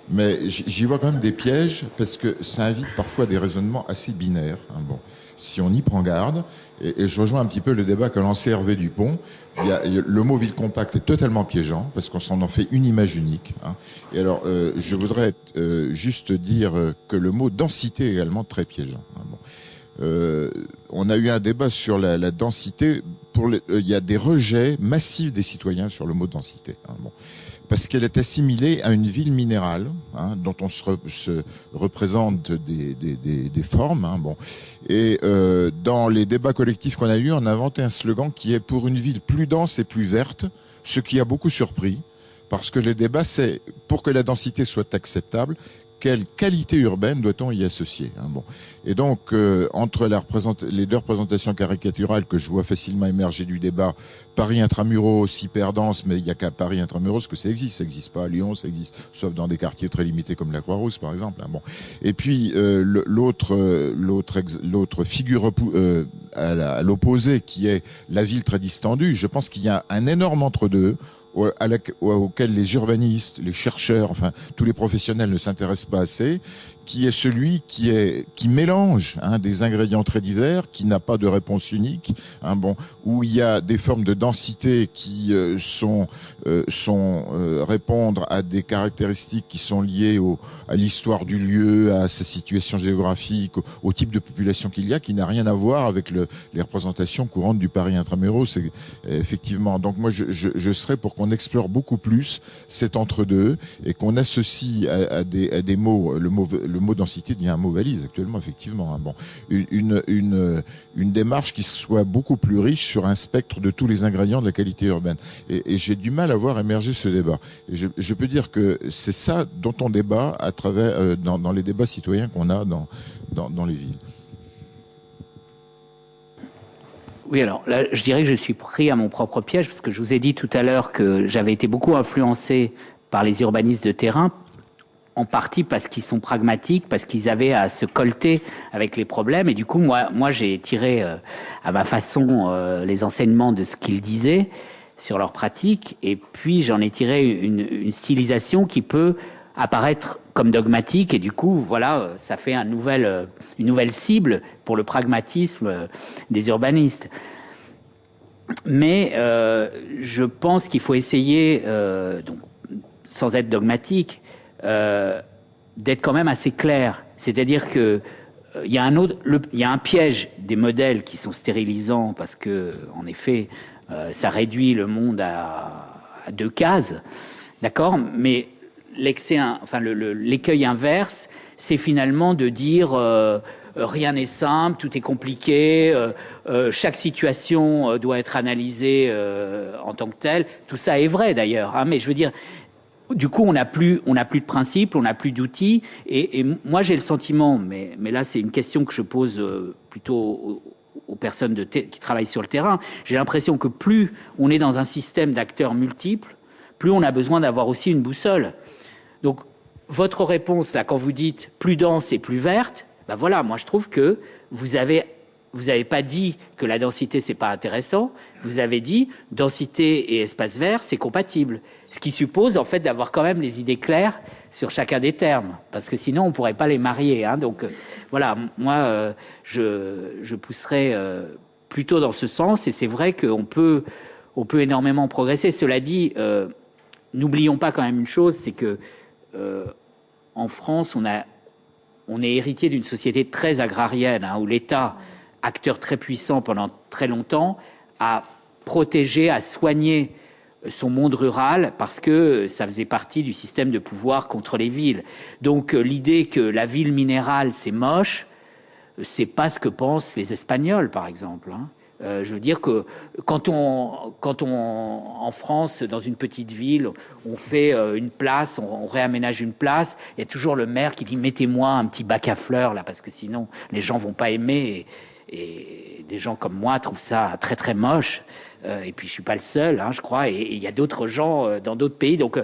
Mais j'y vois quand même des pièges parce que ça invite parfois à des raisonnements assez binaires. Hein, bon, si on y prend garde, et je rejoins un petit peu le débat qu'a lancé Hervé Dupont, le mot ville compacte est totalement piégeant parce qu'on s'en en fait une image unique. Hein. Et alors, je voudrais juste dire que le mot densité est également très piégeant. Hein, bon. On a eu un débat sur la densité. Il y a des rejets massifs des citoyens sur le mot densité. Hein, bon. Parce qu'elle est assimilée à une ville minérale, hein, dont on se représente des formes. Hein, bon. Et dans les débats collectifs qu'on a eus, on a inventé un slogan qui est pour une ville plus dense et plus verte, ce qui a beaucoup surpris, parce que le débat, c'est pour que la densité soit acceptable, quelle qualité urbaine doit-on y associer, hein, bon. Et donc, entre les deux représentations caricaturales que je vois facilement émerger du débat, Paris intramuros, hyper dense, mais il n'y a qu'à Paris intramuros que ça existe pas à Lyon, ça existe, sauf dans des quartiers très limités comme la Croix-Rousse, par exemple. Hein, bon. Et puis, l'autre figure à l'opposé, qui est la ville très distendue, je pense qu'il y a un énorme entre-deux, auquel les urbanistes, les chercheurs, enfin tous les professionnels ne s'intéressent pas assez, qui est celui qui mélange des ingrédients très divers, qui n'a pas de réponse unique, où il y a des formes de densité qui répondre à des caractéristiques qui sont liées à l'histoire du lieu, à sa situation géographique, au type de population qu'il y a, qui n'a rien à voir avec les représentations courantes du Paris intramuros. C'est effectivement. Donc moi, je serais pour qu'on explore beaucoup plus cet entre-deux et qu'on associe à des mots. Le mot densité devient un mot valise actuellement, effectivement. Une démarche qui soit beaucoup plus riche sur un spectre de tous les ingrédients de la qualité urbaine. Et j'ai du mal à voir émerger ce débat. Et je peux dire que c'est ça dont on débat à travers dans les débats citoyens qu'on a dans les villes. Oui, alors là, je dirais que je suis pris à mon propre piège, parce que je vous ai dit tout à l'heure que j'avais été beaucoup influencé par les urbanistes de terrain, en partie parce qu'ils sont pragmatiques, parce qu'ils avaient à se colter avec les problèmes. Et du coup, moi j'ai tiré à ma façon les enseignements de ce qu'ils disaient sur leur pratique, et puis j'en ai tiré une stylisation qui peut apparaître comme dogmatique, et du coup, voilà, ça fait une nouvelle cible pour le pragmatisme des urbanistes. Mais je pense qu'il faut essayer, donc, sans être dogmatique, d'être quand même assez clair. C'est-à-dire que il y a un piège des modèles qui sont stérilisants, parce que, en effet, ça réduit le monde à 2 cases, d'accord ? Mais l'écueil inverse, c'est finalement de dire rien n'est simple, tout est compliqué, chaque situation doit être analysée en tant que telle. Tout ça est vrai d'ailleurs, mais je veux dire, du coup, on n'a plus de principes, on n'a plus d'outils. Et moi, j'ai le sentiment, mais là, c'est une question que je pose plutôt aux personnes qui travaillent sur le terrain. J'ai l'impression que plus on est dans un système d'acteurs multiples, plus on a besoin d'avoir aussi une boussole. Donc, votre réponse, là, quand vous dites plus dense et plus verte, ben voilà, moi, je trouve que vous avez pas dit que la densité, c'est pas intéressant. Vous avez dit densité et espace vert, c'est compatible. Ce qui suppose, en fait, d'avoir quand même les idées claires sur chacun des termes. Parce que sinon, on pourrait pas les marier, Donc, voilà, moi, je pousserais plutôt dans ce sens. Et c'est vrai qu'on peut énormément progresser. Cela dit, n'oublions pas quand même une chose, c'est que en France, on est héritier d'une société très agrarienne, où l'État, acteur très puissant pendant très longtemps, a protégé, a soigné son monde rural parce que ça faisait partie du système de pouvoir contre les villes. Donc l'idée que la ville minérale, c'est moche, c'est pas ce que pensent les Espagnols, par exemple. Je veux dire que quand en France, dans une petite ville, on fait une place, on réaménage une place, il y a toujours le maire qui dit mettez-moi un petit bac à fleurs là, parce que sinon les gens vont pas aimer. Et des gens comme moi trouvent ça très très moche. Et puis je suis pas le seul, je crois. Et il y a d'autres gens dans d'autres pays. Donc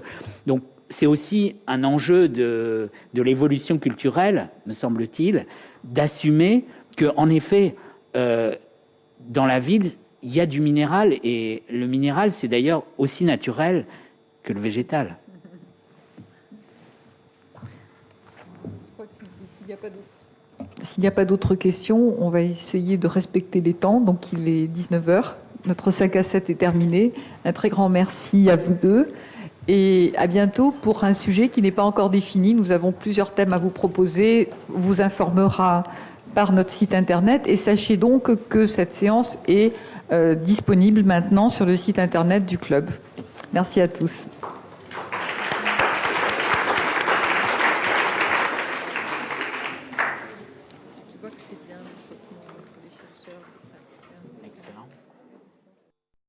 c'est aussi un enjeu de l'évolution culturelle, me semble-t-il, d'assumer que en effet dans la ville, il y a du minéral, et le minéral, c'est d'ailleurs aussi naturel que le végétal. S'il n'y a pas d'autres questions, on va essayer de respecter les temps. Donc, il est 19h. Notre 5 à 7 est terminé. Un très grand merci à vous deux. Et à bientôt pour un sujet qui n'est pas encore défini. Nous avons plusieurs thèmes à vous proposer. On vous informera par notre site internet, et sachez donc que cette séance est disponible maintenant sur le site internet du club. Merci à tous. Excellent.